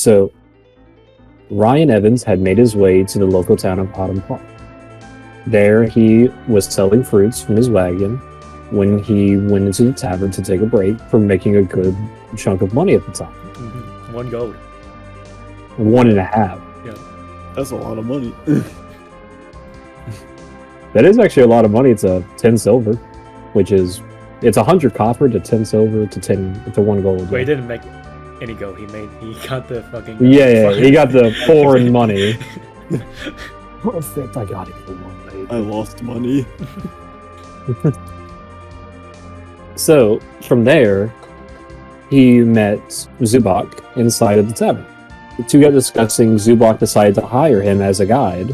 So, Ryan Evans had made his way to the local town of Autumn Park. There, he was selling fruits from his wagon when he went into the tavern to take a break from making a good chunk of money at the time. 1 gold. 1.5. Yeah. That's a lot of money. That is actually a lot of money. It's a 10 silver, which is, it's 100 copper to 10 silver to 1 gold. But he didn't make any gold. He got the fucking... He got the foreign money. Perfect, I got it for 1 day. I lost money. So, from there, he met Zubok inside of the tavern. The two got discussing. Zubok decided to hire him as a guide,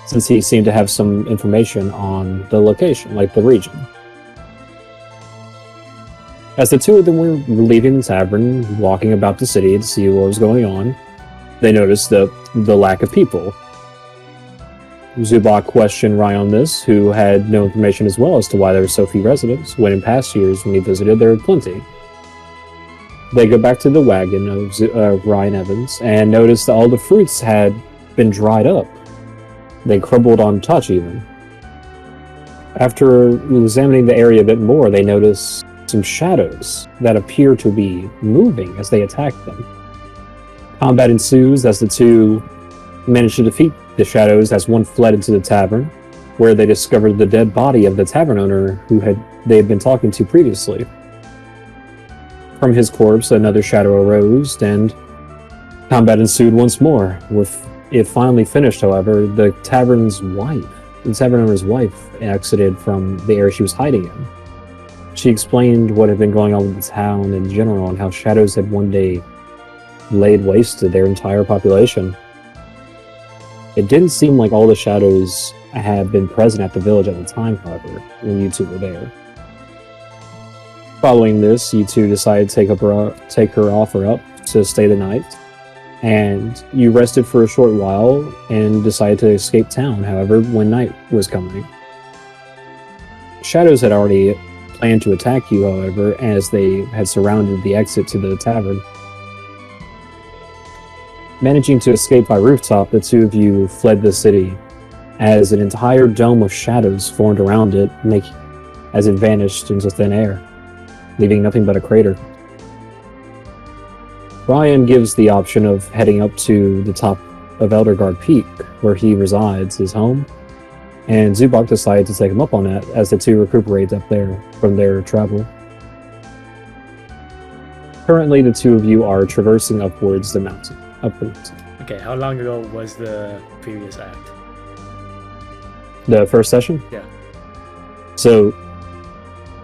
since he seemed to have some information on the location, like the region. As the two of them were leaving the tavern, walking about the city to see what was going on, they noticed the lack of people. Zubok questioned Ryan on this, who had no information as well as to why there were so few residents, when in past years when he visited there were plenty. They go back to the wagon of Ryan Evans and notice that all the fruits had been dried up. They crumbled on touch even. After examining the area a bit more, they notice some shadows that appear to be moving as they attack them. Combat ensues as the two manage to defeat the shadows as one fled into the tavern, where they discovered the dead body of the tavern owner who they had been talking to previously. From his corpse, another shadow arose, and combat ensued once more. With it finally finished, however, the tavern owner's wife exited from the area she was hiding in. She explained what had been going on with the town in general and how shadows had one day laid waste to their entire population. It didn't seem like all the shadows had been present at the village at the time, however, when you two were there. Following this, you two decided to take her offer up to stay the night, and you rested for a short while and decided to escape town, however, when night was coming. Shadows had already planned to attack you, however, as they had surrounded the exit to the tavern. Managing to escape by rooftop, the two of you fled the city, as an entire dome of shadows formed around it, as it vanished into thin air, leaving nothing but a crater. Ryan gives the option of heading up to the top of Elderguard Peak, where he resides, his home, and Zubok decided to take him up on that as the two recuperate up there from their travel. Currently, the two of you are traversing upwards the mountain. Okay, how long ago was the previous act? The first session? Yeah. So,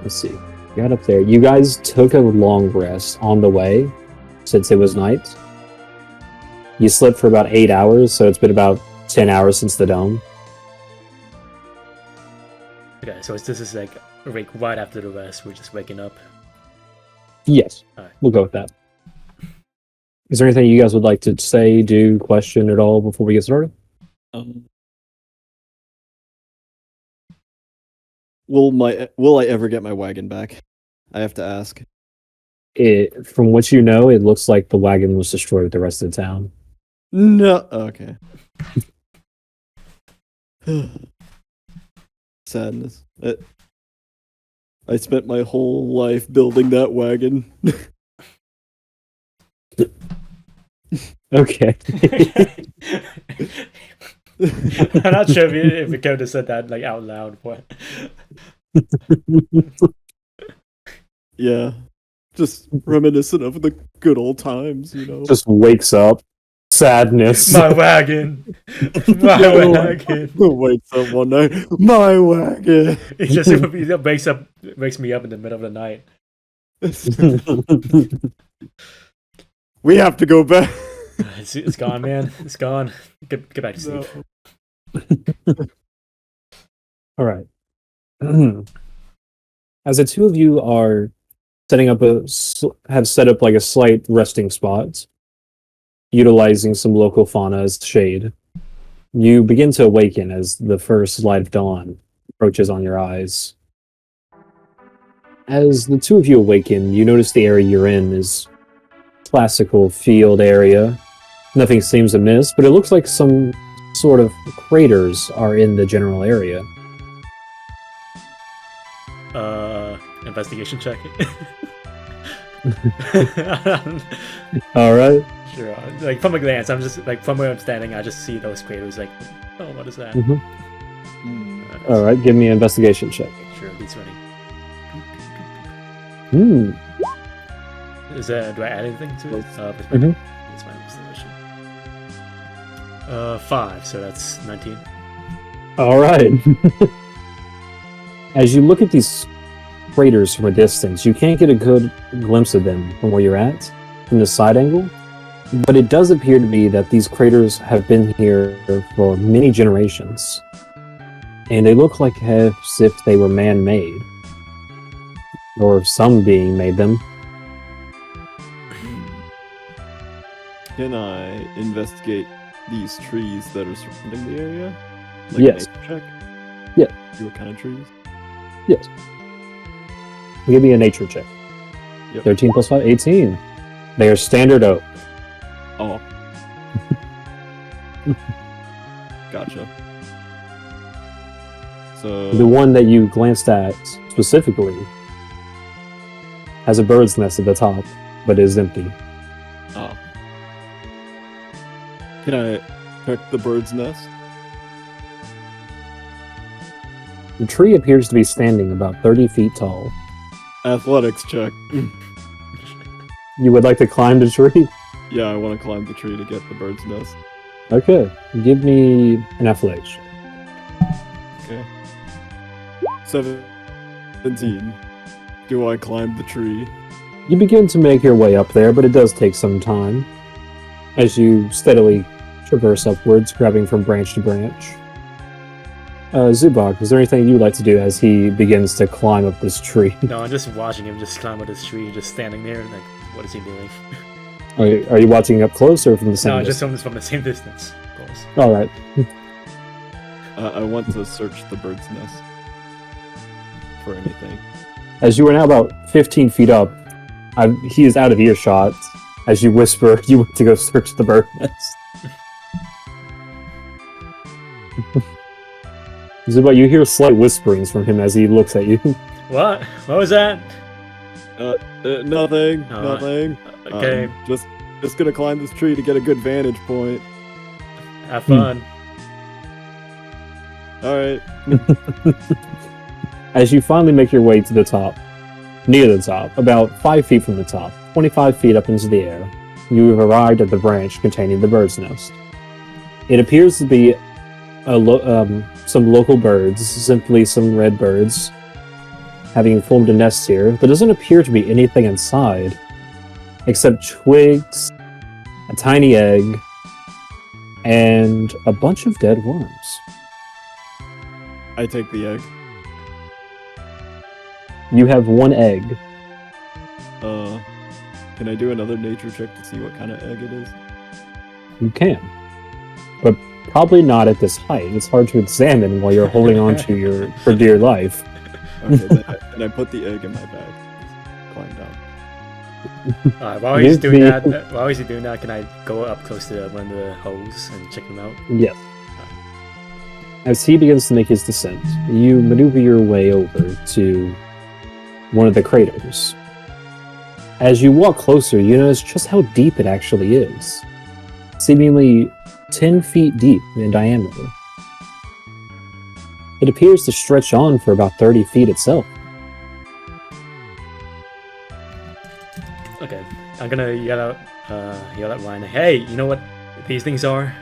let's see. You got up there. You guys took a long rest on the way, since it was night. You slept for about 8 hours, so it's been about 10 hours since the dome. Okay, so this is like right after the rest, we're just waking up. Yes. Alright. We'll go with that. Is there anything you guys would like to say, do, question at all before we get started? Will I ever get my wagon back? I have to ask. From what you know, it looks like the wagon was destroyed with the rest of the town. No. Okay. Sadness. I spent my whole life building that wagon. Okay. I'm not sure if we could have said that like out loud, but Yeah. Just reminiscent of the good old times, you know. Just wakes up. Sadness. my wagon. My wagon. Wakes up one night. My wagon. It just wakes me up in the middle of the night. We have to go back. It's gone, man. It's gone. Get back to sleep. All right. As the two of you are have set up like a slight resting spot, utilizing some local fauna as shade, you begin to awaken as the first light of dawn approaches on your eyes. As the two of you awaken, you notice the area you're in is classical field area Nothing seems amiss, but it looks like some sort of craters are in the general area. Investigation check. All right. Sure. Like from a glance, I'm just like from where I'm standing, I just see those craters. Like, oh, what is that? All right, give me an investigation check. Sure, D20. Hmm. Is that? Do I add anything to it? That's my investigation. 5, so that's 19. All right. As you look at these craters from a distance, you can't get a good glimpse of them from where you're at, from the side angle. But it does appear to be that these craters have been here for many generations. And they look like as if they were man-made. Or some being made them. Can I investigate these trees that are surrounding the area? Like Yes. a nature check? Yeah. See what kind of trees? Yes. Give me a nature check. Yep. 13 plus 5, 18. They are standard oak. Oh. Gotcha. So The one that you glanced at specifically has a bird's nest at the top, but is empty. Oh. Can I check the bird's nest? The tree appears to be standing about 30 feet tall. Athletics check. You would like to climb the tree? Yeah, I want to climb the tree to get the bird's nest. Okay, give me an athletics check. Okay. 17. Do I climb the tree? You begin to make your way up there, but it does take some time as you steadily traverse upwards, grabbing from branch to branch. Zubok, is there anything you'd like to do as he begins to climb up this tree? No, I'm just watching him just climb up this tree, just standing there. Like, what is he doing? Are you watching up close or from the same No, just distance? from the same distance, of course. All right. I want to search the bird's nest for anything. As you are now about 15 feet up, he is out of earshot. As you whisper, you want to go search the bird nest. Zubok, you hear slight whisperings from him as he looks at you. What? What was that? Nothing. Oh, Nothing. Okay, Just gonna climb this tree to get a good vantage point. have fun. All right. As you finally make your way to the top, near the top, about 5 feet from the top, 25 feet up into the air, you have arrived at the branch containing the bird's nest. It appears to be some local birds, simply some red birds, having formed a nest here. There doesn't appear to be anything inside, except twigs, a tiny egg, and a bunch of dead worms. I take the egg. You have one egg. Can I do another nature check to see what kind of egg it is? You can. But probably not at this height. It's hard to examine while you're holding on to your for dear life. Okay, then I put the egg in my bag. Climb down. Alright, while he's doing that, can I go up close to one of the holes and check them out? Yes. As he begins to make his descent, you maneuver your way over to one of the craters. As you walk closer, you notice just how deep it actually is. Seemingly 10 feet deep in diameter. It appears to stretch on for about 30 feet itself. Okay, I'm gonna yell out Ryan, hey, you know what these things are?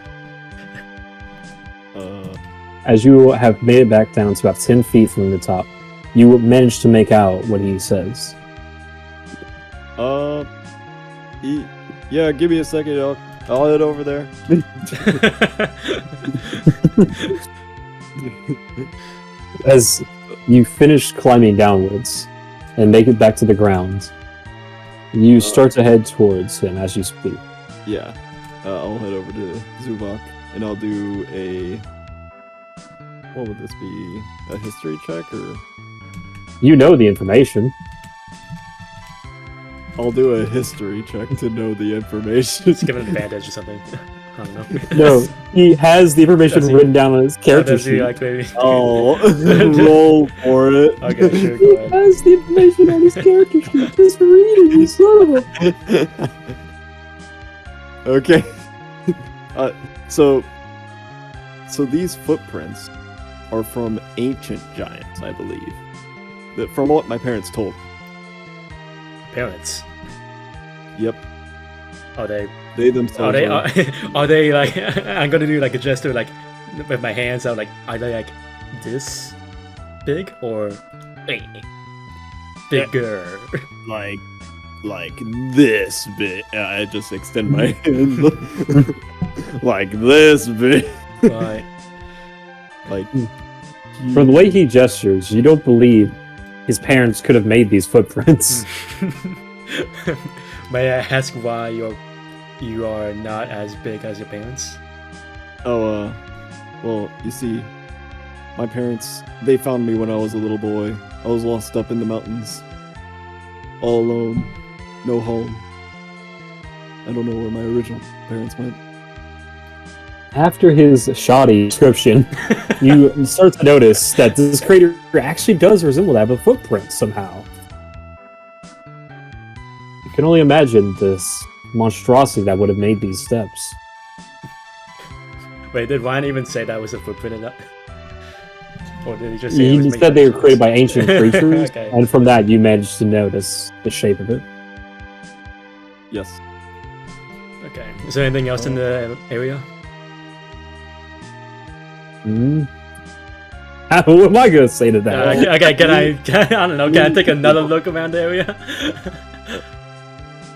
As you have made it back down to about 10 feet from the top, you manage to make out what he says. Yeah, give me a second. I'll head over there. As you finish climbing downwards and make it back to the ground, you start to head towards him as you speak. Yeah, I'll head over to Zubok and I'll do a. What would this be? A history check or? You know the information. I'll do a history check to know the information. Just give him an advantage or something. I don't know. No, he has the information Does he? written down on his character Does he, sheet. like, maybe? Oh, roll for it. Okay, sure, He go ahead. has the information on his character sheet. Just read it, you son of a... Okay. So these footprints are from ancient giants, I believe. From what my parents told me. Parents. Yep. Are they? They themselves Are they like? I'm gonna do like a gesture, like with my hands out. Like, are they like this big or bigger? like this big. I just extend my hand like this big. Right. Like From the way he gestures, you don't believe his parents could have made these footprints. May I ask why you are not as big as your parents? well, you see, my parents, they found me when I was a little boy. I was lost up in the mountains, all alone, no home. I don't know where my original parents went. After his shoddy description, you start to notice that this crater actually does resemble that of a footprint somehow. You can only imagine this monstrosity that would have made these steps. Wait, did Ryan even say that was a footprint in that? Or did he just say it He was made said they were by created by ancient creatures, Okay. and from that you managed to notice the shape of it. Yes. Okay. Is there anything else in the area? What am I gonna say to that? Okay, I don't know, can I take another look around the area?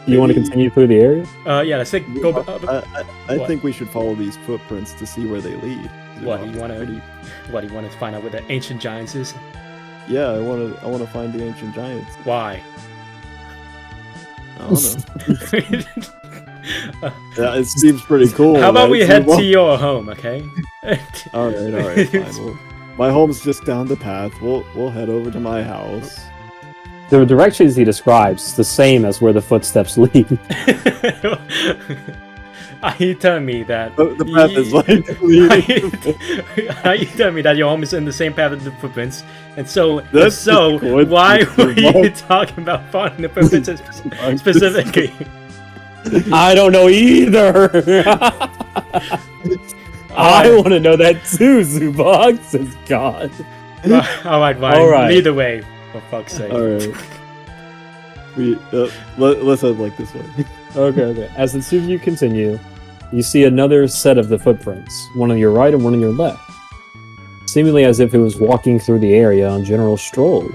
You want to continue through the area? Yeah, let's go up. I What? think we should follow these footprints to see where they lead. What, you want to find out where the ancient giants is? Yeah, I want to find the ancient giants. Why? I don't know. Yeah, it seems pretty cool. How about right? we head to your home, okay? All right, fine. Well, my home's just down the path. We'll head over to my house. The directions he describes the same as where the footsteps lead. Are you telling me that The path is like leading. Are you telling me that your home is in the same path as the footprints? And so, That's so the coincidence, why were you Zubok. talking about following the footprints specifically? I don't know either. I want to know that too, Zubok, says God. All right, Ryan. All right. Lead the way, for fuck's sake. All right. Let's head like this way. Okay. As the two of you continue, you see another set of the footprints, one on your right and one on your left, seemingly as if it was walking through the area on general stroll.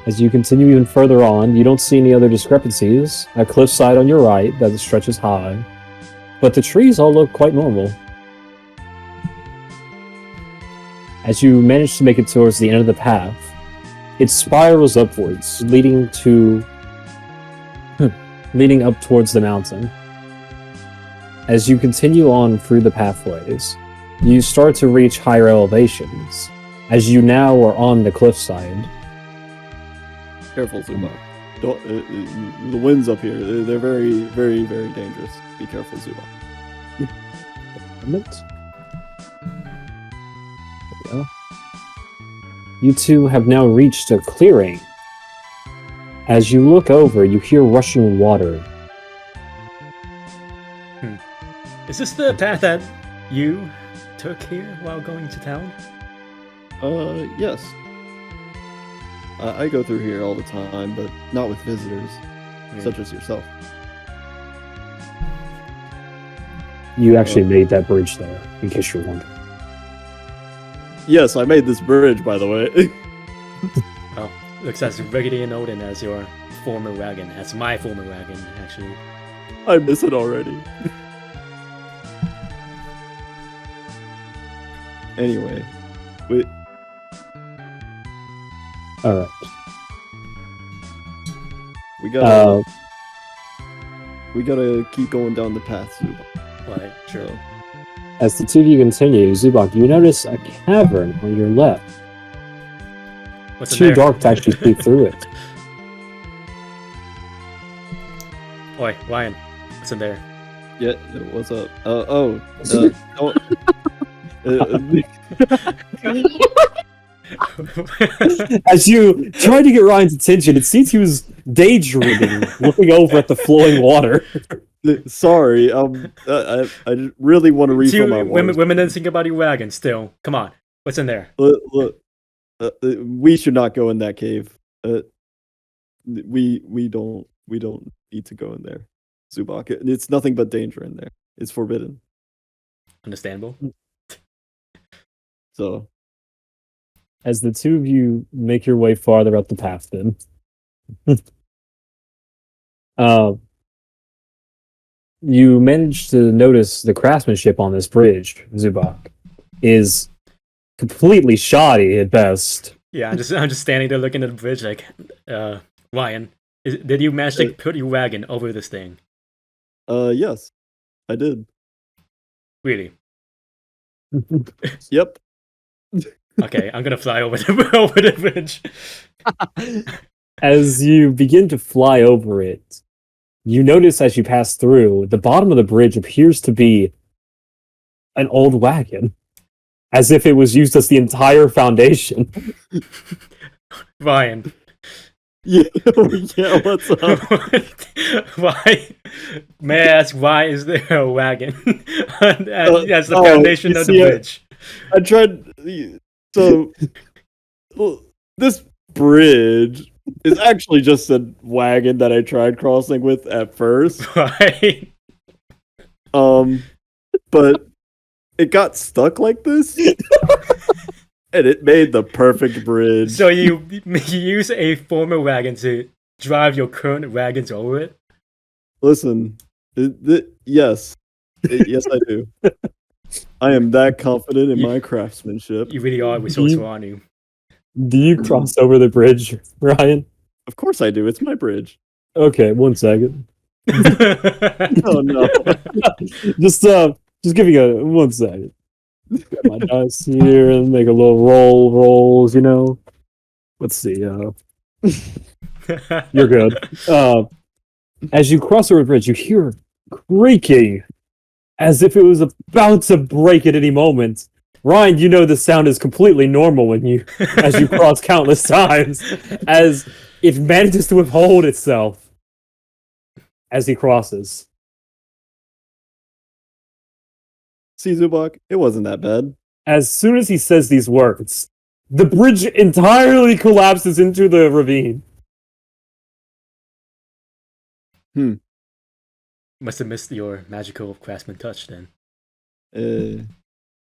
As you continue even further on, you don't see any other discrepancies. A cliffside on your right that stretches high, but the trees all look quite normal. As you manage to make it towards the end of the path, it spirals upwards, leading up towards the mountain. As you continue on through the pathways, you start to reach higher elevations, as you now are on the cliffside. Careful, Zubok. Don't. The winds up here. They're very, very, very dangerous. Be careful, Zubok. There we go. You two have now reached a clearing. As you look over, you hear rushing water. Is this the path that you took here while going to town? Yes. I go through here all the time, but not with visitors, such as yourself. You actually made that bridge there, in case you're wondering. Yes, I made this bridge, by the way. Oh, looks as rickety and olden as your former wagon. As my former wagon, actually. I miss it already. Anyway, wait. Alright. We gotta keep going down the path, Zubok. Right, sure. So, As the two of you continue, Zubok, you notice a cavern on your left. What's in Too there? dark to actually see through it. Oi, Ryan, what's in there? Yeah, what's up? Don't, As you tried to get Ryan's attention, it seems he was daydreaming, looking over at the flowing water. sorry, I really want to refill my water. Women didn't think about your wagon still. Come on, what's in there? Look, we should not go in that cave. We don't need to go in there, Zubok. It's nothing but danger in there. It's forbidden. Understandable. So, As the two of you make your way farther up the path, then, you manage to notice the craftsmanship on this bridge, Zubok, is completely shoddy at best. Yeah, I'm just standing there looking at the bridge like, Ryan, did you manage to put your wagon over this thing? yes, I did. Really? Yep. Okay, I'm gonna fly over the bridge. As you begin to fly over it, you notice as you pass through, the bottom of the bridge appears to be an old wagon, as if it was used as the entire foundation. Ryan. Yeah, yeah, what's up? Why? May I ask, why is there a wagon as the foundation of the bridge? I tried. So, well, this bridge is actually just a wagon that I tried crossing with at first. Right. But it got stuck like this, and it made the perfect bridge. So you use a former wagon to drive your current wagons over it? Listen, yes, yes, I do. I am that confident in my craftsmanship. You really are resourceful, aren't you? Do you cross over the bridge, Ryan? Of course I do. It's my bridge. Okay, 1 second. Oh no! just giving a 1 second. Got my dice here and make a little rolls. You know. Let's see. You're good. As you cross over the bridge, you hear creaking, as if it was about to break at any moment. Ryan, you know the sound is completely normal as you cross countless times, as it manages to withhold itself as he crosses. See, Zubok, it wasn't that bad. As soon as he says these words, the bridge entirely collapses into the ravine. Must have missed your magical craftsman touch then.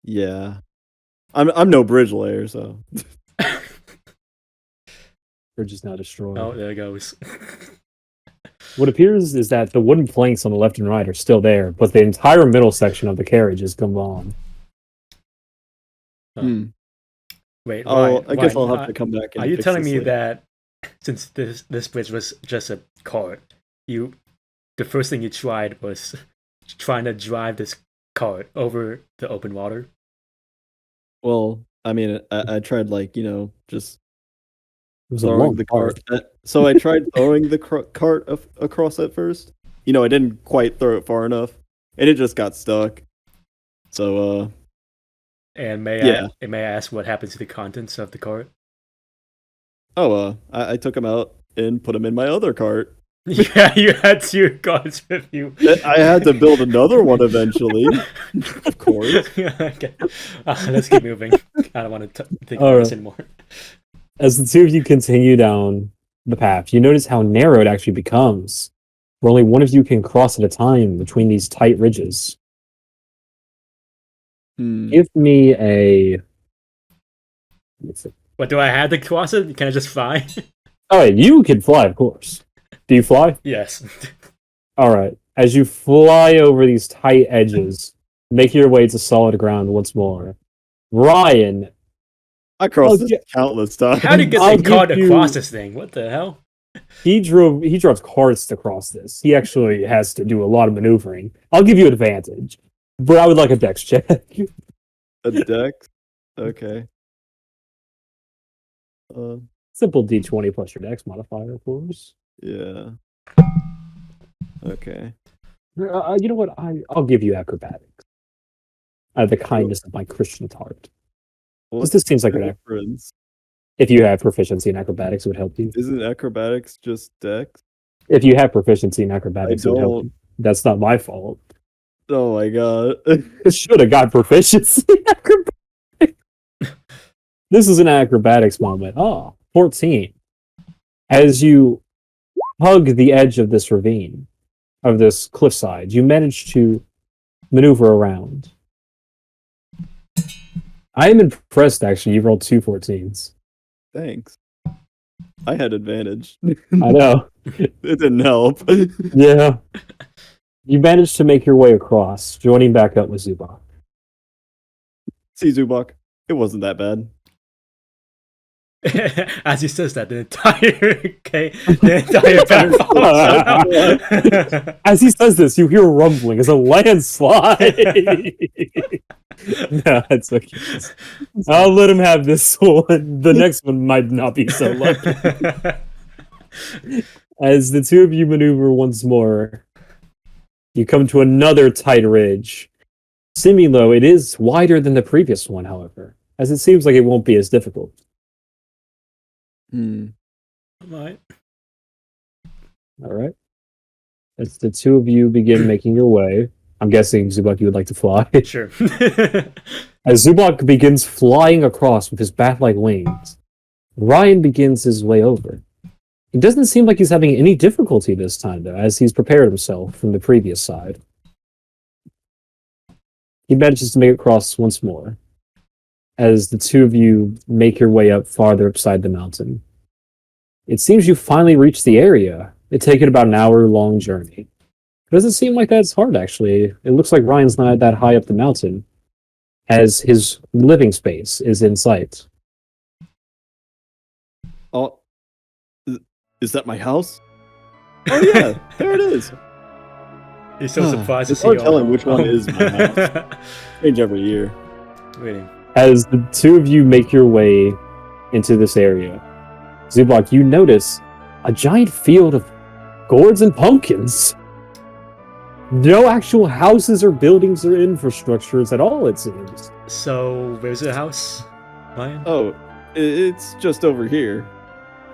Yeah. I'm no bridge layer, so. Bridge is now destroyed. Oh, there it goes. What appears is that the wooden planks on the left and right are still there, but the entire middle section of the carriage is gone. Wait, I guess I'll have to come back. And are you fix telling this me later. that since this bridge was just a cart, the first thing you tried was trying to drive this cart over the open water? Well, I mean, I tried just It was a throwing long the cart. So I tried throwing the cart across at first. I didn't quite throw it far enough, and it just got stuck. So, And may I ask what happened to the contents of the cart? I took them out and put them in my other cart. Yeah, you had 2 carts with you. I had to build another one eventually, of course. Okay. Let's keep moving. I don't want to think about this anymore. As the two of you continue down the path, you notice how narrow it actually becomes, where only one of you can cross at a time between these tight ridges. Give me a... What, do I have to cross it? Can I just fly? Oh, you can fly, of course. Do you fly? Yes. Alright. As you fly over these tight edges, make your way to solid ground once more. Ryan... I crossed this countless times. How do you get the cart across this thing? What the hell? He drives carts to cross this. He actually has to do a lot of maneuvering. I'll give you advantage, but I would like a dex check. A dex? Okay. Simple D20 plus your dex modifier, of course. Yeah. Okay. You know what? I'll give you acrobatics. Out of the kindness of my Christian heart. What's This seems like the an difference? if you have proficiency in acrobatics, it would help you. Isn't acrobatics just dex? If you have proficiency in acrobatics, it would help don't. you. That's not my fault. Oh my god. I should have got proficiency in acrobatics. This is an acrobatics moment. Oh, 14. As you hug the edge of this ravine, of this cliffside, you manage to maneuver around. I am impressed, actually. You rolled 2 14s. Thanks. I had advantage. I know. It didn't help. Yeah. You managed to make your way across, joining back up with Zubok. See, Zubok, it wasn't that bad. As he says that, the entire back falls. As he says this, you hear a rumbling as a landslide. No, it's okay. I'll let him have this one. The next one might not be so lucky. As the two of you maneuver once more, you come to another tight ridge. Seeming though, it is wider than the previous one, however, as it seems like it won't be as difficult. Right. All right. As the two of you begin making your way, I'm guessing, Zubok, you would like to fly. Sure. As Zubok begins flying across with his bat-like wings, Ryan begins his way over. It doesn't seem like he's having any difficulty this time, though, as he's prepared himself from the previous side. He manages to make it across once more, as the two of you make your way up farther upside the mountain. It seems you finally reached the area. It's taken about an hour-long journey. It doesn't seem like that's hard, actually. It looks like Ryan's not that high up the mountain, as his living space is in sight. Oh, is that my house? Oh yeah, there it is. He's so surprised to It's see hard all- telling which one is my house. Change every year. Waiting. As the two of you make your way into this area, Zubok, you notice a giant field of gourds and pumpkins. No actual houses or buildings or infrastructures at all, it seems. So, where's the house, Ryan? Oh, it's just over here.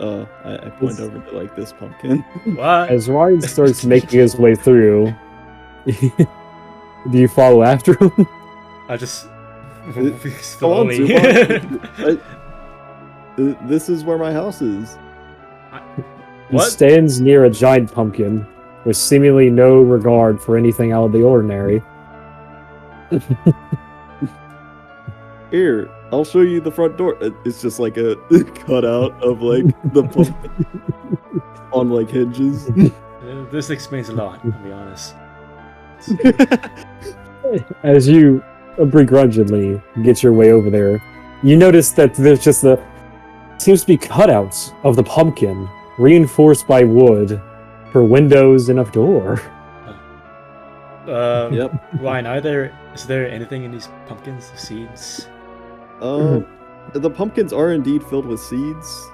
I point over to like this pumpkin. What? As Ryan starts making his way through, do you follow after him? I just Go on, slowly. Zubok. This is where my house is. He What? stands near a giant pumpkin with seemingly no regard for anything out of the ordinary. Here, I'll show you the front door. It's just like a cutout of like the pumpkin on like hinges. This explains a lot, to be honest. As you begrudgingly get your way over there, you notice that there's just seems to be cutouts of the pumpkin, reinforced by wood, for windows and a door. Yep. Ryan, is there anything in these pumpkins? Seeds? The pumpkins are indeed filled with seeds,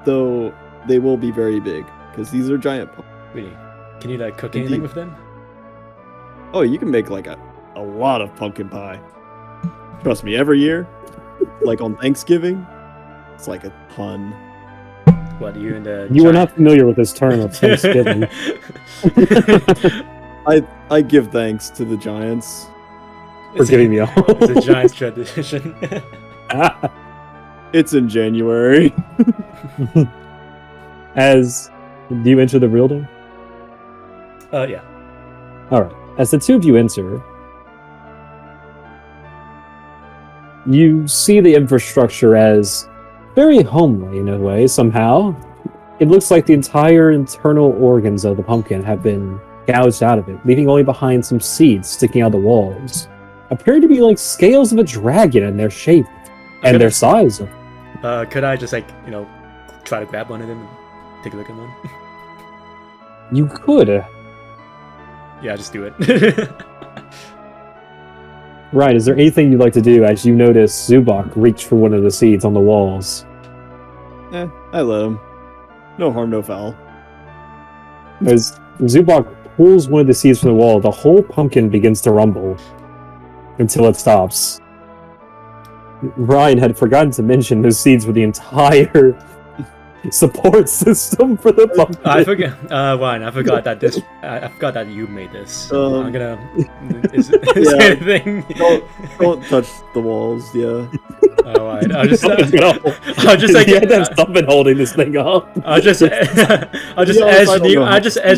though they will be very big because these are giant pumpkins. Really? Can you like cook anything with them? Oh, you can make like a lot of pumpkin pie. Trust me, every year, like on Thanksgiving, it's like a ton. What, you and the You were not familiar with this term of Thanksgiving. I give thanks to the giants. For giving me all. It's a giant's tradition. It's in January. As do you enter the building? Yeah. Alright. As the two of you enter, you see the infrastructure as very homely in a way, somehow. It looks like the entire internal organs of the pumpkin have been gouged out of it, leaving only behind some seeds sticking out of the walls. Appear to be like scales of a dragon in their shape and their size. Could I just try to grab one of them and take a look at one? You could. Yeah, just do it. Right, is there anything you'd like to do as you notice Zubok reach for one of the seeds on the walls? I let him. No harm, no foul. As Zubok pulls one of the seeds from the wall. The whole pumpkin begins to rumble until it stops. Ryan had forgotten to mention those seeds were the entire support system for the pumpkin. I forgot, Ryan. I forgot that I forgot that you made this. I'm gonna. Is there anything? Don't touch the walls. Yeah. Alright. I'll just You had to have something holding this thing up. I'll just edge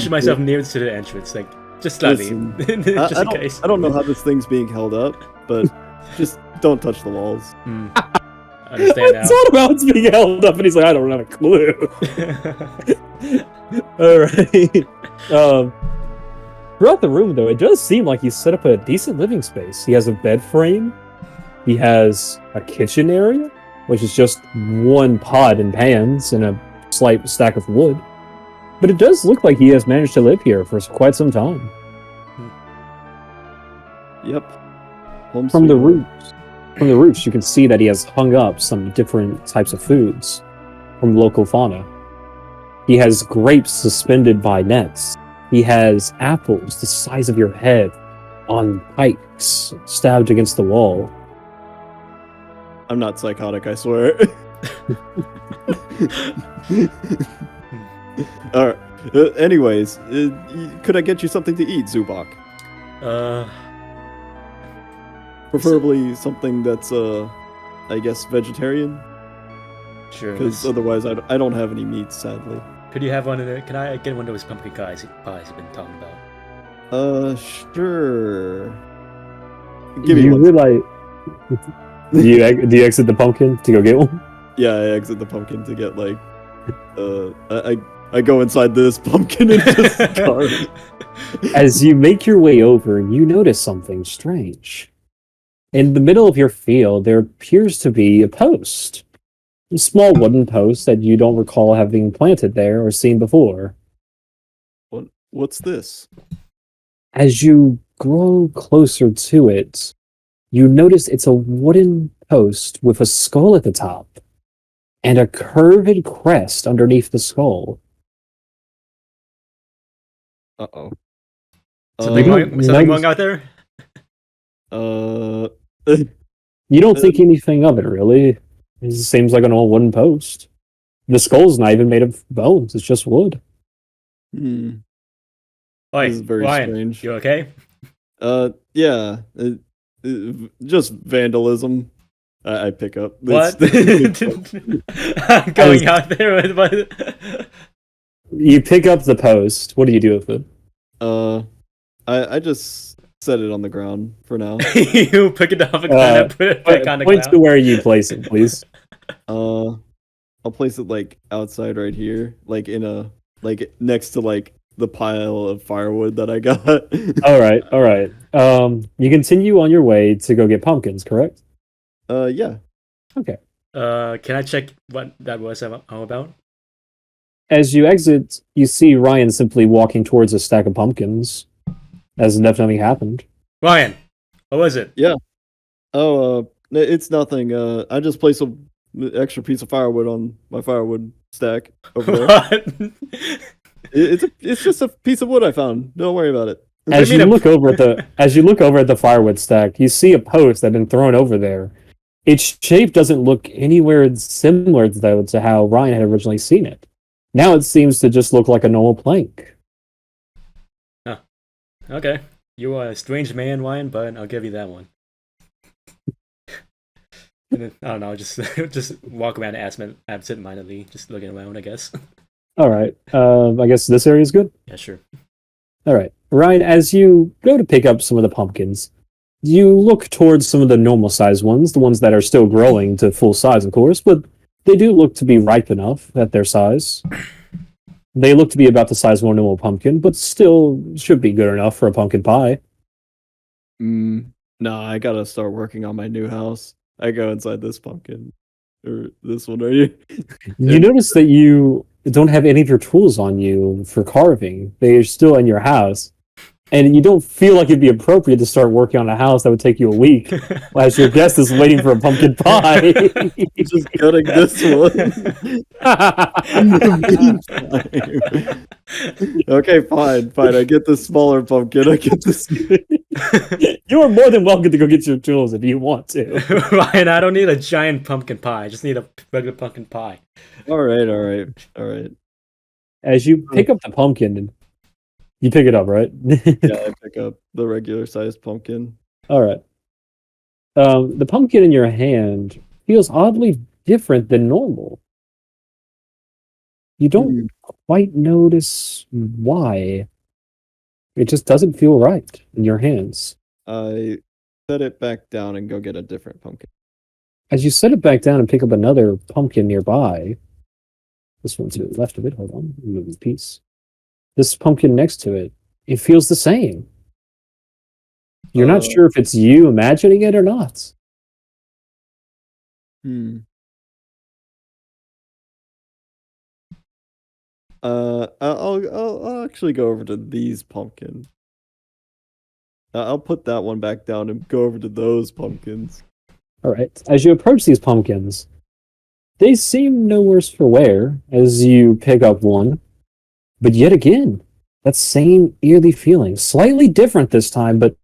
myself near to the entrance, like just slightly, Listen, just in case. I don't know how this thing's being held up, but just don't touch the walls. I understand now. It's all about it's being held up, and he's like, I don't have a clue. Alright. Throughout the room, though, it does seem like he's set up a decent living space. He has a bed frame. He has a kitchen area, which is just one pot and pans and a slight stack of wood. But it does look like he has managed to live here for quite some time. Yep. Home From the sweet roofs, you can see that he has hung up some different types of foods from local fauna. He has grapes suspended by nets. He has apples the size of your head on pikes stabbed against the wall. I'm not psychotic, I swear. Alright. Anyways, could I get you something to eat, Zubok? Preferably something that's, I guess, vegetarian? Sure. Because otherwise I don't have any meat, sadly. Could you have one of the? Can I get one of those pumpkin pies you've been talking about? Sure. Give me you one. realize... do you exit the pumpkin to go get one? Yeah, I exit the pumpkin to get, like, I go inside this pumpkin and just carve. As you make your way over, you notice something strange. In the middle of your field, there appears to be a post. A small wooden post that you don't recall having planted there or seen before. What's this? As you grow closer to it, you notice it's a wooden post with a skull at the top and a curved crest underneath the skull. Uh-oh. Something wrong out there? You don't think anything of it, really. It seems like an old wooden post. The skull's not even made of bones, it's just wood. This Oi, is very Ryan, strange. you okay? Yeah. Just vandalism. I pick up. What? Going out there with You pick up the post. What do you do with it? I just set it on the ground for now. You pick it up and kind of put it back on the Point ground. to where you place it, please. I'll place it like outside right here, like next to like the pile of firewood that I got. All right. You continue on your way to go get pumpkins, correct? Yeah. Okay. Can I check what that was all about? As you exit, you see Ryan simply walking towards a stack of pumpkins. As nothing happened. Ryan, what was it? Yeah. Oh, it's nothing. I just placed an extra piece of firewood on my firewood stack over there. What? It's just a piece of wood I found. Don't worry about it. As you look over at the firewood stack, you see a post that had been thrown over there. Its shape doesn't look anywhere similar though to how Ryan had originally seen it. Now it seems to just look like a normal plank. Okay, you are a strange man, Ryan, but I'll give you that one. And then, I don't know, just walk around absent-mindedly, just looking around, I guess. All right. I guess this area is good. Yeah, sure. All right, Ryan. As you go to pick up some of the pumpkins, you look towards some of the normal-sized ones, the ones that are still growing to full size, of course, but they do look to be ripe enough at their size. They look to be about the size of a normal pumpkin, but still should be good enough for a pumpkin pie. No, I gotta start working on my new house. I go inside this pumpkin. Or this one, are you? You notice that you don't have any of your tools on you for carving. They are still in your house. And you don't feel like it'd be appropriate to start working on a house that would take you a week, as your guest is waiting for a pumpkin pie. Just cutting this one. In the meantime. Okay, fine. I get the smaller pumpkin. I get this. You are more than welcome to go get your tools if you want to. Ryan, I don't need a giant pumpkin pie. I just need a regular pumpkin pie. All right. As you pick up the pumpkin, and you pick it up, right? Yeah, I pick up the regular sized pumpkin. All right. The pumpkin in your hand feels oddly different than normal. You don't quite notice why. It just doesn't feel right in your hands. I set it back down and go get a different pumpkin. As you set it back down and pick up another pumpkin nearby, this one to the left of it, hold on, move the piece. This pumpkin next to it, it feels the same. You're not sure if it's you imagining it or not. I'll actually go over to these pumpkins. I'll put that one back down and go over to those pumpkins. All right. As you approach these pumpkins, they seem no worse for wear as you pick up one. But yet again, that same eerie feeling, slightly different this time, but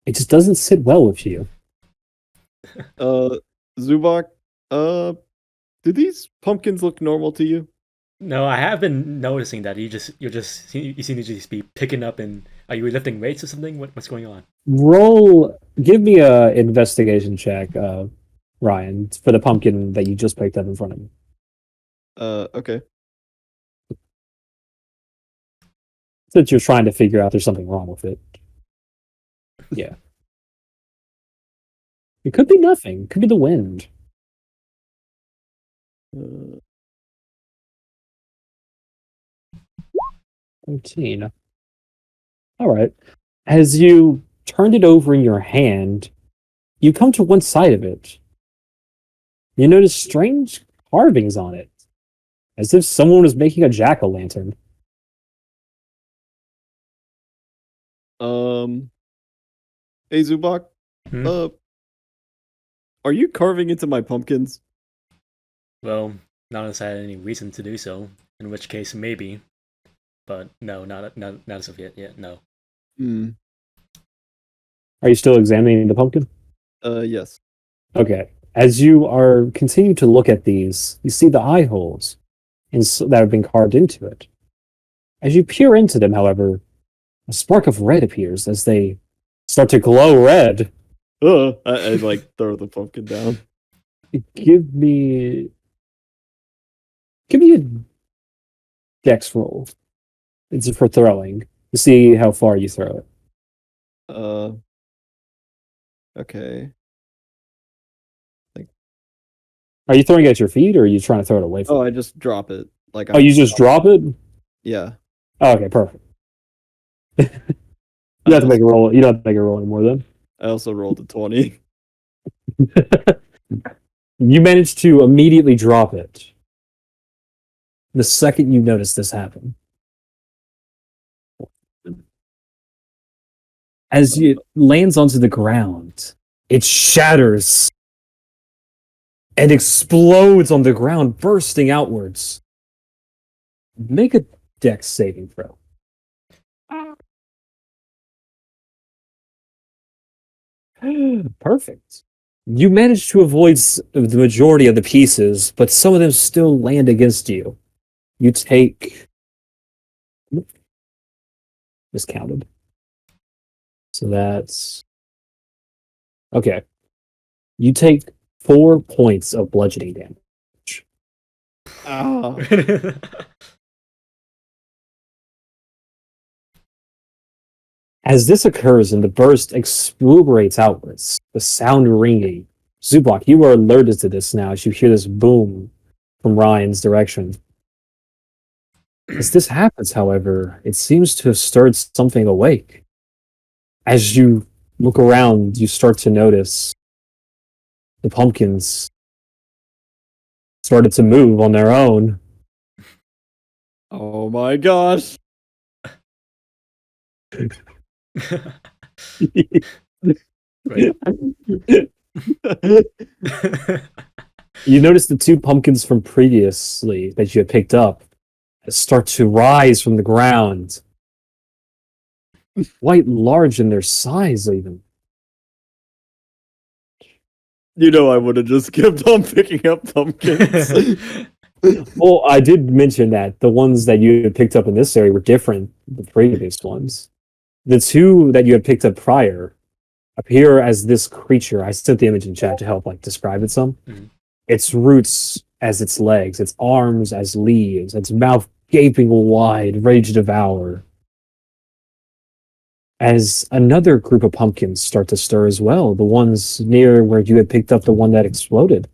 it just doesn't sit well with you. Zubok, do these pumpkins look normal to you? No, I have been noticing that you seem to just be picking up and are you lifting weights or something? What's going on? Give me a investigation check, Ryan, for the pumpkin that you just picked up in front of me. Okay. Since you're trying to figure out there's something wrong with it. Yeah. It could be nothing. It could be the wind. 13. All right. As you turned it over in your hand, you come to one side of it. You notice strange carvings on it, as if someone was making a jack-o'-lantern. Hey Zubok, are you carving into my pumpkins? Well, not unless I had any reason to do so. In which case, maybe. But no, not as of yet. Yeah, no. Are you still examining the pumpkin? Yes. Okay. As you are continuing to look at these, you see the eye holes that have been carved into it. As you peer into them, however, a spark of red appears as they start to glow red. I like throw the pumpkin down. Give me a dex roll. It's for throwing to see how far you throw it. Okay. Are you throwing it at your feet, or are you trying to throw it away from? Oh, I just drop it. Like. You just drop it? Yeah. Oh, okay, perfect. You have to make a roll. You don't have to make a roll anymore then. I also rolled a 20. You managed to immediately drop it. The second you notice this happen. As it lands onto the ground, it shatters and explodes on the ground, bursting outwards. Make a dex saving throw. Perfect. You manage to avoid the majority of the pieces, but some of them still land against you. You take... Miscounted. So that's... Okay. You take 4 points of bludgeoning damage. Oh. As this occurs and the burst exuberates outwards, the sound ringing. Zubok, you are alerted to this now as you hear this boom from Ryan's direction. As this happens, however, it seems to have stirred something awake. As you look around, you start to notice the pumpkins started to move on their own. Oh my gosh. Right. You notice the two pumpkins from previously that you had picked up start to rise from the ground. Quite large in their size, even. You know, I would have just kept on picking up pumpkins. Well, I did mention that the ones that you had picked up in this area were different than the previous ones. The two that you had picked up prior appear as this creature. I sent the image in chat to help like describe it some. Mhm. Its roots as its legs, its arms as leaves, its mouth gaping wide, ready to devour. As another group of pumpkins start to stir as well, the ones near where you had picked up the one that exploded.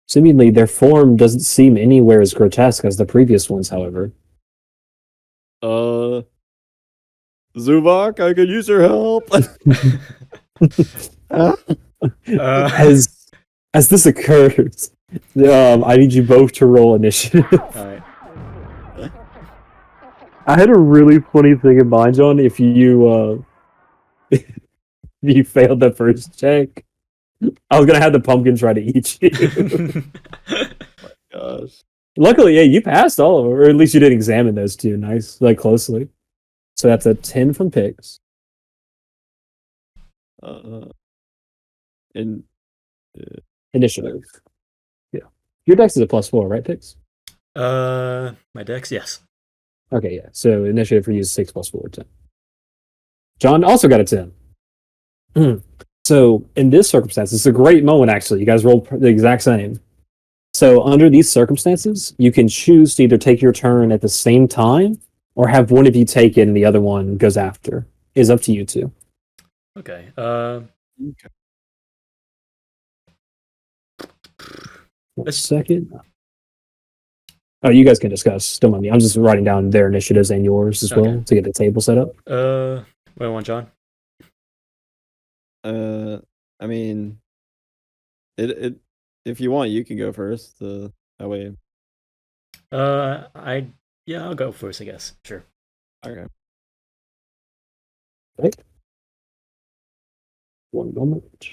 Seemingly, their form doesn't seem anywhere as grotesque as the previous ones, however. Zubok, I could use your help. As this occurs, I need you both to roll initiative. Alright. I had a really funny thing in mind, John. If you if you failed the first check, I was gonna have the pumpkin try to eat you. Gosh. Luckily, yeah, you passed all of them, or at least you didn't examine those two nice, like closely. So that's a 10 from Pigs. And Initiative. Yeah. Your dex is a +4, right, Pigs? My dex, yes. Okay, yeah. So initiative for you is 6 + 4, 10. John also got a 10. So in this circumstance, it's a great moment, actually. You guys rolled the exact same. So under these circumstances, you can choose to either take your turn at the same time or have one of you take it and the other one goes after. It's up to you two. Okay. One second. Oh, you guys can discuss. Don't mind me. I'm just writing down their initiatives and yours as well to get the table set up. What do you want, John? I mean, if you want, you can go first. That way. I'll go first, I guess. Sure. Okay. Right. One moment.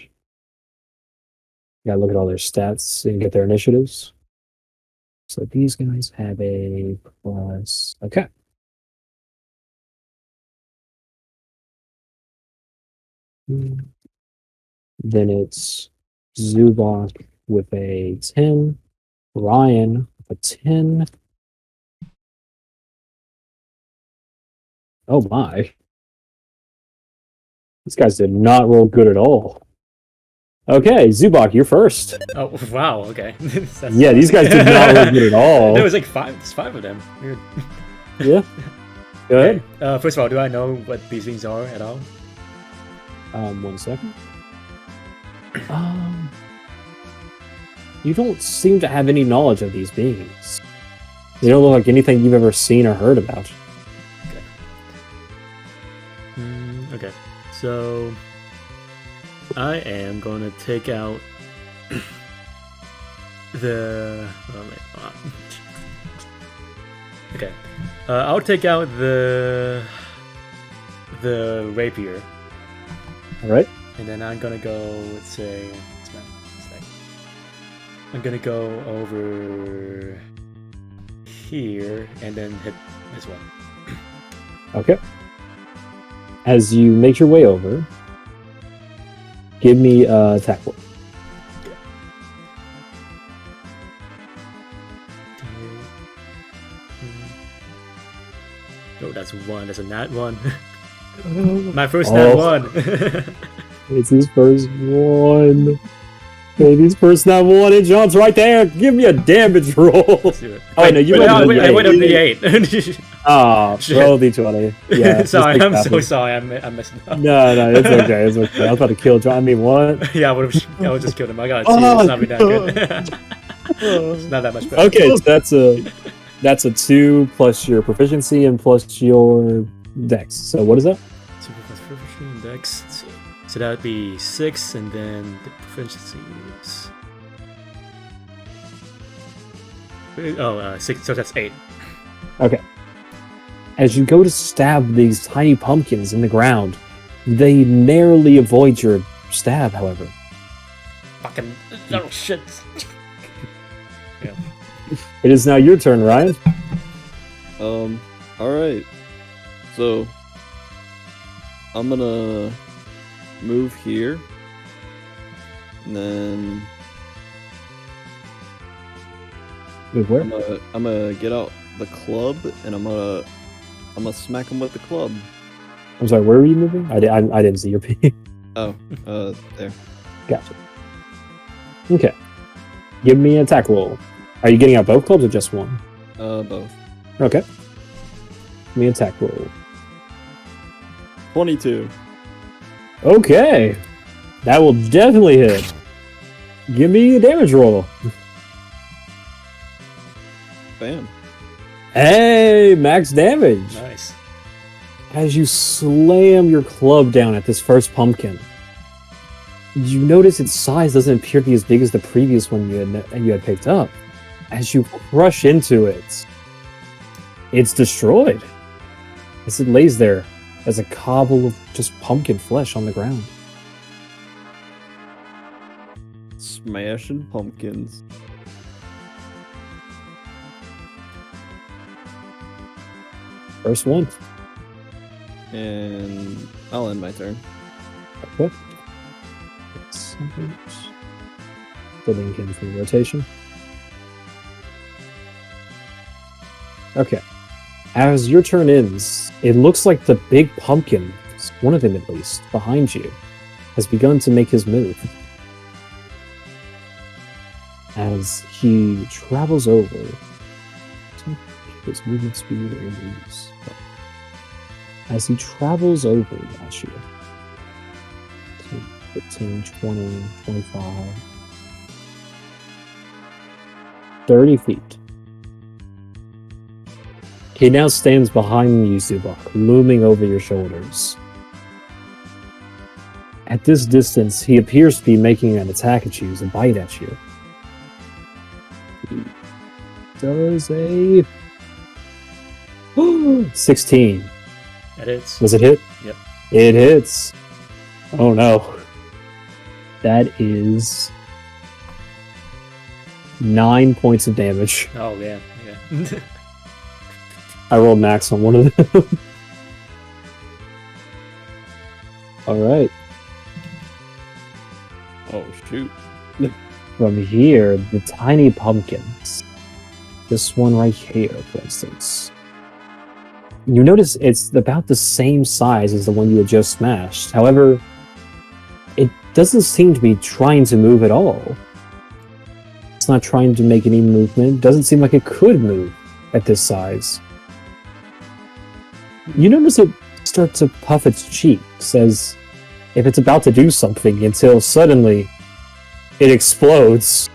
Gotta look at all their stats and get their initiatives. So these guys have a plus. Okay. Then it's Zubok with a 10, Ryan with a 10. Oh my. These guys did not roll good at all. Okay, Zubok, you're first. Oh, wow, okay. Yeah, these guys did not roll good at all. There was like there's 5 of them. Weird. Yeah. Go ahead. First of all, do I know what these things are at all? 1 second. You don't seem to have any knowledge of these beings. They don't look like anything you've ever seen or heard about. Okay. So I am going to take out the. Okay. I'll take out the rapier. All right. And then I'm gonna go. Let's say. I'm gonna go over here and then hit this one. Okay. As you make your way over, give me attack roll. Oh, that's 1. That's a nat 1. My first nat 1. It's his first one. Baby's first nat 1, and John's right there. Give me a damage roll. Let's do it. Oh, no, you went up I went up the 8. Ah, roll d20. Yeah. Sorry, I'm so sorry. I messed it up. No, it's okay. It's okay. I was about to kill John. I mean, what? Yeah, I would just killed him. I got a 2. It's not that good. It's not that much better. Okay, so that's a 2 plus your proficiency and plus your dex. So what is that? 2 plus proficiency and dex. So that would be 6, and then the proficiency is 6. So that's 8. Okay. As you go to stab these tiny pumpkins in the ground, they narrowly avoid your stab, however. Fucking little shit. Yeah. It is now your turn, Ryan. Alright. So, I'm gonna move here. And then Move where? I'm gonna get out the club and I'm gonna smack him with the club. I'm sorry, where were you moving? I didn't see your P. Oh, there. Gotcha. Okay. Give me an attack roll. Are you getting out both clubs or just one? Both. Okay. Give me an attack roll. 22. Okay. That will definitely hit. Give me a damage roll. Bam. Hey, max damage. Nice. As you slam your club down at this first pumpkin, you notice its size doesn't appear to be as big as the previous one you had picked up. As you crush into it, it's destroyed. As it lays there as a cobble of just pumpkin flesh on the ground. Smashing pumpkins. First one. And I'll end my turn. Okay. Building in from rotation. Okay. As your turn ends, it looks like the big pumpkin, one of them at least, behind you, has begun to make his move. As he travels over, his movement speed or moves. As he travels over at you, 15, 20, 25, 30 feet. He now stands behind you, Zubok, looming over your shoulders. At this distance, he appears to be making an attack at you, a bite at you. He does a 16. That hits. Does it hit? Yep. It hits. Oh no. That is 9 points of damage. Oh yeah, yeah. I rolled max on one of them. Alright. Oh, shoot. From here, the tiny pumpkins. This one right here, for instance. You notice it's about the same size as the one you had just smashed. However, it doesn't seem to be trying to move at all. It's not trying to make any movement. Doesn't seem like it could move at this size. You notice it start to puff its cheeks as if it's about to do something until suddenly it explodes.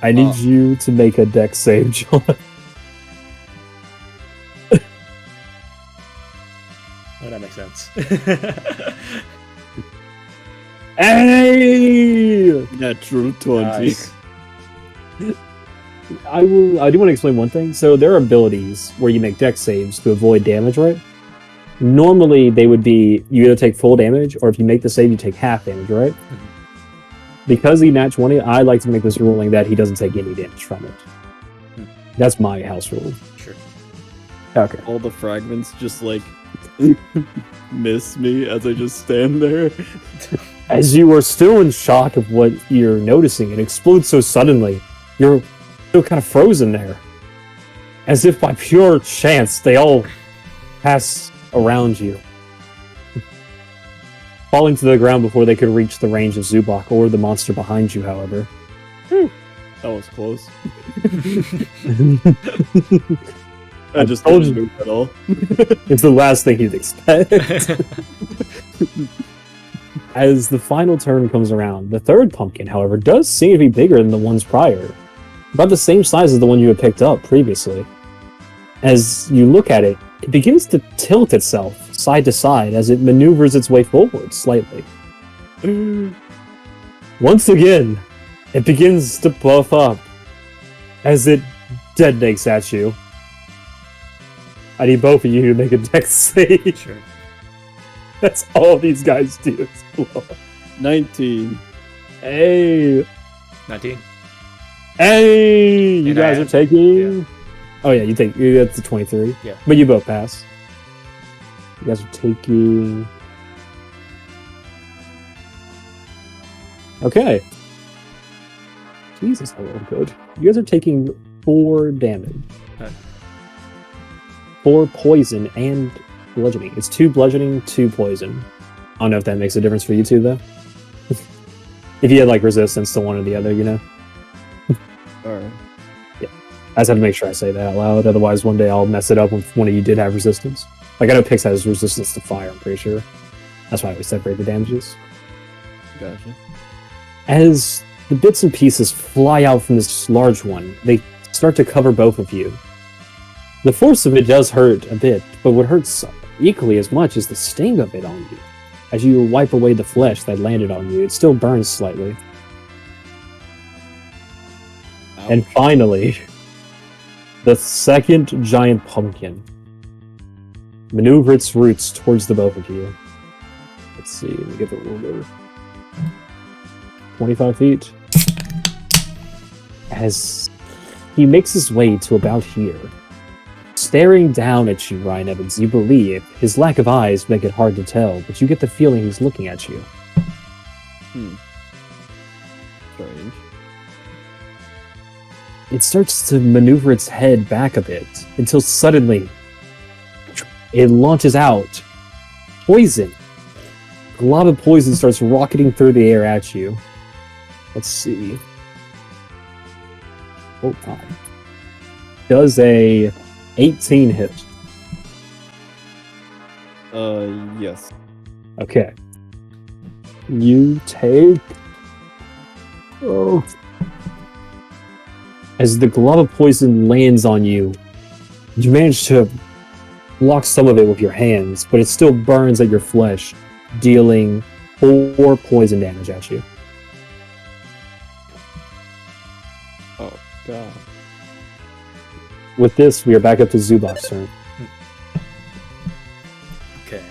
I need you to make a dex save, John. Oh, that makes sense. Hey! Natural 20. Nice. I do want to explain one thing. So there are abilities where you make dex saves to avoid damage, right? Normally they would be you either take full damage or if you make the save you take half damage, right? Mm-hmm. Because he nat 20, I like to make this ruling that he doesn't take any damage from it. That's my house rule. Sure. Okay. All the fragments just like miss me as I just stand there. As you are still in shock of what you're noticing, it explodes so suddenly, you're still kind of frozen there. As if by pure chance, they all pass around you. Falling to the ground before they could reach the range of Zubok or the monster behind you, however. That was close. I just told didn't you. move at all. It's the last thing you'd expect. As the final turn comes around, the third pumpkin, however, does seem to be bigger than the ones prior. About the same size as the one you had picked up previously. As you look at it, it begins to tilt itself side to side as it maneuvers its way forward slightly. Once again, it begins to puff up as it detonates at you. I need both of you to make a dex save. Sure. That's all these guys do. Is blow. 19. Hey, 19. hey! You And guys I- are taking. Oh yeah, that's the 23. Yeah. But you both pass. You guys are taking. Okay. Jesus, I rolled good. You guys are taking 4 damage. Okay. 4 poison and bludgeoning. It's 2 bludgeoning, 2 poison. I don't know if that makes a difference for you two, though. If you had, like, resistance to one or the other, you know? Alright. I just have to make sure I say that out loud, otherwise one day I'll mess it up if one of you did have resistance. Like, I know Pix has resistance to fire, I'm pretty sure. That's why we separate the damages. Gotcha. As the bits and pieces fly out from this large one, they start to cover both of you. The force of it does hurt a bit, but what hurts equally as much is the sting of it on you. As you wipe away the flesh that landed on you, it still burns slightly. Ouch. And finally, the second giant pumpkin maneuver its roots towards the both of you. Let's see, let me give it a little 25 feet. As he makes his way to about here, staring down at you, Ryan Evans, you believe his lack of eyes make it hard to tell, but you get the feeling he's looking at you. Strange. It starts to maneuver its head back a bit until suddenly it launches out poison. A lot of poison starts rocketing through the air at you. Let's see. Oh, time. Does a 18 hit? Yes. Okay. You take. Oh. As the glob of poison lands on you, you manage to block some of it with your hands, but it still burns at your flesh, dealing 4 poison damage at you. Oh, God. With this, we are back up to Zubok's turn. Okay.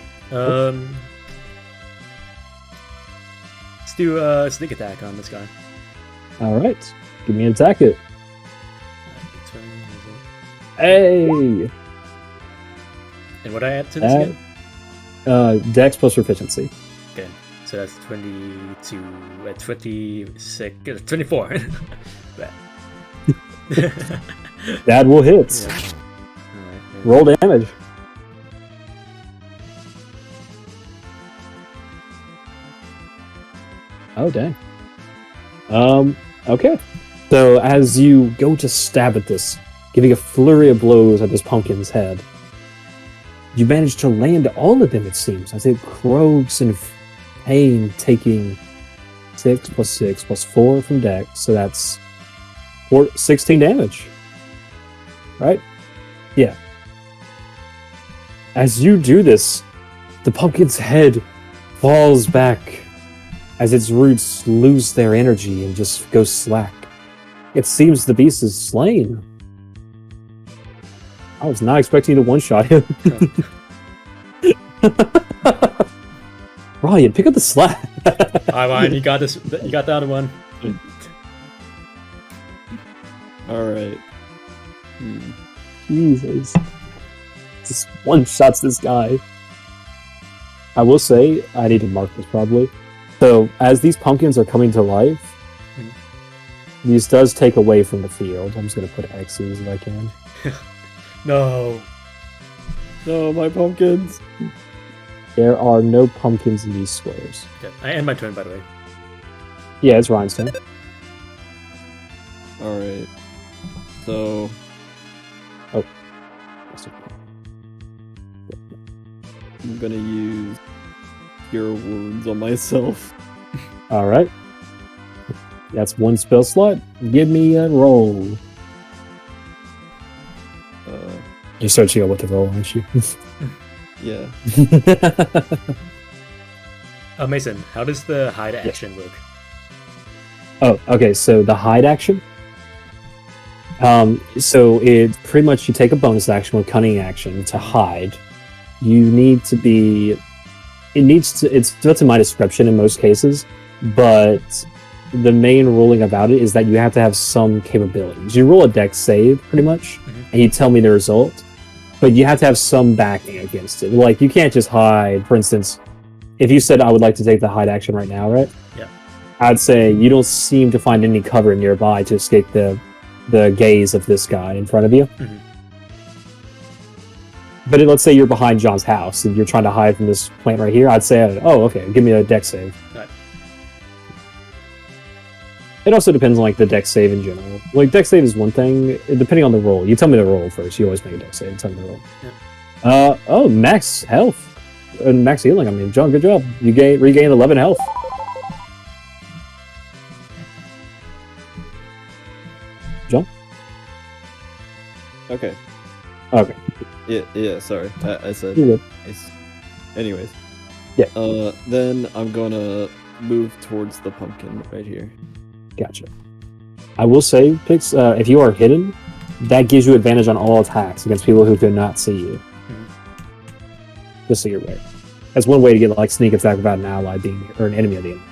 Let's do a sneak attack on this guy. Alright. Give me an attack it. Turn, Hey! and what I add to this again? Dex plus proficiency. Okay. So that's 22, 26, 24. Bad. That will hit. Yeah. Alright, Roll damage. Oh, dang. Okay. So as you go to stab at this, giving a flurry of blows at this pumpkin's head, you manage to land all of them, it seems, as it croaks in pain, taking 6 plus 6 plus 4 from Dex, so that's 16 damage. Right? Yeah. As you do this, the pumpkin's head falls back as its roots lose their energy and just go slack. It seems the beast is slain. I was not expecting to one-shot him. Ryan, pick up the slack. Alright, Ryan, you got this. You got the other one. Alright. Jesus. Just one-shots this guy. I will say, I need to mark this probably. So, as these pumpkins are coming to life, these does take away from the field. I'm just going to put X's if I can. No. No, my pumpkins. There are no pumpkins in these squares. Okay. I end my turn, by the way. Yeah, it's Ryan's turn. Alright. So, I'm gonna use Cure Wounds on myself. Alright. That's one spell slot. Give me a roll. You're searching out what to roll, aren't you? Yeah. Mason, how does the hide action work? Oh, okay, so the hide action So it pretty much you take a bonus action with cunning action to hide. You need to be. It's that's in my description in most cases, but the main ruling about it is that you have to have some capabilities. You roll a dex save pretty much, and you tell me the result, but you have to have some backing against it. Like you can't just hide. For instance, if you said I would like to take the hide action right now, right? Yeah. I'd say you don't seem to find any cover nearby to escape the gaze of this guy in front of you. Mhm. But let's say you're behind John's house and you're trying to hide from this plant right here. I'd say, oh, okay, give me a dex save. Right. It also depends on like the dex save in general. Like dex save is one thing, depending on the roll. You tell me the roll first. You always make a dex save. Tell me the roll. Yeah. Oh, max health and max healing. I mean, John, good job. You regain 11 health. John. Okay. Okay. Yeah. Sorry, I said. You're good. Anyways. Yeah. Then I'm gonna move towards the pumpkin right here. Gotcha. I will say, Pix, if you are hidden, that gives you advantage on all attacks against people who cannot see you. Just so you're aware. That's one way to get like sneak attack without an ally being or an enemy of the enemy.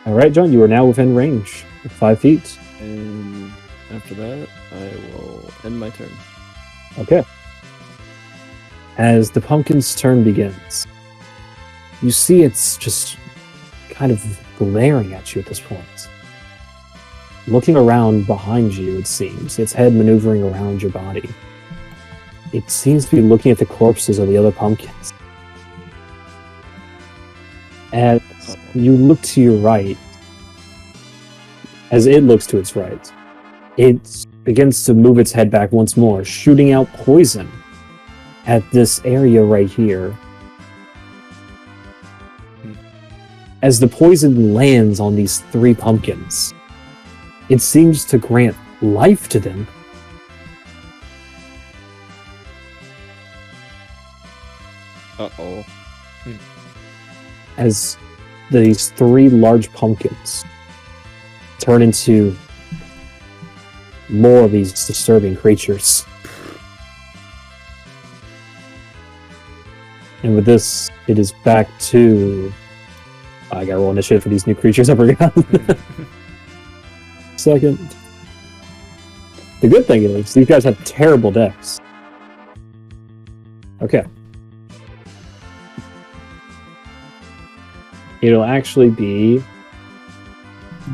All right, John, you are now within range of 5 feet. And after that, I will end my turn. Okay. As the pumpkin's turn begins, you see it's just kind of glaring at you at this point. Looking around behind you, it seems, its head maneuvering around your body. It seems to be looking at the corpses of the other pumpkins. As you look to your right, as it looks to its right, it begins to move its head back once more, shooting out poison at this area right here. As the poison lands on these 3 pumpkins, it seems to grant life to them. Uh-oh. As these 3 large pumpkins turn into more of these disturbing creatures. And with this, it is back to... I gotta roll initiative for these new creatures I forgot. Second. The good thing is, these guys have terrible decks. Okay. It'll actually be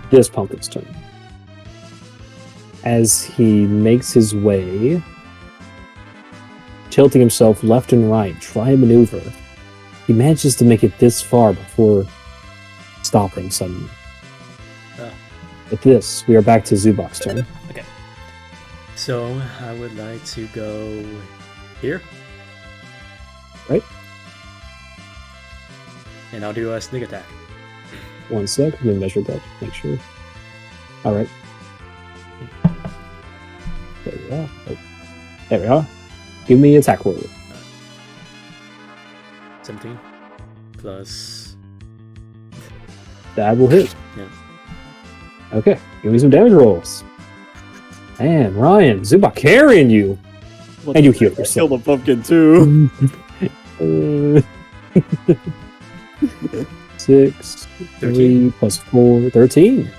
this pumpkin's turn. As he makes his way, tilting himself left and right, try and maneuver. He manages to make it this far before stopping suddenly. With this, we are back to Zubok's turn. Okay. So I would like to go here. Right. And I'll do a sneak attack. 1 sec, let me measure that, make sure. Alright. There we are. Oh. There we are. Give me attack roll. 17 plus. That will hit. Yeah. Okay, give me some damage rolls. And Ryan, Zubok carrying you. And you heal Kill yourself. the pumpkin too. 6, 3 13. plus 4, 13.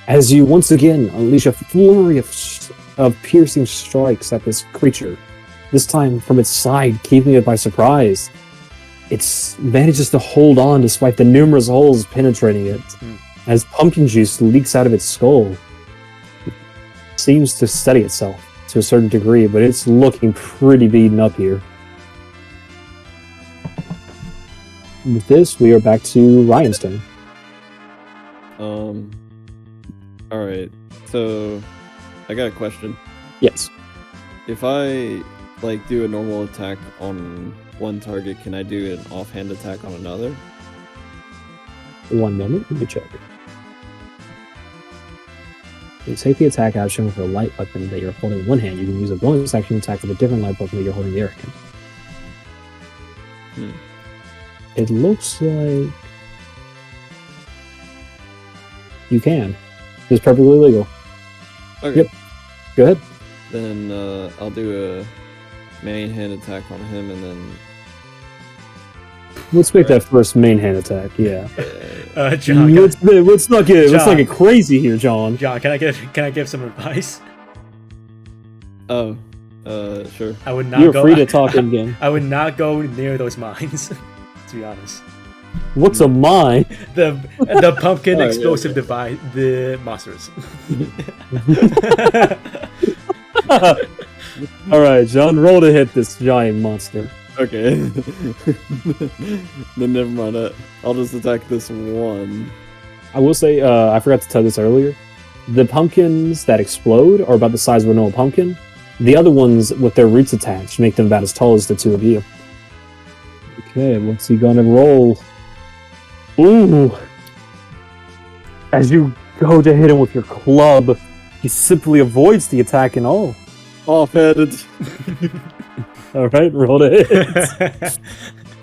As you once again unleash a flurry of piercing strikes at this creature, this time from its side, keeping it by surprise. It manages to hold on despite the numerous holes penetrating it. As pumpkin juice leaks out of its skull. It seems to steady itself to a certain degree, but it's looking pretty beaten up here. With this, we are back to Ryan's turn. Alright. So I got a question. Yes. If I do a normal attack on one target, can I do an offhand attack on another? 1 moment, let me check. You take the attack action with a light weapon that you're holding in one hand. You can use a bonus action attack with a different light weapon that you're holding in the other hand. It looks like you can. It's perfectly legal. Okay. Yep. Go ahead. Then I'll do a main hand attack on him, and then Let's make that first main hand attack. Yeah. John, Let's not get John. crazy here, John. John, can I give some advice? oh, sure. I would not You're go. free to talk again. I would not go near those mines. To be honest, What's a mine? the pumpkin Oh, yeah, explosive device, the monsters. All right, John, roll to hit this giant monster. Okay. Then never mind. I'll just attack this one. I will say, I forgot to tell this earlier. The pumpkins that explode are about the size of a normal pumpkin. The other ones with their roots attached make them about as tall as the two of you. Okay, what's he gonna roll? Ooh! As you go to hit him with your club, he simply avoids the attack and all. Off-headed. Alright, roll to hit.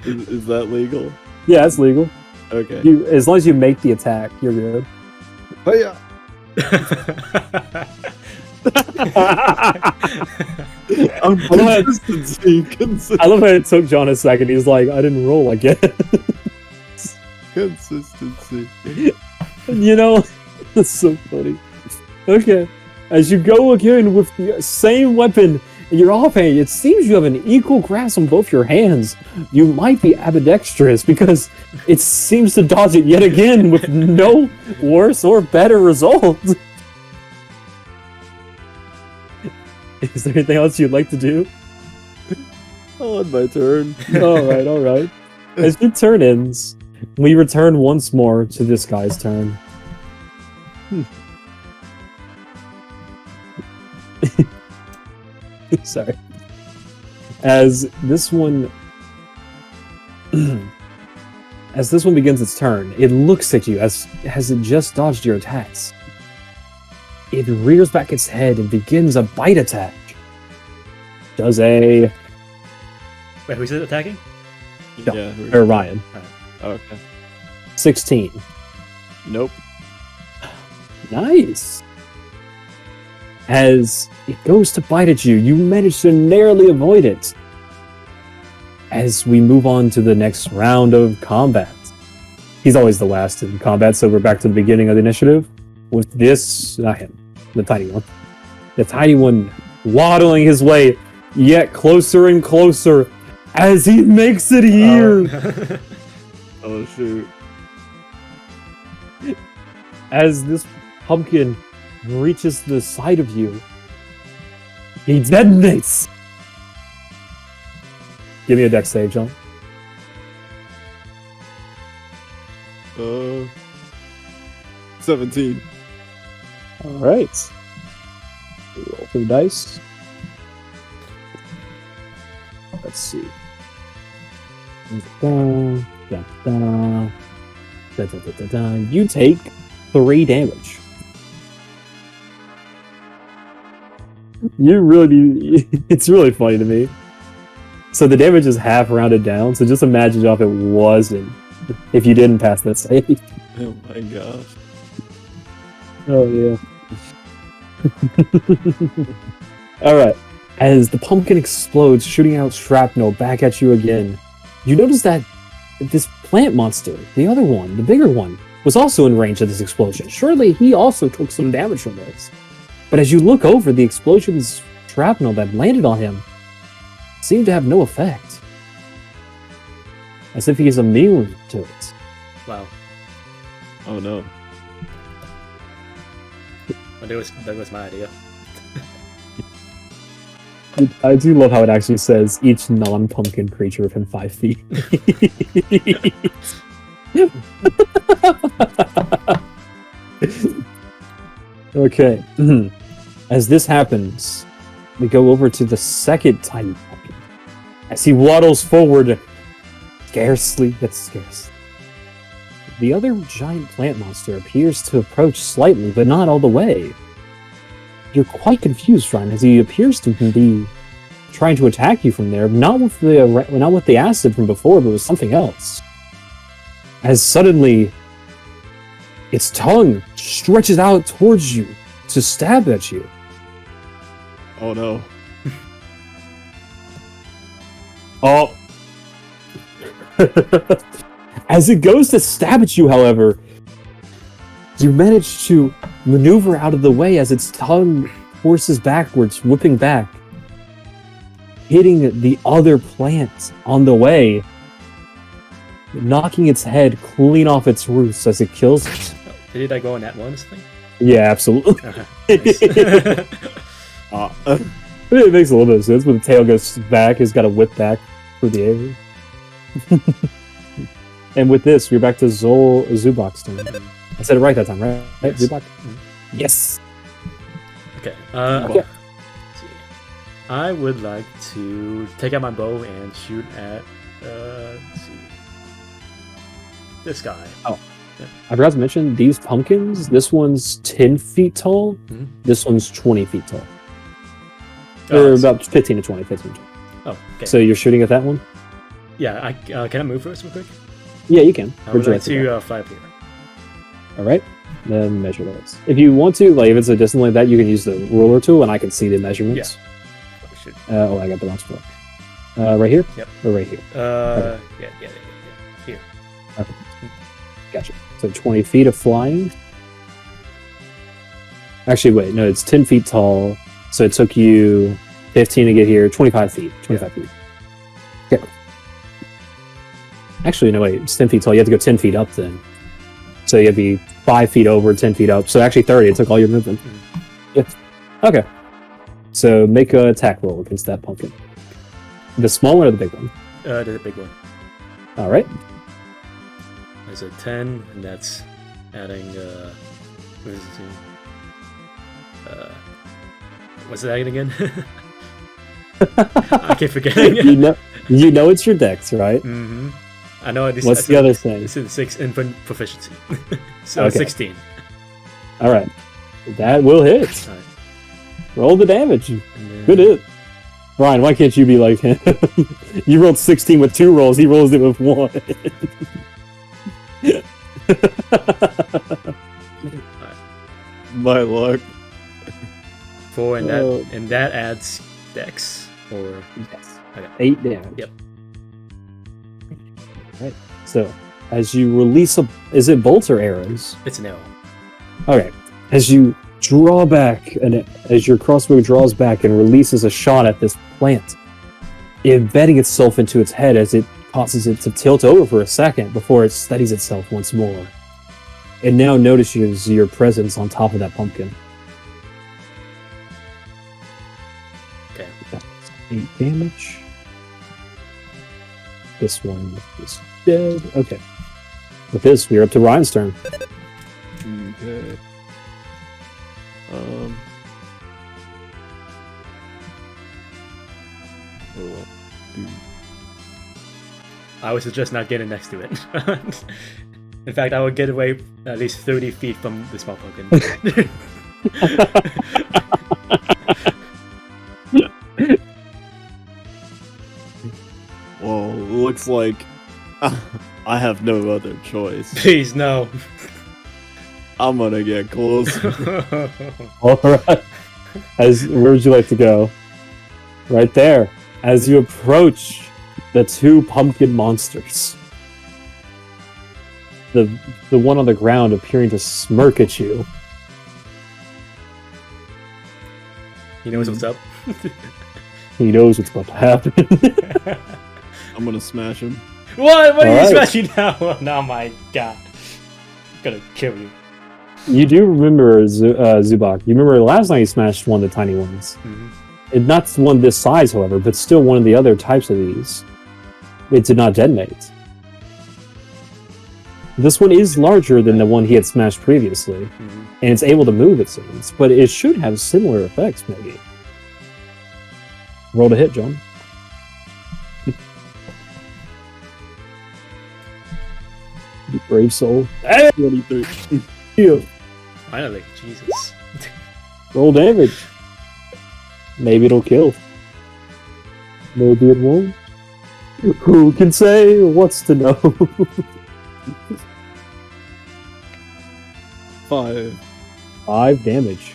Is that legal? Yeah, it's legal. Okay. As long as you make the attack, you're good. Oh yeah. I'm consistency. I love how it took John a second. He's like, I didn't roll, I guess. Consistency. You know, that's so funny. Okay. As you go again with the same weapon in your offhand, it seems you have an equal grasp on both your hands. You might be ambidextrous because it seems to dodge it yet again with no worse or better result. Is there anything else you'd like to do? On my turn. Alright. As your turn ends, we return once more to this guy's turn. Sorry. As this one begins its turn, it looks at you as it just dodged your attacks. It rears back its head and begins a bite attack. Does a Wait, who's it attacking? No. Yeah. or Ryan Okay. 16. Nope. Nice. As it goes to bite at you, you manage to narrowly avoid it. As we move on to the next round of combat. He's always the last in combat, so we're back to the beginning of the initiative. With this, not him, the tiny one. The tiny one waddling his way yet closer and closer as he makes it here. Oh shoot. As this pumpkin reaches the side of you, he detonates. Give me a dex save, John. 17. All right. Roll for the dice. Let's see. You take 3 damage. It's really funny to me. So the damage is half rounded down, so just imagine if it wasn't, if you didn't pass that save. Oh my gosh. Oh yeah. Alright. As the pumpkin explodes, shooting out shrapnel back at you again, you notice that this plant monster, the other one, the bigger one, was also in range of this explosion. Surely he also took some damage from this. But as you look over, the explosion's shrapnel that landed on him seemed to have no effect. As if he is immune to it. Wow. Oh no. Well, that was my idea. I do love how it actually says each non-pumpkin creature within 5 feet. Okay. As this happens, we go over to the second tiny pumpkin. As he waddles forward, scarcely, yet scarce. The other giant plant monster appears to approach slightly, but not all the way. You're quite confused, Ryan, as he appears to be trying to attack you from there, not with the acid from before, but with something else. As suddenly, its tongue stretches out towards you to stab at you. Oh no. Oh. As it goes to stab at you, however, you manage to maneuver out of the way as its tongue forces backwards, whipping back, hitting the other plant on the way, knocking its head clean off its roots as it kills it. Did I go on that one thing? Yeah, absolutely. Nice. It makes a little bit of sense. When the tail goes back, it's got to whip back through the air. And with this, we're back to Zubok's turn. I said it right that time, right? Yes. Zubok? Yes. Okay. Okay. Let's see. I would like to take out my bow and shoot at let's see, this guy. I forgot to mention these pumpkins. This one's 10 feet tall. Mhm. This one's 20 feet tall. Oh, Or I see. about 15 to 20. 15 to 20. Oh, okay. So you're shooting at that one? Yeah, can I move first real quick? Yeah, you can. I Where'd would you like like to go? to fly up here. All right. Then measure those. If you want to, like if it's a distance like that, you can use the ruler tool, and I can see the measurements. Oh, shit. I got the wrong spot. Right here? Yep. Or right here? Yeah. Here. Okay. Gotcha. So 20 feet of flying. Actually, wait. No, it's 10 feet tall. So it took you 15 to get here. 25 feet. 25 feet. Okay. Actually, no, wait. It's 10 feet tall. You have to go 10 feet up then. So you have to be 5 feet over, 10 feet up. So actually 30. It took all your movement. Yeah. Okay. So make an attack roll against that pumpkin. The small one or the big one? The big one. All right. There's a 10, and that's adding, what is it? What's that again? I keep forgetting. you know it's your dex, right? Mm-hmm. I know. What's the other thing? It's in 6 infant proficiency. So Okay. 16. All right. That will hit. Alright. Roll the damage. And then- Good hit. Brian, why can't you be like him? You rolled 16 with 2 rolls. He rolls it with 1. My luck. 4, and Oh. that adds dex. Or Yes. Okay. 8 damage. Yep. Right. So, as you release is it bolts or arrows? it's an arrow. Okay. As you draw back, and as your crossbow draws back and releases a shot at this plant, embedding itself into its head as it causes it to tilt over for a second before it steadies itself once more. It now notices your presence on top of that pumpkin. Okay. That's 8 damage. This one is dead. Okay. With this, we're up to Ryan's turn. Okay. What do I do? I would suggest not getting next to it. In fact, I would get away at least 30 feet from the small pumpkin. Well, looks like I have no other choice. Please, no. I'm gonna get close. All right. Where would you like to go? Right there. As you approach the 2 pumpkin monsters. The one on the ground appearing to smirk at you. He knows what's up. He knows what's about to happen. I'm gonna smash him. What? What are you Alright. smashing now? Oh my god. I'm gonna kill you. You do remember Zubok. You remember last night you smashed one of the tiny ones. Mhm. It, not one this size, however, but still one of the other types of these. It did not detonate. This one is larger than the one he had smashed previously, Mhm. and it's able to move, it seems, but it should have similar effects, maybe. Roll to hit, John. You brave soul. Hey, 23. you. Finally, Jesus. Roll damage. Maybe it'll kill. Maybe it won't. Who can say what's to know? 5. 5 damage.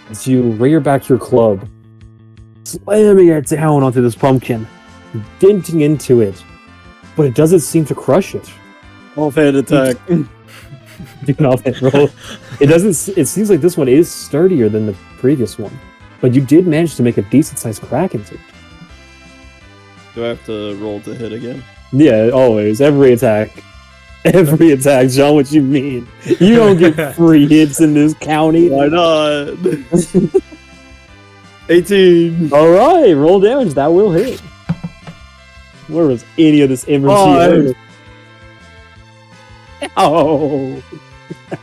As you rear back your club, slamming it down onto this pumpkin, denting into it, but it doesn't seem to crush it. Offhand attack. Do an offhand roll. It doesn't. It seems like this one is sturdier than the previous one, but you did manage to make a decent-sized crack into it. Do I have to roll to hit again? Yeah, always. Every attack. Every attack, John, what you mean? You don't get free hits in this county. Why not? 18. Alright, roll damage. That will hit. Where was any of this energy? Five. Oh,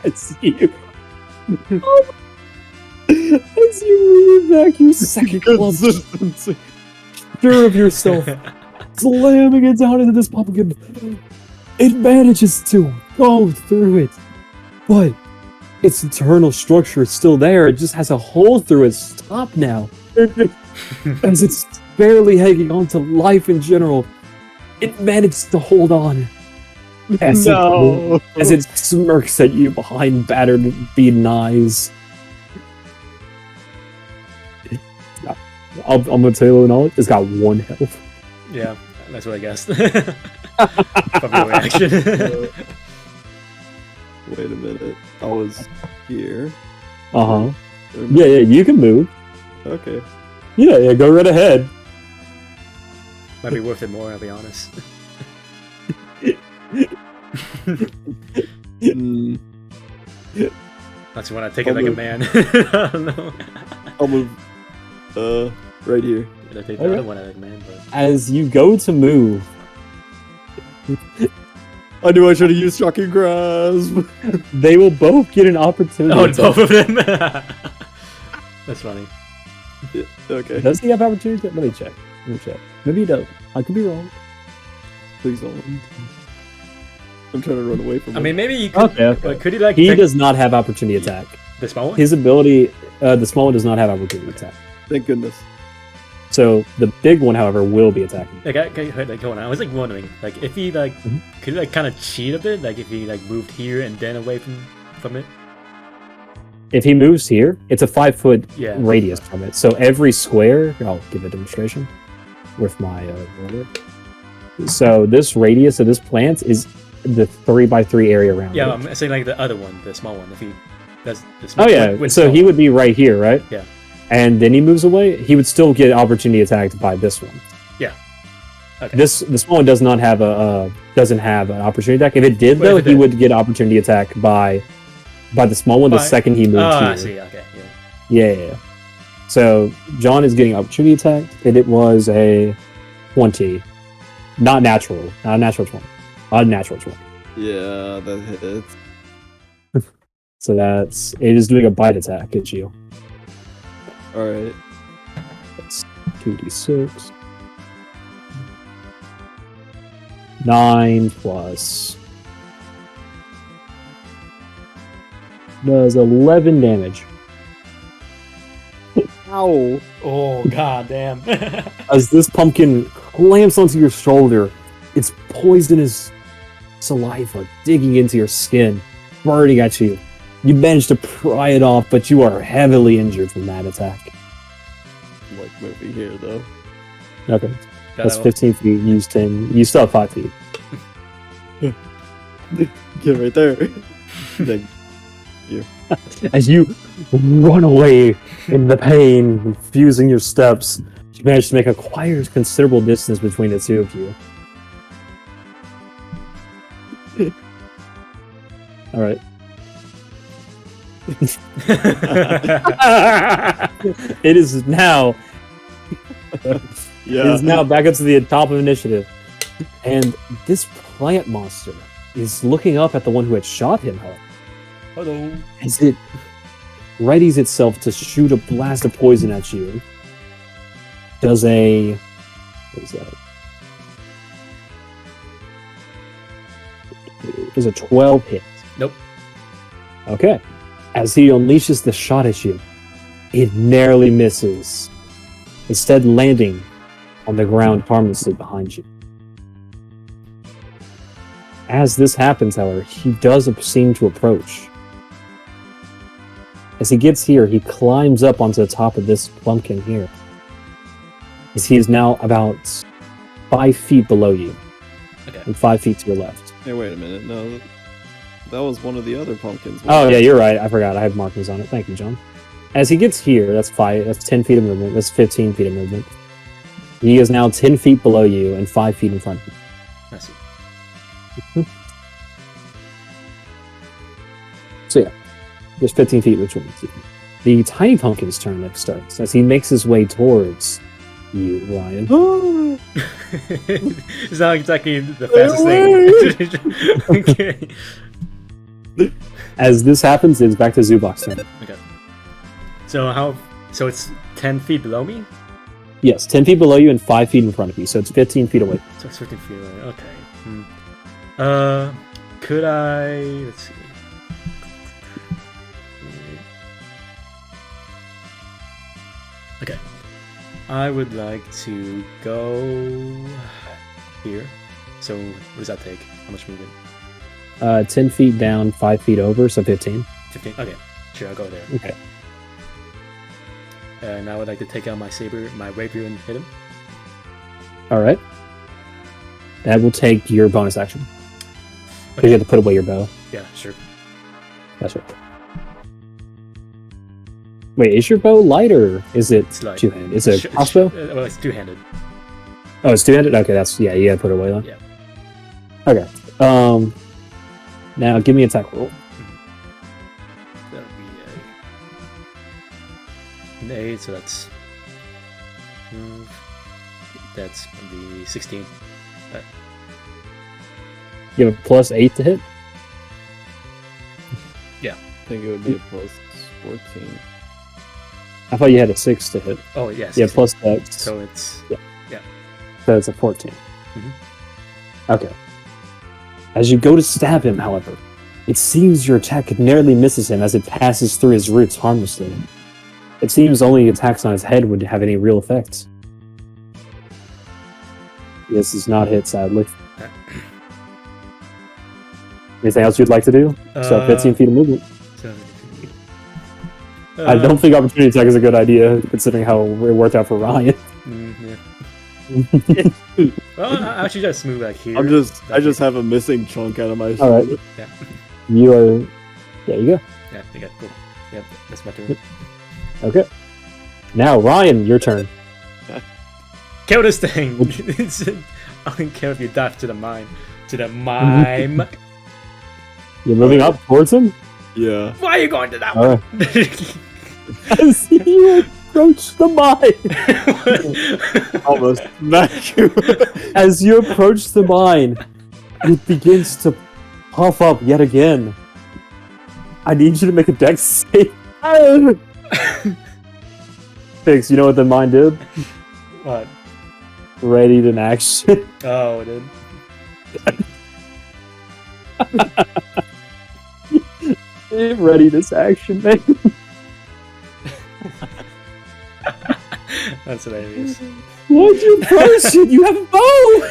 that's you. As you lean back, you second club, Consistency. sure of yourself, slamming it down into this pumpkin. It manages to go through it, but its internal structure is still there. It just has a hole through its top now. As it's barely hanging on to life in general, it manages to hold on. As it smirks at you behind battered, beaten eyes. I'm gonna tell you all, it's got 1 health. Yeah, that's what I guessed. From your reaction. Wait a minute. I was here. Uh-huh. Yeah, you can move. Okay. Yeah, go right ahead. Might be worth it more, I'll be honest. Unless you want to take it like a man. I don't know. I'll move. Right here. I take the other one like a man, but... As you go to move, I knew I should have used Shocking Grasp. they will both get an opportunity. Oh, both of them? That's funny. Yeah, okay. Does he have opportunity? Let me check. Maybe he does. I could be wrong. Please don't. I'm trying to run away from him. I mean, maybe you could... Okay. Could he, like... He take does not have opportunity attack. the small one? His ability, the small one does not have opportunity attack. Thank goodness. So the big one, however, will be attacking. Like, hold on. I was, like, wondering, like, if he, like... Could he, like, kind of cheat a bit? Like, if he, like, moved here and then away from it? If he moves here, it's a 5-foot Yeah. radius from it. So every square, I'll give a demonstration with my roller. So this radius of this plant is the 3x3 area around Yeah, it. I'm saying, like, the other one, the small one. If he does the small Oh yeah, with so small he one. would be right here, right? Yeah. And then he moves away, he would still get opportunity attacked by this one. Yeah. Okay. The small one does not have doesn't have an opportunity attack. If it did, Wait, though, if it he did. would get opportunity attack by the small one the second he moved Oh, here. I see. Okay. Yeah. Yeah. So John is getting opportunity attacked, and it was a 20, not natural, not a natural 20, unnatural 20. Yeah, that hits. So it is doing a bite attack at you. Alright. That's 2d6. 9 plus does 11 damage. Ow. Oh, god damn. As this pumpkin clamps onto your shoulder, its poisonous saliva digging into your skin, burning at you. You manage to pry it off, but you are heavily injured from that attack. I'm like moving here though. Okay. That's That'll- 15 feet, use 10. You still have 5 feet. Get right there. Thank you. As you run away in the pain, confusing your steps, you manage to make a quite considerable distance between the two of you. All right. It is now. Yeah. It is now back up to the top of initiative, and this plant monster is looking up at the one who had shot him. Hello. As it readies itself to shoot a blast of poison at you, does a... What is that? Does a 12 hit? Nope. Okay. As he unleashes the shot at you, it narrowly misses, instead landing on the ground harmlessly behind you. As this happens, however, he does seem to approach. As he gets here, he climbs up onto the top of this pumpkin here. is he is now about 5 feet below you Okay. and 5 feet to your left. Hey, wait a minute. No, that was one of the other pumpkins. Oh yeah, you're right. I forgot. I had markings on it. Thank you, John. As he gets here, that's 10 feet of movement. That's 15 feet of movement. He is now 10 feet below you and 5 feet in front of you. I see. So yeah, there's 15 feet between the two. The tiny pumpkin's turn next starts as he makes his way towards you, Ryan. It's not exactly the fastest thing. Okay. As this happens, it's back to Zubok's turn. Okay. So it's 10 feet below me? Yes, 10 feet below you and 5 feet in front of you, so it's 15 feet away. So it's 15 feet away. Okay. Could I... Let's see. Okay. I would like to go here. So what does that take? How much movement? 10 feet down, 5 feet over, so 15. 15? Okay. Sure, I'll go there. Okay. And I would like to take out my saber, my rapier, and hit him. Alright. That will take your bonus action. Because Okay. you have to put away your bow. Yeah, sure. That's right. Wait, is your bow light or is it It's light. two-handed? Is it a crossbow? Well, it's two-handed. Oh, it's two-handed? Okay, that's... Yeah, you gotta put it away then. Yeah. Okay. Now give me an attack roll. That would be an 8, so that's... That's going to be 16. You have a plus 8 to hit? I think it would be a plus 14. I thought you had a 6 to hit. Oh, yeah, 16. Yeah, plus that. So it's... So it's a 14. Mhm. Okay. As you go to stab him, however, it seems your attack nearly misses him as it passes through his roots harmlessly. It seems only attacks on his head would have any real effect. This does not hit, sadly. Anything else you'd like to do? So 15 feet of movement. I don't think opportunity attack is a good idea, considering how it worked out for Ryan. Yeah. Well, I should just move like here. I just have a missing chunk out of my All right. shoulder. Yeah. You are... There you go. Yeah, okay, cool. Yeah, that's my turn. Okay. Now, Ryan, your turn. Kill this thing! I don't care if you dive to the mine. To the mime. You're moving up towards him? Yeah. Why are you going to that All one? As you approach the mine! Almost smack you. As you approach the mine, it begins to puff up yet again. I need you to make a dex save. Fix, you know what the mine did? What? Readied an action. Oh, it did. It readied its action, man. That's hilarious. Why'd you approach it? You have a bow!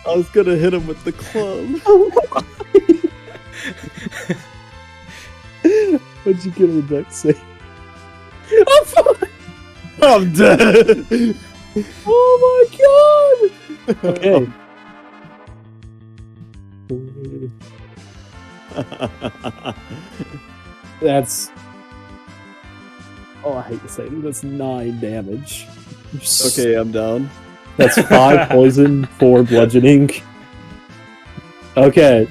I was gonna hit him with the club. What'd you get on the dex save? I'm dead. Oh my god! Okay. That's... Oh, I hate to say it, that's 9 damage. Okay, I'm down. That's 5 poison, 4 bludgeoning. Okay.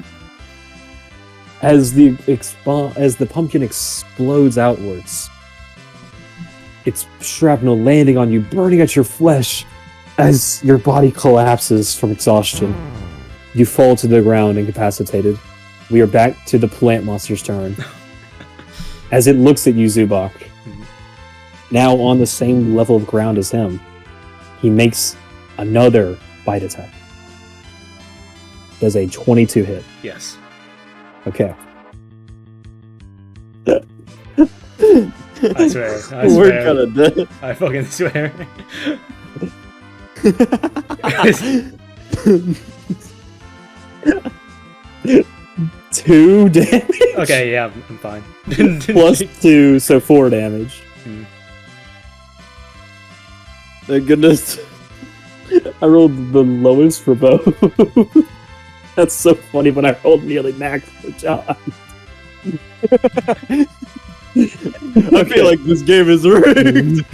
As the pumpkin explodes outwards, its shrapnel landing on you, burning at your flesh, as your body collapses from exhaustion. You fall to the ground, incapacitated. We are back to the plant monster's turn. As it looks at you, Zubok, now on the same level of ground as him, he makes another bite attack. Does a 22 hit. Yes. Okay. I swear. I We're swear. kind of dead. I fucking swear. 2 damage? Okay, yeah, I'm fine. Plus 2, so 4 damage. Thank goodness. I rolled the lowest for both. That's so funny, but I rolled nearly max for John. I feel like this game is rigged.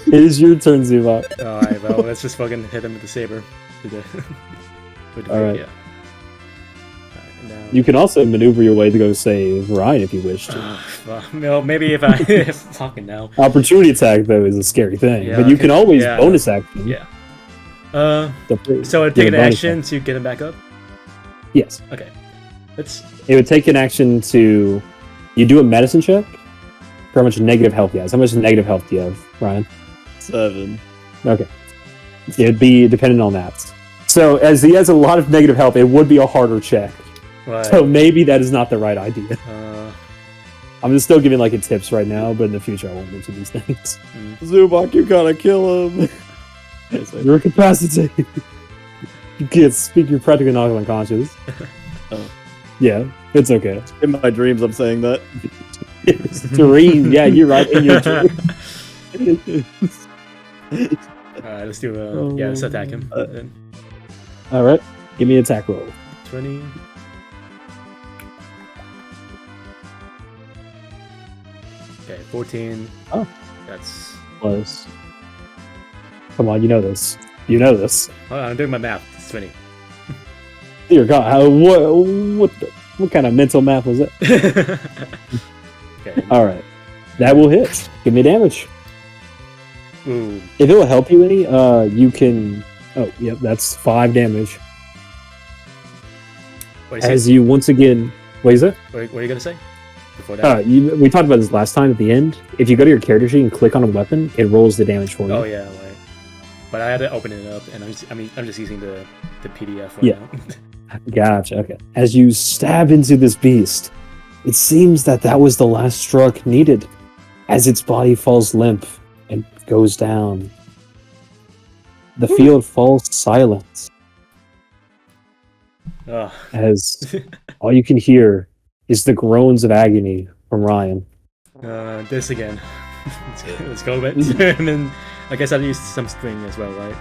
It is your turn, Zubok. Alright, well, let's just fucking hit him with the saber. With the Alright. yeah. Now, You can also maneuver your way to go save Ryan if you wish to. well, maybe if I fucking now. Opportunity attack, though, is a scary thing. Yeah, but you can always yeah. bonus action. Yeah. The- So I'd yeah, take an bonus action to get him back up? Yes. Okay. Let's. It would take an action to... You do a medicine check. For how much negative health he has. How much negative health do you have, Ryan? 7. Okay. It'd be dependent on that. So, as he has a lot of negative health, it would be a harder check. Right. So maybe that is not the right idea. Uh, I'm just still giving like a tips right now, but in the future I won't mention these things. Zubok, you gotta kill him. You're incapacitated. You can't speak. You're practically not unconscious. Oh. Yeah, it's okay. In my dreams, I'm saying that. It's dream. Yeah, you're right. In your dream. Alright, let's do let's attack him. Then. All right, give me an attack roll. 20. Okay, 14. Oh. That's. Close. Come on, you know this. You know this. Hold on, I'm doing my math. It's 20. Dear God, what kind of mental math was that? Okay. All right, that will hit. Give me damage. Ooh. If it will help you any, you can. Oh, yep, that's 5 damage. What is As you once again, what is it? What are you gonna say? Before that? We talked about this last time at the end. If you go to your character sheet and click on a weapon, it rolls the damage for you. Oh yeah, right. But I had to open it up, and I'm just using the PDF right Yeah. now. Gotcha. Okay. As you stab into this beast, it seems that was the last stroke needed. As its body falls limp and goes down, the field falls silent. Oh. As all you can hear is the groans of agony from Ryan. This again. Let's go with it. And then I guess I'll use some string as well, right?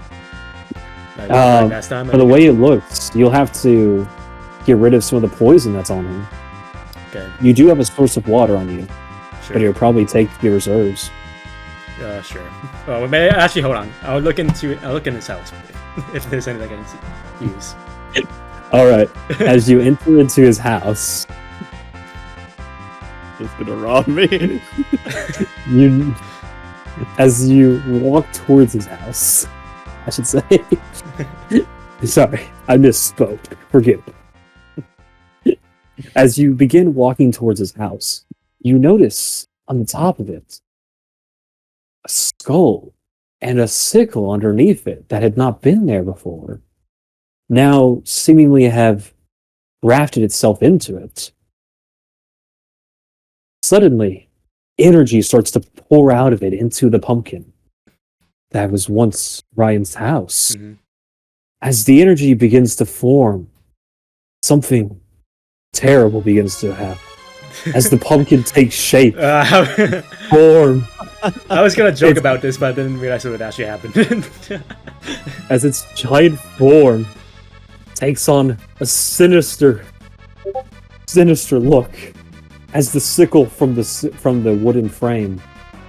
Like last time. For the way it looks, you'll have to get rid of some of the poison that's on him. Okay. You do have a source of water on you, Sure. but it'll probably take your reserves. Sure. Well, actually, hold on. I'll look in his house if there's anything I can use. All right. As you enter into his house, It's gonna rob me. as you walk towards his house, I should say. Sorry, I misspoke. Forgive me. As you begin walking towards his house, you notice on the top of it a skull and a sickle underneath it that had not been there before, now seemingly have grafted itself into it. Suddenly, energy starts to pour out of it into the pumpkin that was once Ryan's house. Mhm. As the energy begins to form, something terrible begins to happen. As the pumpkin takes shape, form, I was gonna joke It's- about this, but I didn't realize what would actually happen. as its giant form takes on a sinister look, as the sickle from the wooden frame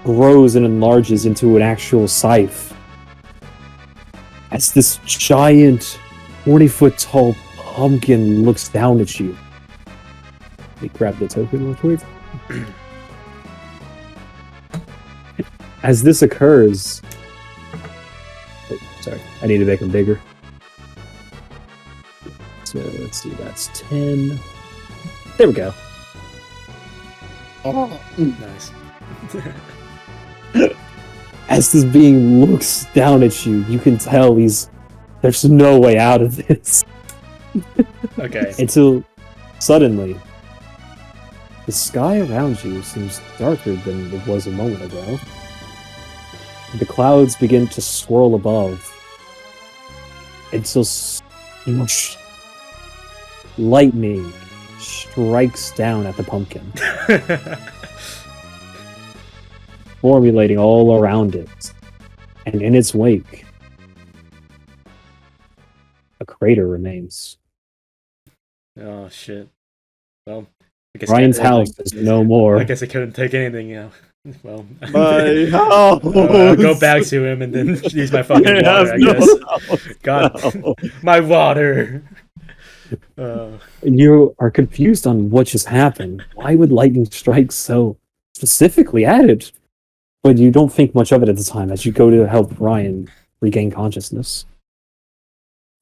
grows and enlarges into an actual scythe. As this giant 40-foot tall pumpkin looks down at you. Let me grab the token real quick. As this occurs... Oh, sorry, I need to make them bigger. So let's see, that's 10. There we go. Nice. As this being looks down at you, you can tell there's no way out of this. Okay. Until suddenly, the sky around you seems darker than it was a moment ago. The clouds begin to swirl above until lightning strikes down at the pumpkin, formulating all around it. and in its wake, a crater remains. Oh shit. Well, I guess Ryan's I, house is no more. I guess I couldn't take anything. Well, My house. I'll go back to him and then use my fucking I water. have I no guess. house. God, No. my water. You are confused on what just happened. Why would lightning strike so specifically at it? But you don't think much of it at the time as you go to help Ryan regain consciousness.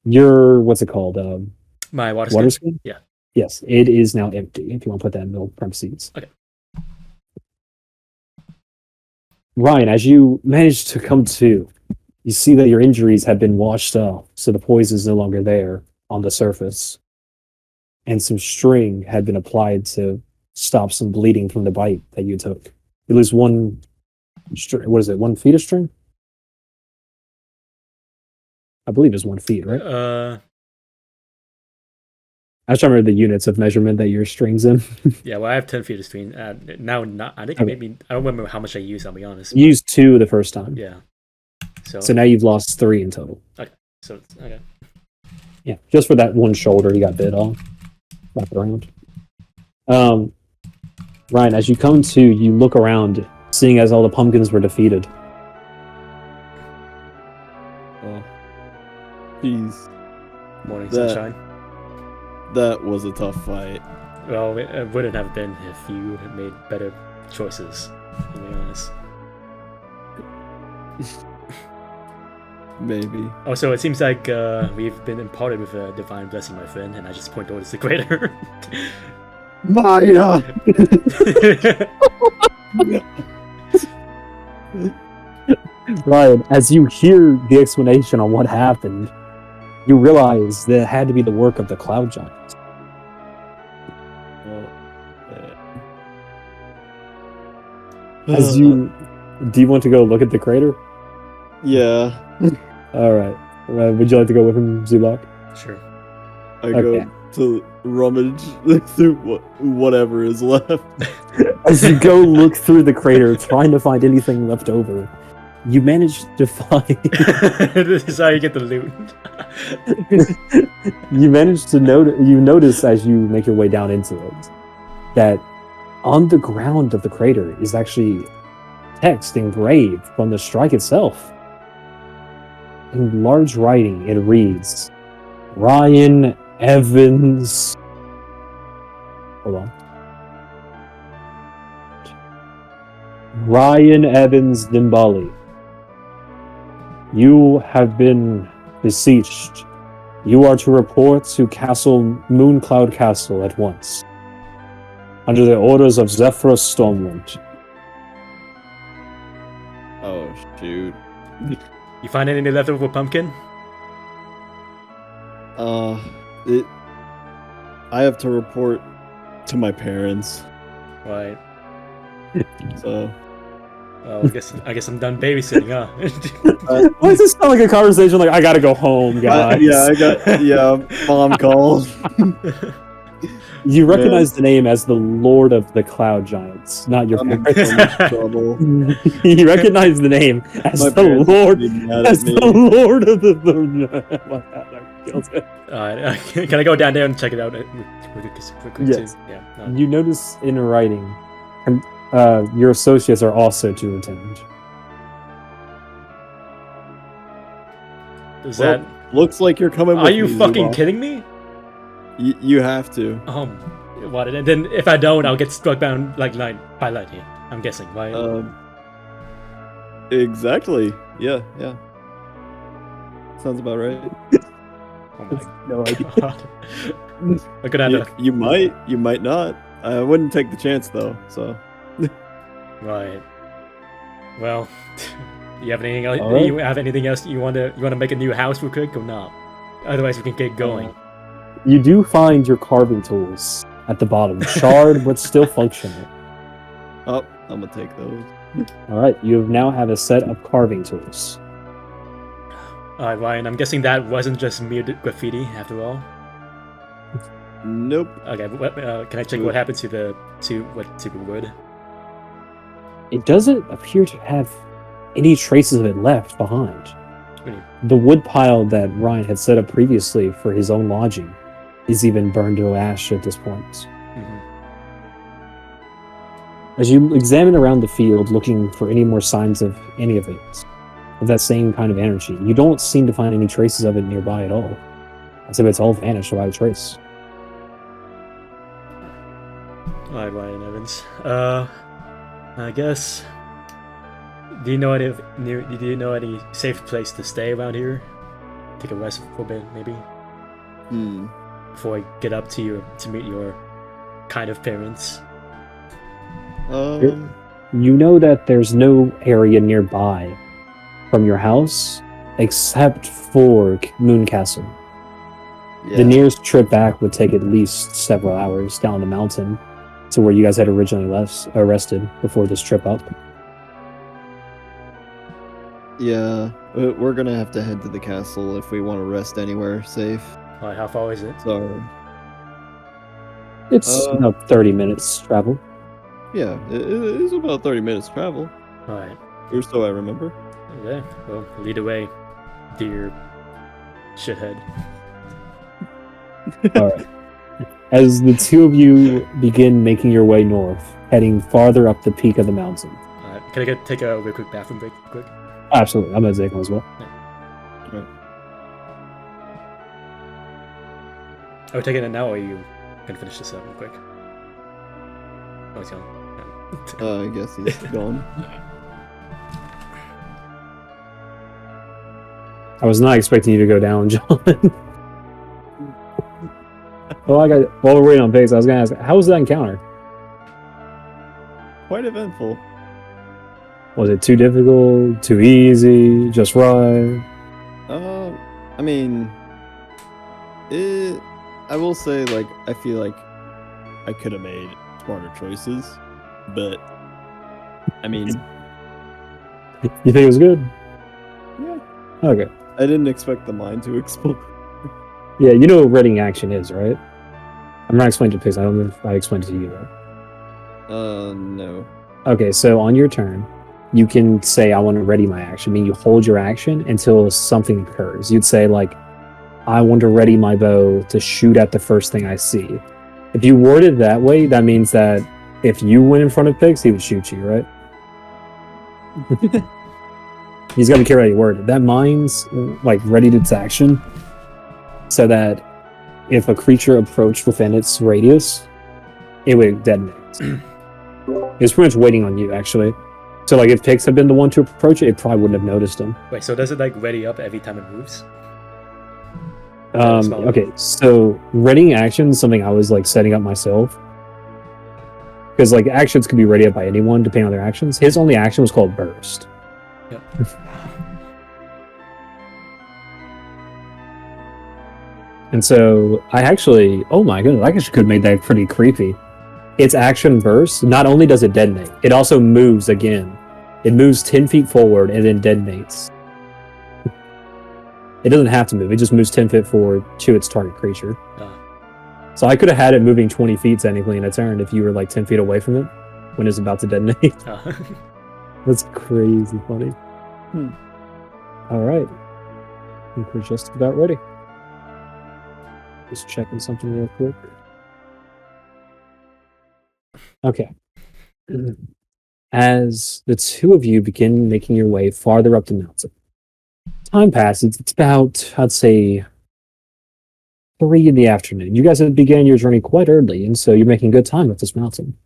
Your, what's it called? My water Water skin? skin? Yeah. Yes, it is now empty, if you want to put that in the parentheses. Okay. Ryan, as you manage to come to, you see that your injuries have been washed off, so the poison is no longer there on the surface. And some string had been applied to stop some bleeding from the bite that you took. You lose one string. What is it? 1 feet of string? I believe it's 1 feet, right? I was trying to remember the units of measurement that your string's in. Yeah, well, I have 10 feet of screen. Now, not. I think Okay. maybe I don't remember how much I used. I'll be honest. You used 2 the first time. Yeah. So now you've lost 3 in total. So okay. Yeah, just for that one shoulder you got bit on. Wrap it around. Ryan, as you come to, you look around, seeing as all the pumpkins were defeated. Oh, jeez. Morning That- sunshine. That was a tough fight. Well, it wouldn't have been if you had made better choices. To be honest. Maybe. Oh, so it seems like we've been imparted with a divine blessing, my friend, and I just point towards the crater. Maya! Ryan, as you hear the explanation on what happened, you realize that it had to be the work of the cloud giant. As you, do you want to go look at the crater? Yeah, All right. Would you like to go with him, Zubok? Sure. I Okay. go to rummage through whatever is left. As you go look through the crater, trying to find anything left over, you manage to find. This is how you get the loot. You manage to notice as you make your way down into it that on the ground of the crater is actually text engraved from the strike itself. In large writing, it reads, Ryan Evans. Hold on. Ryan Evans Dimbali. You have been beseeched. You are to report to Mooncloud Castle at once. Under the orders of Zephyrus Stormwind. Oh, shoot. You find any leftover pumpkin? I have to report to my parents, Right. so... Well, I guess I'm done babysitting, huh? Why does this sound like a conversation like, I gotta go home, guys? Mom called. You recognize the name as the Lord of the Cloud Giants, not your I'm in parents. so much trouble. You recognize the name as My the parents Lord, would be mad as at me. the Lord of the. Can I go down there and check it out quickly Yes. too? Yeah. No. You notice in writing, your associates are also to attend. Does Well, that? Looks like you're coming with Are you me, fucking Zubok. kidding me? You have to. What? And then if I don't, I'll get struck down by lightning. I'm guessing, right? Exactly. Yeah. Sounds about right. Oh my No idea. god. I'm gonna have to. You might not. I wouldn't take the chance though. So Right. Well, you have anything else? All right. You have anything else you want to make a new house real quick or not? Otherwise, we can get going. You do find your carving tools at the bottom, charred but still functional. I'm gonna take those. All right, you now have a set of carving tools. Alright, Ryan. I'm guessing that wasn't just mere graffiti after all. Nope. Okay. Can I check what happened to the wood? It doesn't appear to have any traces of it left behind. Really? The wood pile that Ryan had set up previously for his own lodging is even burned to ash at this point. Mhm. As you examine around the field looking for any more signs of any of it, of that same kind of energy, you don't seem to find any traces of it nearby at all. As if it's all vanished without a trace. Alright, Ryan Evans. I guess. Do you know any safe place to stay around here? Take a rest for a bit, maybe, before I get up to meet your kind of parents. You know that there's no area nearby from your house except for Moon Castle. Yeah. The nearest trip back would take at least several hours down the mountain to where you guys had originally rested before this trip up. Yeah, we're gonna have to head to the castle if we want to rest anywhere safe. Alright, how far is it? So, It's about 30 minutes travel. yeah, it is about 30 minutes travel, Alright. or so I remember. Okay, well, lead the way, dear shithead. Alright. As the two of you begin making your way north, heading farther up the peak of the mountain. Alright, can I take a real quick bathroom break, quick? Absolutely, I'm gonna take one as well. Are we taking it now, or you can finish this up real quick? Oh, it's gone. I guess he's gone. I was not expecting you to go down, John. While we're waiting on Biggs, I was gonna ask, how was that encounter? Quite eventful. Was it too difficult, too easy, just right? I mean, I will say, like, I feel like I could have made smarter choices, but I mean, You think it was good? yeah, Okay. I didn't expect the mine to explode. Yeah, you know what readying action is, right? I'm not explaining to Pix. I don't know if I explained it to you though. No. Okay, so on your turn, you can say, I want to ready my action, meaning you hold your action until something occurs. You'd say, like, I want to ready my bow to shoot at the first thing I see. If you word it that way, that means that if you went in front of Pix, he would shoot you, right? He's got to be careful how you word it. That mine's, like, readied its action so that if a creature approached within its radius, it would detonate. It's pretty much waiting on you, actually. So, like, if Pix had been the one to approach it, it probably wouldn't have noticed him. Wait, so does it like ready up every time it moves? Okay, so readying action is something I was, like, setting up myself. Because, like, actions could be ready up by anyone, depending on their actions. His only action was called Burst. Yep. And so, I actually... Oh my goodness, I actually could have made that pretty creepy. Its action burst, not only does it detonate, it also moves again. It moves 10 feet forward and then detonates. It doesn't have to move, it just moves 10 feet forward to its target creature. So I could have had it moving 20 feet technically in a turn if you were like 10 feet away from it when it's about to detonate. That's crazy funny. Alright. I think we're just about ready. Just checking something real quick. Okay. As the two of you begin making your way farther up the mountain, time passes. It's about, I'd say, 3 in the afternoon. You guys have began your journey quite early, and so you're making good time up this mountain.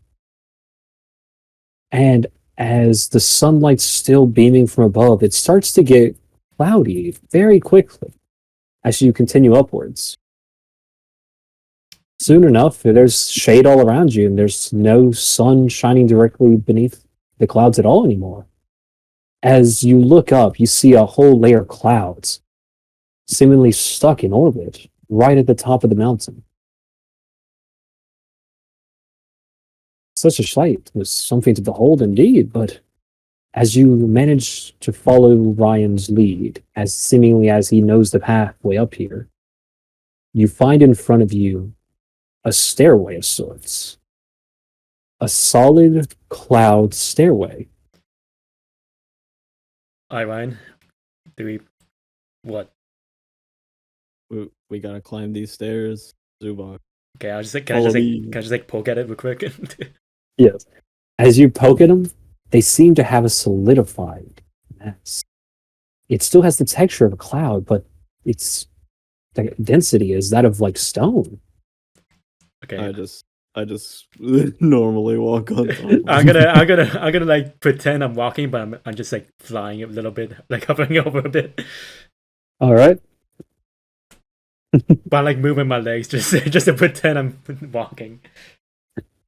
And as the sunlight's still beaming from above, it starts to get cloudy very quickly as you continue upwards. Soon enough, there's shade all around you, and there's no sun shining directly beneath the clouds at all anymore. As you look up, you see a whole layer of clouds, seemingly stuck in orbit, right at the top of the mountain. Such a sight was something to behold indeed, but as you manage to follow Ryan's lead, as seemingly as he knows the pathway up here, you find in front of you a stairway of sorts. A solid cloud stairway. Alright, Ryan. Do we... What? We gotta climb these stairs, Zubok. Okay, I'll just like, Follow me. can I just like poke at it real quick? Yes. As you poke at them, they seem to have a solidified mass. It still has the texture of a cloud, but its density is that of like stone. Okay. I just normally walk on top. I'm gonna like pretend I'm walking, but I'm just like flying a little bit, like hovering over a bit. All right. But like moving my legs just to pretend I'm walking.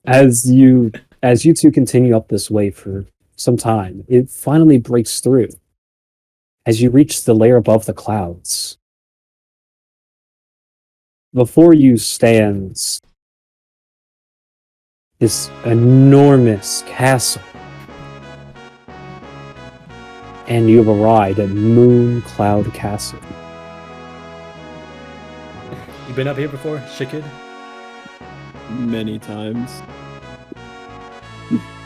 As you two continue up this way for some time, it finally breaks through. As you reach the layer above the clouds, before you stands this enormous castle, and you have arrived at Moon Cloud Castle. You been up here before, Shikid? Many times.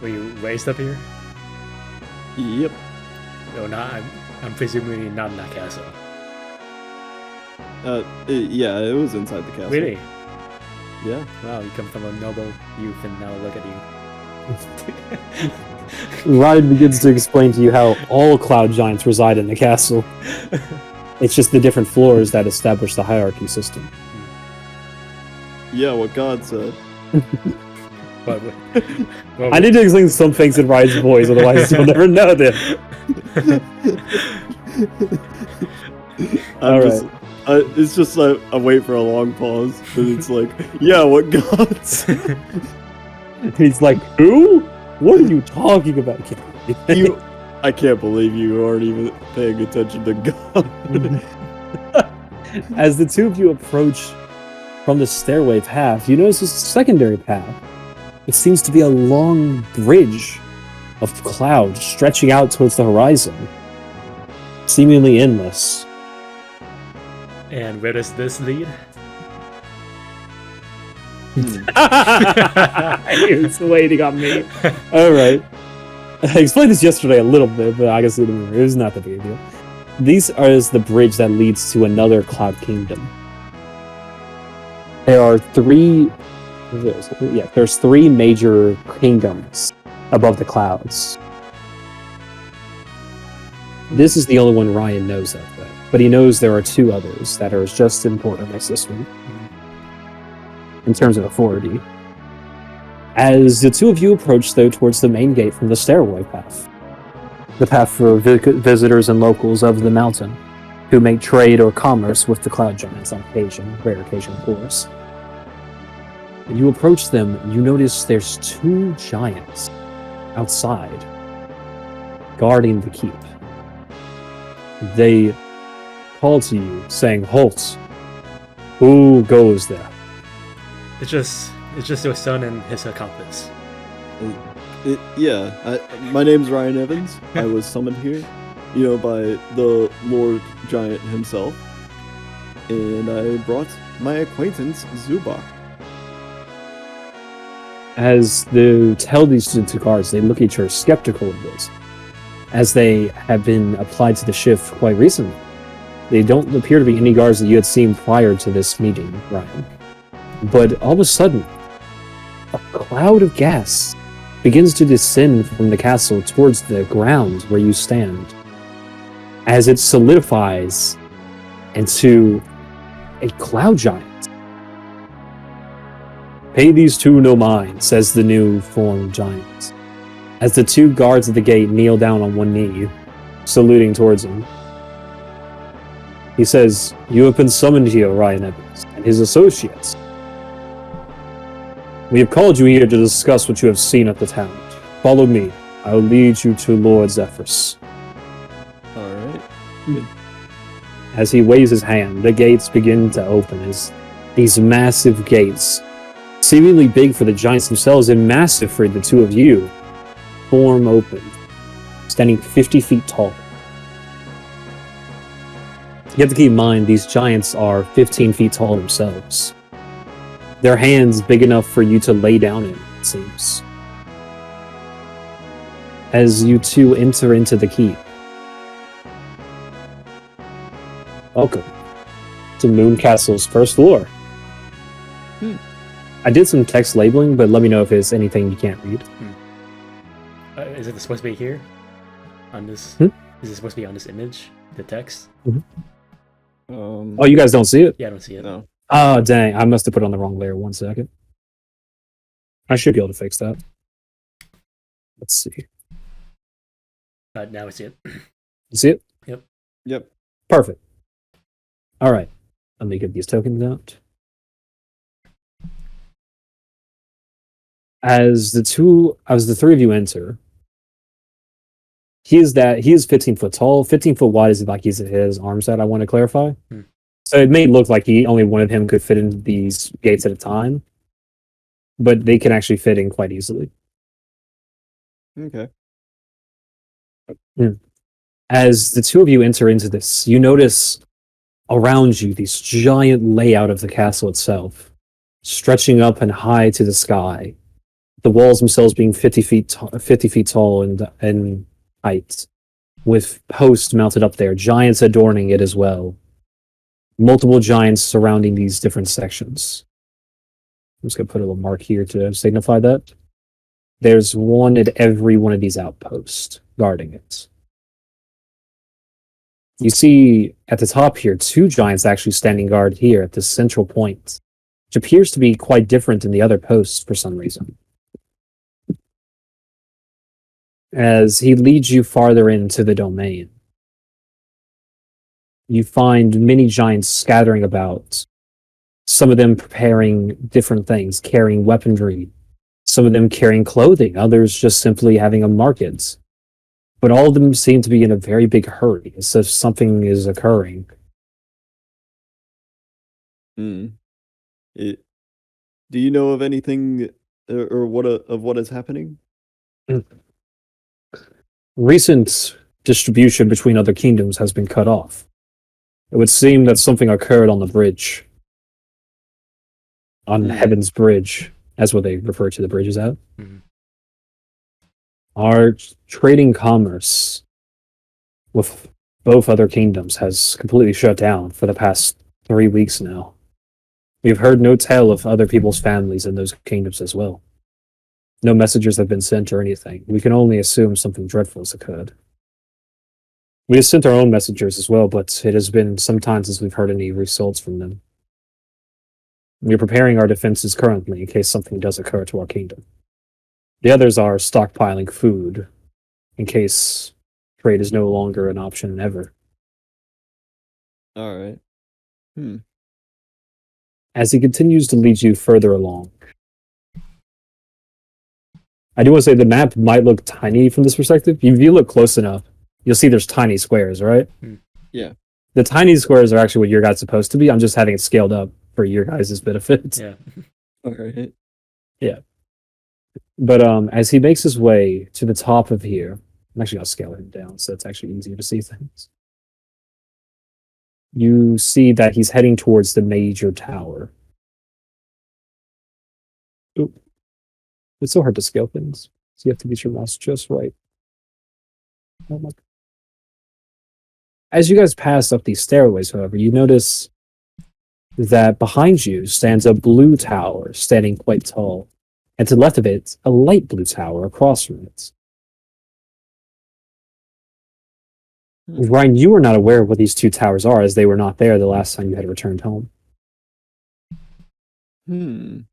Were you raised up here? Yep. No, not. I'm presumably not in that castle. Yeah, it was inside the castle. Really? Yeah. Wow, you come from a noble youth, and now look at you. Ryan begins to explain to you how all cloud giants reside in the castle. It's just the different floors that establish the hierarchy system. Yeah, what God said. Well, I need to explain some things in Ryan's voice, otherwise you'll never know them. It's just like I wait for a long pause, but it's like, yeah, what God said. And he's like, who? What are you talking about? I can't believe you aren't even paying attention to God. As the two of you approach from the stairway path, you notice a secondary path. It seems to be a long bridge of cloud stretching out towards the horizon, seemingly endless. And where does this lead? It's waiting on me. All right. I explained this yesterday a little bit, but I guess it was not that big a deal. These is the bridge that leads to another cloud kingdom. There are there's three major kingdoms above the clouds. This is the only one Ryan knows of, though. But he knows there are two others that are just as important as this one in terms of authority. As the two of you approach, though, towards the main gate from the stairway path, the path for visitors and locals of the mountain who make trade or commerce with the cloud giants on occasion, rare occasion, of course. When you approach them, you notice there's two giants outside guarding the keep. They call to you, saying, "Halt! Who goes there?" It's just your son and his accomplice. My name's Ryan Evans. I was summoned here, by the Lord Giant himself, and I brought my acquaintance Zubok. As they tell these two guards, they look at each other skeptical of this, as they have been applied to the shift quite recently. They don't appear to be any guards that you had seen prior to this meeting, Ryan. But all of a sudden, a cloud of gas begins to descend from the castle towards the ground where you stand, as it solidifies into a cloud giant. "Pay these two no mind," says the new formed giant, as the two guards at the gate kneel down on one knee, saluting towards him. He says, "You have been summoned here, Ryan Evans, and his associates. We have called you here to discuss what you have seen at the town. Follow me. I will lead you to Lord Zephyrus." Alright. As he waves his hand, the gates begin to open as these massive gates, seemingly big for the giants themselves and massive for the two of you, form open, standing 50 feet tall. You have to keep in mind, these giants are 15 feet tall themselves. Their hands big enough for you to lay down in, it seems. As you two enter into the keep, Welcome to Moon Castle's first floor. I did some text labeling, but let me know if it's anything you can't read. Is it supposed to be here? On this? Hmm? Is it supposed to be on this image? The text? Oh, you guys don't see it? Yeah, I don't see it. No. Oh, dang. I must have put it on the wrong layer. 1 second. I should be able to fix that. Let's see. Now I see it. You see it? Yep. Perfect. All right. Let me get these tokens out. As the three of you enter, he is 15 foot tall. 15 foot wide is like his arms out, I want to clarify. So it may look like only one of him could fit into these gates at a time, but they can actually fit in quite easily. Okay. As the two of you enter into this, you notice around you this giant layout of the castle itself, stretching up and high to the sky. The walls themselves being 50 feet tall and height, with posts mounted up there, giants adorning it as well. Multiple giants surrounding these different sections. I'm just going to put a little mark here to signify that. There's one at every one of these outposts guarding it. You see at the top here, 2 giants actually standing guard here at this central point, which appears to be quite different than the other posts for some reason. As he leads you farther into the domain, you find many giants scattering about, some of them preparing different things, carrying weaponry, some of them carrying clothing, others just simply having a market. But all of them seem to be in a very big hurry, as if something is occurring. Do you know of anything or what is happening? Recent distribution between other kingdoms has been cut off. It would seem that something occurred on the bridge. On Heaven's Bridge, that's what they refer to the bridges as. Our trading commerce with both other kingdoms has completely shut down for the past 3 weeks now. We've heard no tale of other people's families in those kingdoms as well. No messages have been sent or anything. We can only assume something dreadful has occurred. We have sent our own messengers as well, but it has been some time since we've heard any results from them. We're preparing our defenses currently in case something does occur to our kingdom. The others are stockpiling food in case trade is no longer an option ever. All right. As he continues to lead you further along, I do want to say the map might look tiny from this perspective. If you look close enough, you'll see there's tiny squares, right? Yeah. The tiny squares are actually what your guys supposed to be. I'm just having it scaled up for your guys' benefit. Yeah. All right. Yeah. But as he makes his way to the top of here, I'm actually going to scale him down so it's actually easier to see things. You see that he's heading towards the major tower. Oop. It's so hard to scale things. So you have to get your mouse just right. Oh my. As you guys pass up these stairways, however, you notice that behind you stands a blue tower standing quite tall. And to the left of it, a light blue tower across from it. Ryan, you were not aware of what these 2 towers are, as they were not there the last time you had returned home. Hey,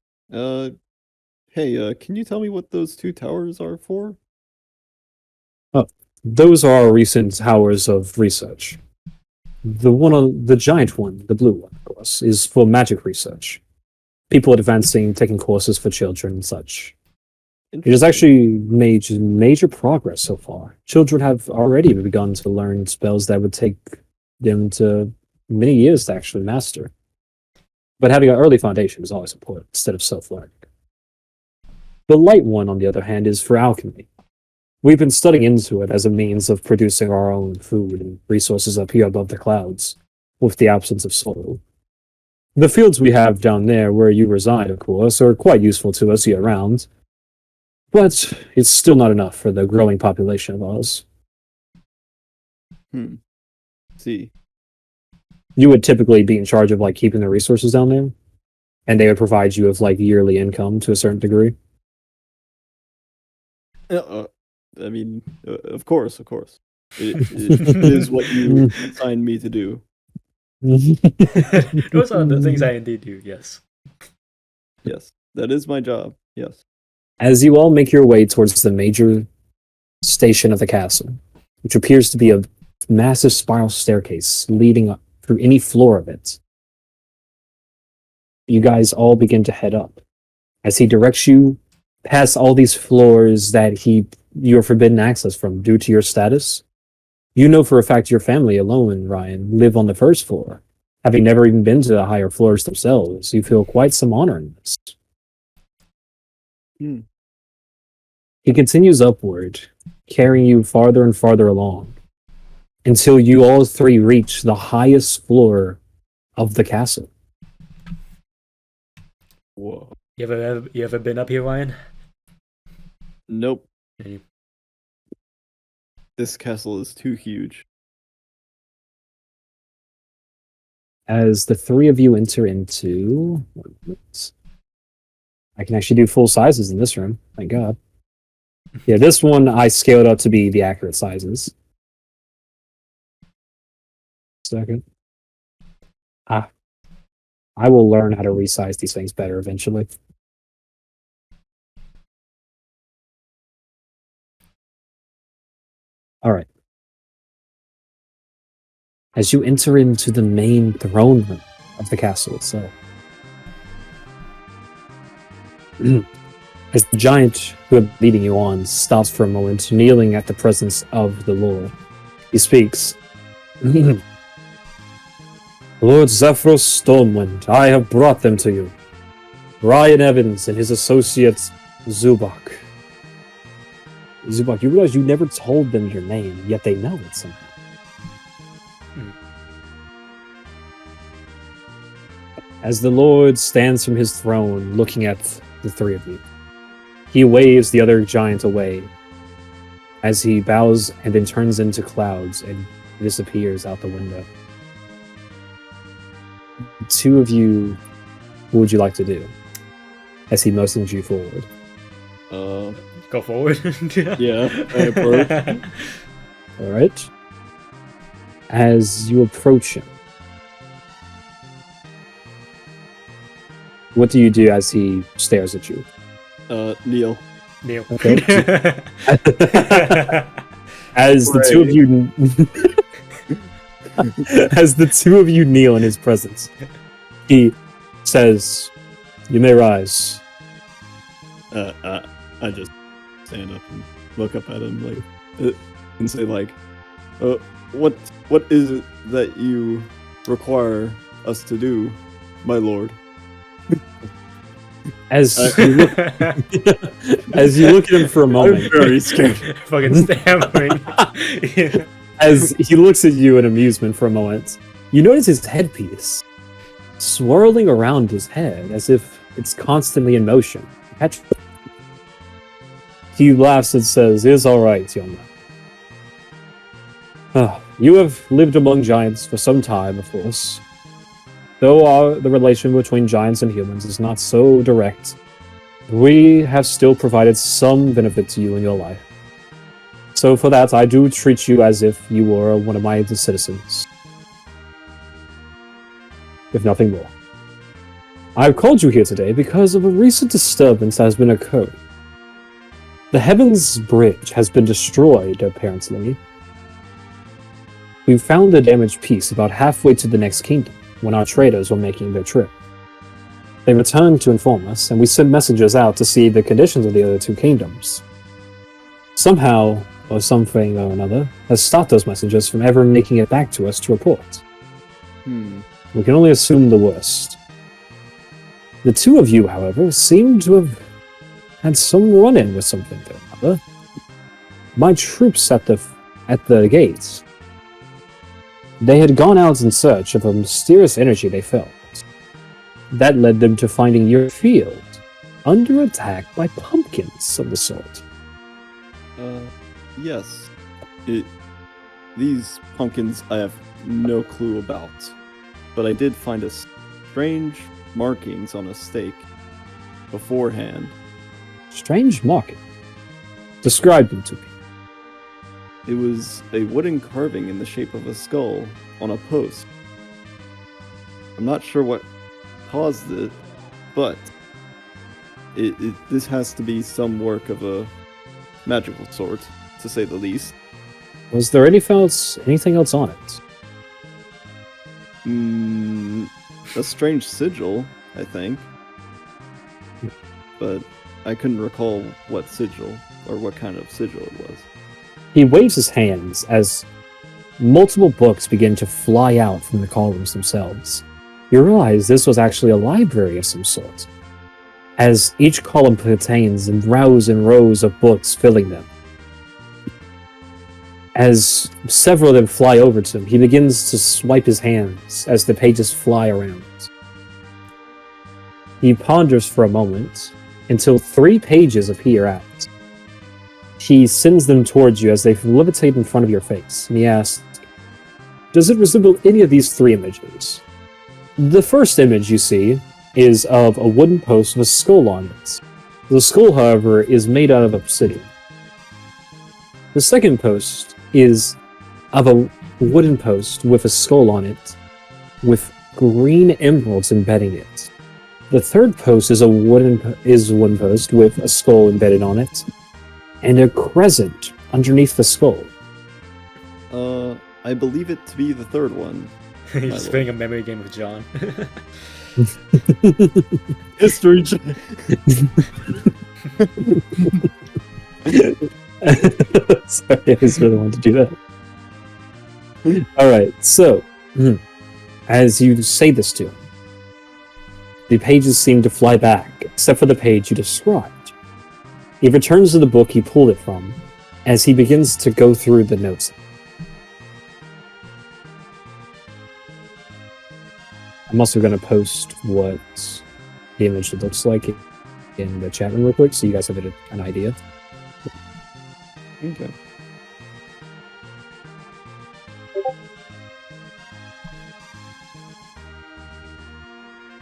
can you tell me what those 2 towers are for? Those are our recent towers of research. The giant one, the blue one, of course, is for magic research. People advancing, taking courses for children and such. It has actually made major progress so far. Children have already begun to learn spells that would take them to many years to actually master. But having an early foundation is always important, instead of self-learning. The light one, on the other hand, is for alchemy. We've been studying into it as a means of producing our own food and resources up here above the clouds, with the absence of soil. The fields we have down there where you reside, of course, are quite useful to us year-round, but it's still not enough for the growing population of ours. See. you would typically be in charge of like keeping the resources down there, and they would provide you with like yearly income to a certain degree. I mean, of course. It is what you assigned me to do. Those are the things I indeed do. Yes. Yes, that is my job. Yes. As you all make your way towards the major station of the castle, which appears to be a massive spiral staircase leading up through any floor of it, you guys all begin to head up. As he directs you past all these floors that you are forbidden access from due to your status, you know for a fact your family alone, Ryan, live on the first floor. Having never even been to the higher floors themselves, you feel quite some honor in this. He continues upward, carrying you farther and farther along, until you all three reach the highest floor of the castle. Whoa. You ever been up here, Ryan? Nope. Okay. This castle is too huge. As the three of you enter into... I can actually do full sizes in this room, thank God. Yeah, this one I scaled up to be the accurate sizes. Second. I will learn how to resize these things better eventually. Alright. As you enter into the main throne room of the castle itself, as the giant who is leading you on stops for a moment, kneeling at the presence of the Lord, he speaks. Lord Zephyros Stormwind, I have brought them to you. Ryan Evans and his associate Zubok. Zubok, you realize you never told them your name, yet they know it somehow. As the Lord stands from his throne looking at the three of you, he waves the other giant away as he bows and then turns into clouds and disappears out the window. The two of you, what would you like to do? As he motions you forward. Go forward. Yeah, I approach. Alright. As you approach him, what do you do as he stares at you? Kneel. Neil. Okay. As the two of you as the two of you kneel in his presence, he says, "You may rise." I just stand up and look up at him like and say like, what is it that you require us to do, my lord? As you look, as you look at him for a moment, I'm very scared. Fucking stammering. Yeah. As he looks at you in amusement for a moment, you notice his headpiece swirling around his head as if it's constantly in motion. He laughs and says, "It's all right, young man. You have lived among giants for some time, of course. Though the relation between giants and humans is not so direct, we have still provided some benefit to you in your life. So for that, I do treat you as if you were one of my citizens. If nothing more. I've called you here today because of a recent disturbance that has been occurring. The Heavens Bridge has been destroyed, apparently. We found a damaged piece about halfway to the next kingdom when our traders were making their trip. They returned to inform us, and we sent messengers out to see the conditions of the other two kingdoms. Somehow, or something or another, has stopped those messengers from ever making it back to us to report. We can only assume the worst. The two of you, however, seem to have had some run-in with something or another. My troops at the gates. They had gone out in search of a mysterious energy they felt. That led them to finding your field under attack by pumpkins of the sort. Yes. These pumpkins I have no clue about. but I did find strange markings on a stake beforehand. Strange marking. Describe them to me. It was a wooden carving in the shape of a skull on a post. I'm not sure what caused it, but this has to be some work of a magical sort, to say the least. Was there anything else on it? A strange sigil, I think. But I couldn't recall what sigil, or what kind of sigil it was. He waves his hands as multiple books begin to fly out from the columns themselves. You realize this was actually a library of some sort, as each column contains rows and rows of books filling them. As several of them fly over to him, he begins to swipe his hands as the pages fly around. He ponders for a moment until 3 pages appear out. He sends them towards you as they levitate in front of your face, and he asks, "Does it resemble any of these 3 images?" The first image you see is of a wooden post with a skull on it. The skull, however, is made out of obsidian. The second post is of a wooden post with a skull on it, with green emeralds embedding it. The third post is a wooden post with a skull embedded on it, and a crescent underneath the skull. I believe it to be the third one. He's playing a memory game with John. History check. Sorry, I just really wanted to do that. Alright, so, as you say this to him, the pages seem to fly back, except for the page you described. He returns to the book he pulled it from, as he begins to go through the notes. I'm also going to post what the image looks like in the chat room real quick, so you guys have an idea. Okay.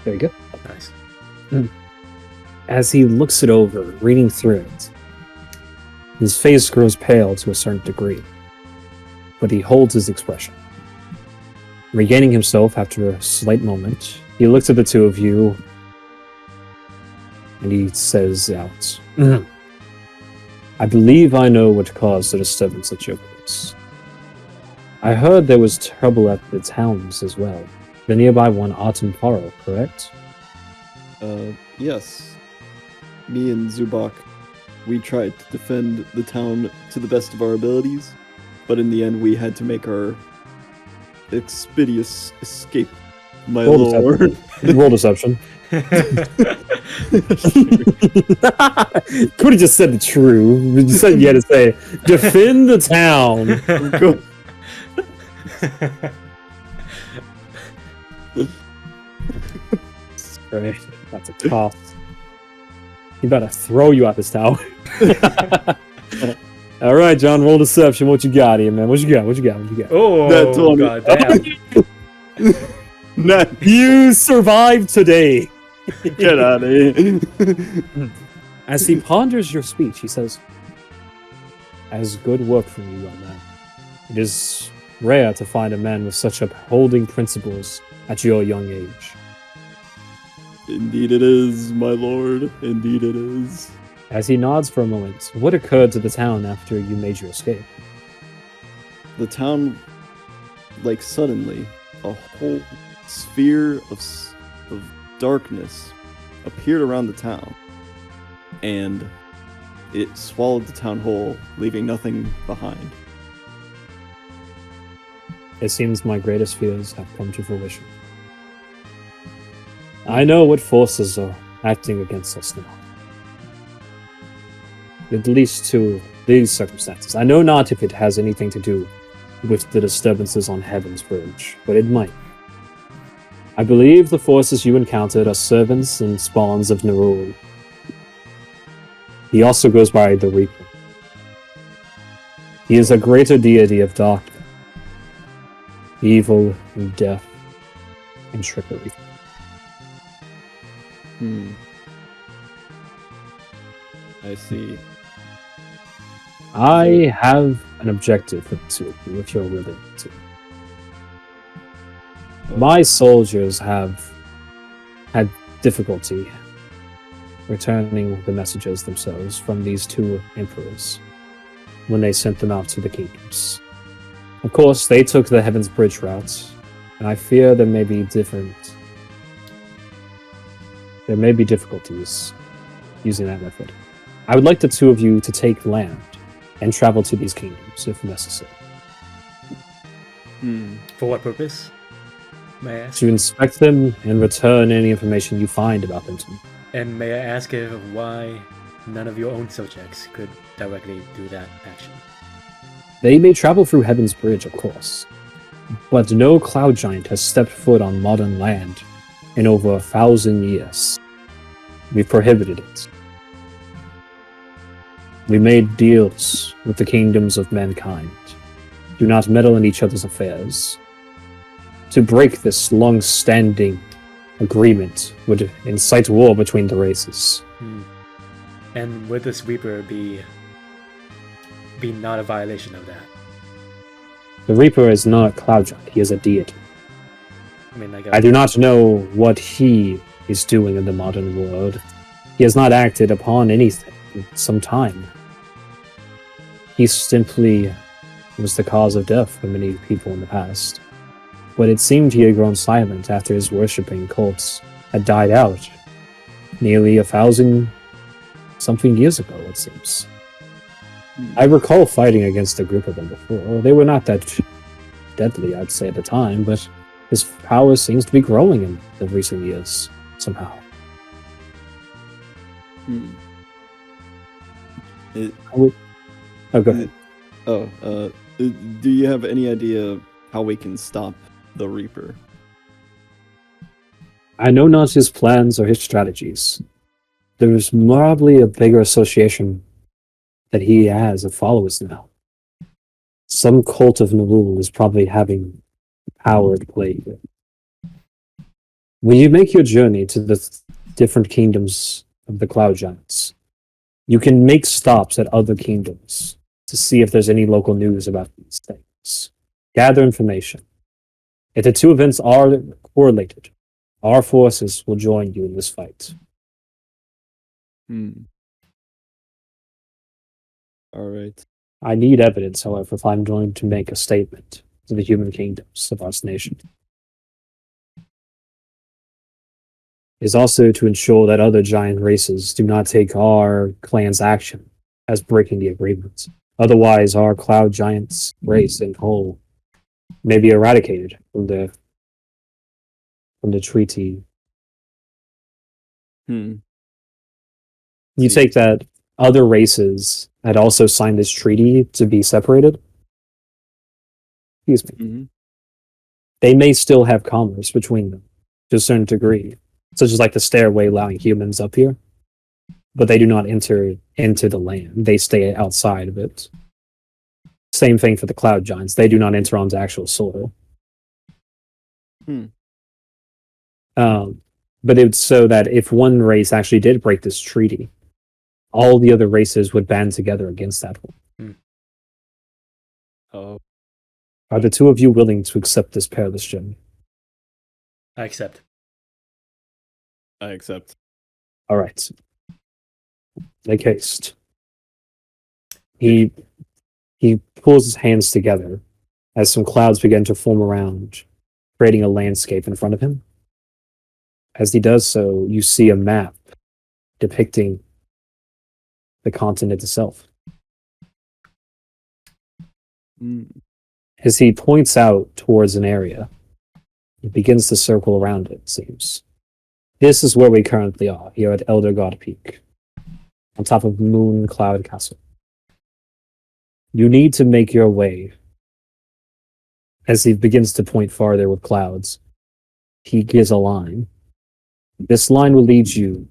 There you go. Nice. As he looks it over, reading through it, his face grows pale to a certain degree, but he holds his expression. Regaining himself after a slight moment, he looks at the two of you, and he says out, "I believe I know what caused the disturbance at your place. I heard there was trouble at the towns as well. The nearby one, Autumn Faro, correct?" Yes. Me and Zubok, we tried to defend the town to the best of our abilities, but in the end we had to make our expeditious escape, my Roll lord. Roll deception. Could have just said the true. You said you had to say, defend the town. Great. That's a toss. He better throw you out this tower. All right, John, roll deception. What you got here, man? What you got? Oh, That's on god damn. Nah, You survived today. get out of here. As he ponders your speech, he says, "As good work from you, young man. It is rare to find a man with such upholding principles at your young age." Indeed it is, my lord. Indeed it is. As he nods for a moment, what occurred to the town after you made your escape? The town, like suddenly, a whole sphere of darkness appeared around the town, and it swallowed the town whole, leaving nothing behind. It seems my greatest fears have come to fruition. I know what forces are acting against us now. At least to these circumstances. I know not if it has anything to do with the disturbances on Heaven's Verge, but it might. I believe the forces you encountered are servants and spawns of Nerul. He also goes by the Reaper. He is a greater deity of darkness, evil and death, and trickery. I see. I have an objective for the two of you, if you're willing to. My soldiers have had difficulty returning the messages themselves from these two emperors when they sent them out to the kingdoms. Of course, they took the Heaven's Bridge route, and I fear there may be difficulties using that method. I would like the two of you to take land and travel to these kingdoms if necessary. For what purpose? May I ask? To inspect them and return any information you find about them to me. And may I ask why none of your own subjects could directly do that action? They may travel through Heaven's Bridge, of course, but no cloud giant has stepped foot on modern land in over 1,000 years. We've prohibited it. We made deals with the kingdoms of mankind. Do not meddle in each other's affairs. To break this long-standing agreement would incite war between the races. And would this Reaper be not a violation of that? The Reaper is not a cloud giant, he is a deity. I mean, like I do not know what he is doing in the modern world. He has not acted upon anything in some time. He simply was the cause of death for many people in the past. But it seemed he had grown silent after his worshipping cults had died out nearly 1,000-something years ago, it seems. I recall fighting against a group of them before. They were not that deadly, I'd say, at the time, but his power seems to be growing in the recent years, somehow. Oh, go ahead. Do you have any idea how we can stop the Reaper? I know not his plans or his strategies. There's probably a bigger association that he has of followers now. Some cult of Narul is probably having power to play with. When you make your journey to the different kingdoms of the Cloud Giants, you can make stops at other kingdoms to see if there's any local news about these things. Gather information. If the two events are correlated, our forces will join you in this fight. All right. I need evidence, however, if I'm going to make a statement to the human kingdoms of our nation. Is also to ensure that other giant races do not take our clan's action as breaking the agreement. Otherwise, our cloud giants race in whole may be eradicated from the treaty. You take that other races had also signed this treaty to be separated. Excuse me. They may still have commerce between them to a certain degree, such as like the stairway allowing humans up here, but they do not enter into the land. They stay outside of it. Same thing for the cloud giants. They do not enter onto actual soil. But it's so that if one race actually did break this treaty, all the other races would band together against that one. Are the two of you willing to accept this perilous journey? I accept. I accept. All right. Make haste. He pulls his hands together as some clouds begin to form around, creating a landscape in front of him. As he does so, you see a map depicting the continent itself. As he points out towards an area, he begins to circle around it, it seems. This is where we currently are, here at Elder God Peak, on top of Moon Cloud Castle. You need to make your way. As he begins to point farther with clouds, he gives a line. This line will lead you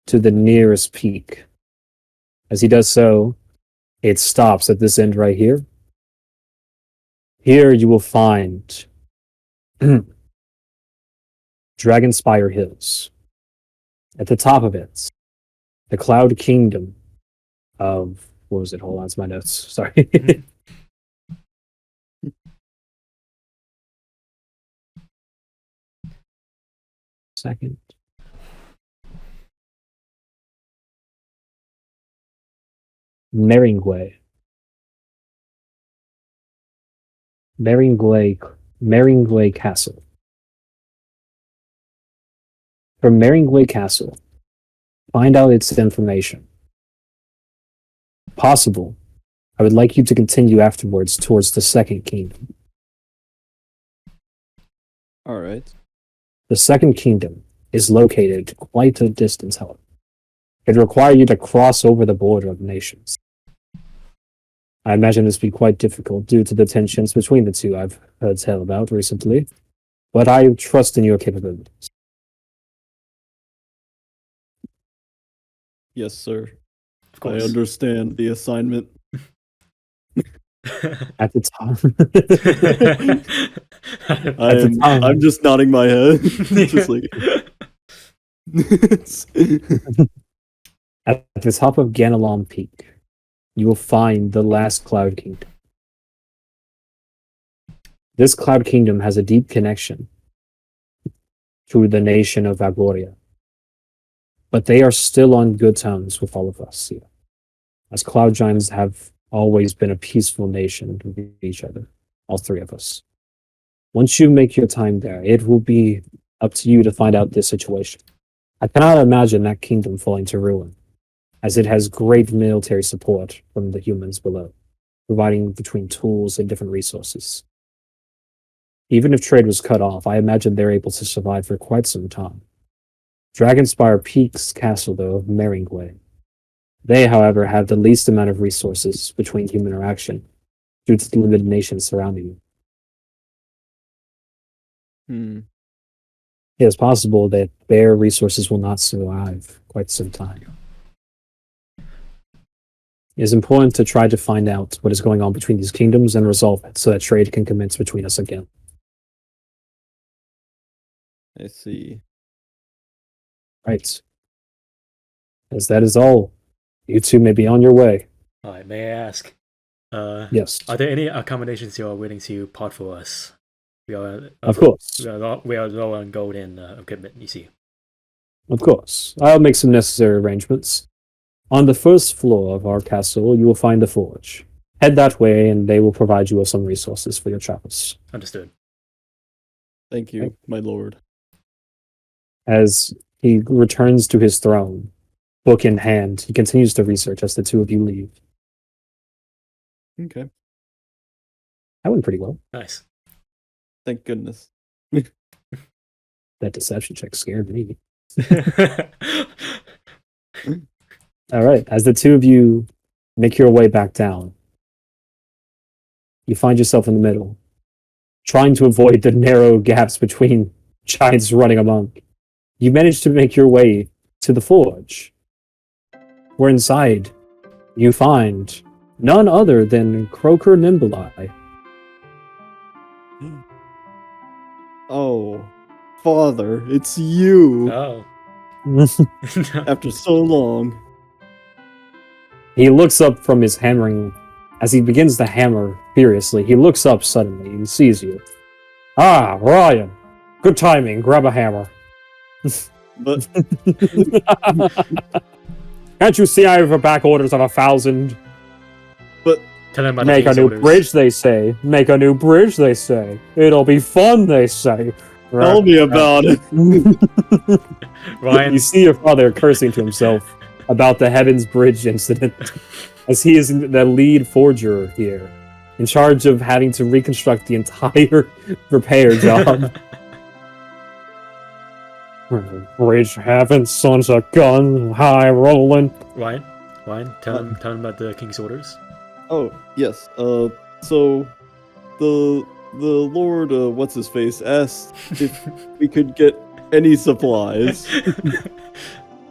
to the nearest peak. As he does so, it stops at this end right here. Here you will find Dragonspire Hills. At the top of it, the Cloud Kingdom of what was it? Hold on, it's my notes. Sorry. Second. Meringway. Meringway Castle. From Meringway Castle, find out its information. Possible, I would like you to continue afterwards towards the Second Kingdom. All right. The Second Kingdom is located quite a distance, however. It requires you to cross over the border of nations. I imagine this will be quite difficult due to the tensions between the two I've heard tell about recently, but I trust in your capabilities. Yes, sir. Of course. I understand the assignment. At the time, I'm just nodding my head. Just like at the top of Ganalon Peak, you will find the last Cloud Kingdom. This Cloud Kingdom has a deep connection to the nation of Agoria, but they are still on good terms with all of us here, as Cloud Giants have always been a peaceful nation with each other, all three of us. Once you make your time there, it will be up to you to find out this situation. I cannot imagine that kingdom falling to ruin, as it has great military support from the humans below, providing between tools and different resources. Even if trade was cut off, I imagine they're able to survive for quite some time. Dragonspire Peak's castle, though, of Meringway. They, however, have the least amount of resources between human interaction due to the limited nations surrounding you. It is possible that their resources will not survive quite some time. It is important to try to find out what is going on between these kingdoms and resolve it so that trade can commence between us again. I see. Right. As that is all, you two may be on your way. Alright, may I ask? Yes. Are there any accommodations you are willing to part for us? Of course. We are low on gold and equipment, you see. Of course. I'll make some necessary arrangements. On the first floor of our castle, you will find the forge. Head that way, and they will provide you with some resources for your travels. Understood. Thank you, my lord. As he returns to his throne, book in hand, he continues to research as the two of you leave. Okay. That went pretty well. Nice. Thank goodness. That deception check scared me. All right. As the two of you make your way back down, you find yourself in the middle, trying to avoid the narrow gaps between giants running among. You manage to make your way to the forge, where inside you find none other than Croaker Nimbleye. Oh, father, it's you. Oh. After so long. He looks up from his hammering. As he begins to hammer furiously, he looks up suddenly and sees you. Ah, Ryan. Good timing. Grab a hammer. But Can't you see I have a back orders of 1,000? but Tell them about Make the a new orders. bridge, they say. Make a new bridge, they say. It'll be fun, they say. tell me about it. Ryan, You see your father cursing to himself about the Heavens Bridge incident, as he is the lead forger here, in charge of having to reconstruct the entire repair job. Bridge having sons of gun, high rolling. Ryan, tell him about the king's orders. Oh, yes. So the Lord, what's his face, asked if we could get any supplies.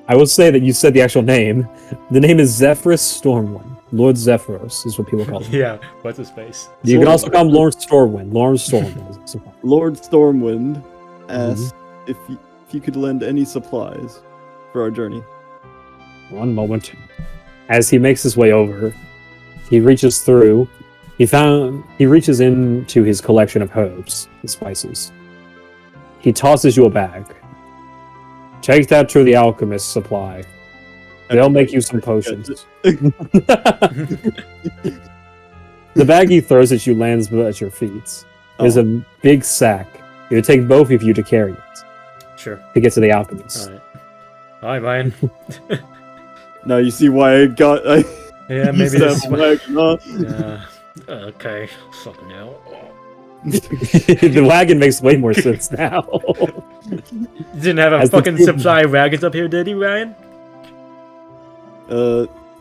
I will say that you said the actual name. The name is Zephyrus Stormwind. Lord Zephyros is what people call him. Yeah, what's his face? You can also call him Lord Stormwind. Lord Stormwind. Lord Stormwind asked if you could lend any supplies for our journey. One moment. As he makes his way over, he reaches through. He reaches into his collection of herbs and spices. He tosses you a bag. Take that to the alchemist's supply. They'll make you some potions. The bag he throws at you lands at your feet. There's a big sack. It would take both of you to carry it. Sure. To get to the alchemist. Alright, Ryan. Now you see why I got. Yeah, maybe used this that wagon, huh? Okay. Fucking hell. The wagon makes way more sense now. You didn't have a As the fucking two- supply of wagons up here, did you, Ryan?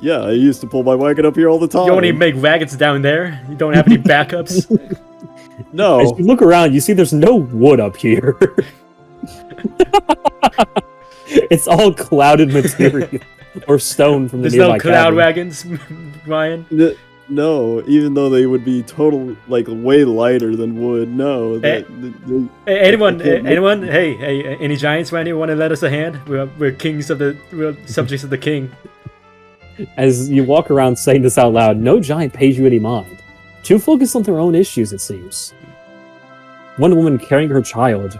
Yeah, I used to pull my wagon up here all the time. You only make wagons down there. You don't have any backups. No. As you look around, you see there's no wood up here. It's all clouded material or stone from the There's nearby no cloud cabin. wagons, Ryan. No, even though they would be like way lighter than wood. No. Hey, anyone? Hey, any giants around here want to lend us a hand? We're kings of we're subjects of the king. As you walk around saying this out loud, no giant pays you any mind. Two focus on their own issues, it seems. One woman carrying her child,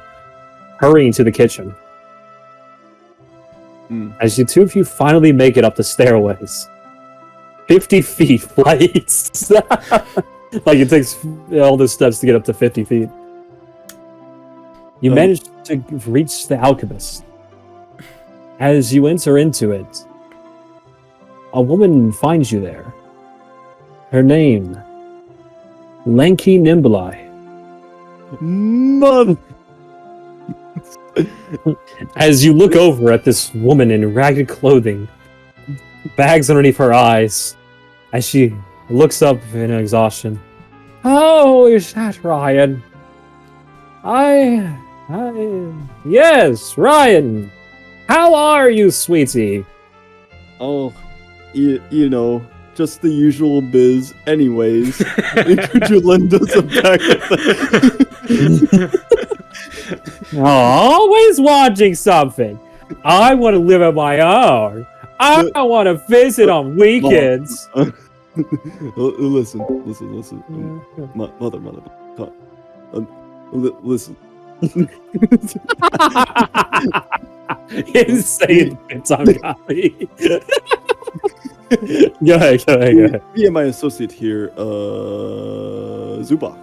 hurrying to the kitchen. As the two of you finally make it up the stairways. 50 feet flights. Like it takes all the steps to get up to 50 feet. You manage to reach the alchemist. As you enter into it, a woman finds you there. Her name, Lanky Nimbleye. Mother. As you look over at this woman in ragged clothing, bags underneath her eyes, as she looks up in exhaustion. Oh, is that Ryan? Yes, Ryan. How are you, sweetie? Oh, you know, just the usual biz. Anyways, could you lend us a pack of that? Always watching something. I want to live on my own. I want to visit on weekends. Listen. Mother. Listen. Insane bits on copy. Go ahead. Me and my associate here, Zubok.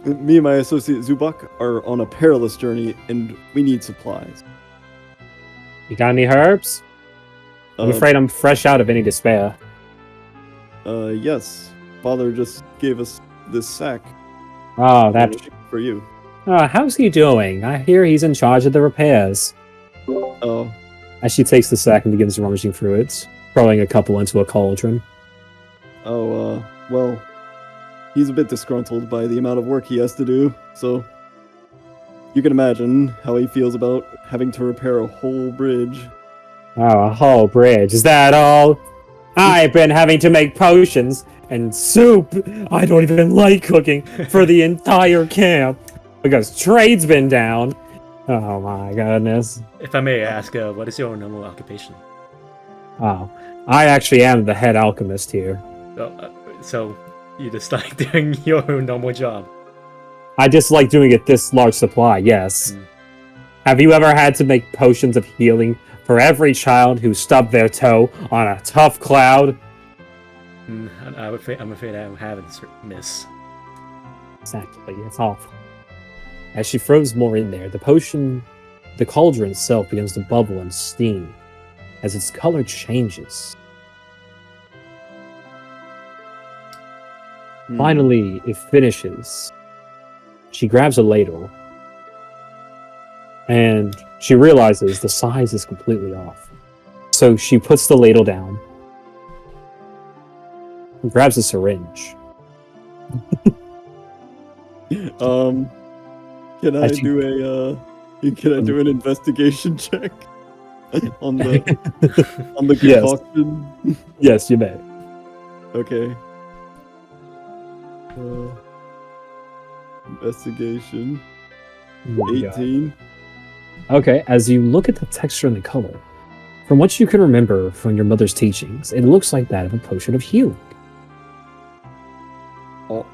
Me and my associate Zubok are on a perilous journey, and we need supplies. You got any herbs? I'm afraid I'm fresh out of any despair. Yes. Father just gave us this sack. Oh, that's... For you. How's he doing? I hear he's in charge of the repairs. Oh. As she takes the sack and begins rummaging through it, throwing a couple into a cauldron. Oh, well, he's a bit disgruntled by the amount of work he has to do, so you can imagine how he feels about having to repair a whole bridge. Oh, a whole bridge. Is that all? I've been having to make potions and soup. I don't even like cooking for the entire camp because trade's been down. Oh my goodness. If I may ask, what is your normal occupation? Oh, I actually am the head alchemist here. So you just like doing your normal job? I just like doing it this large supply, yes. Have you ever had to make potions of healing for every child who stubbed their toe on a tough cloud? I'm afraid I haven't, miss. Exactly, it's awful. As she throws more in there, the cauldron itself begins to bubble and steam as its color changes. Finally, it finishes. She grabs a ladle, and she realizes the size is completely off. So she puts the ladle down, and grabs a syringe. Can I do an investigation check on the concoction? Yes, you may. Okay. Investigation. Oh my God. 18. Okay, as you look at the texture and the color, from what you can remember from your mother's teachings, it looks like that of a potion of healing. Oh.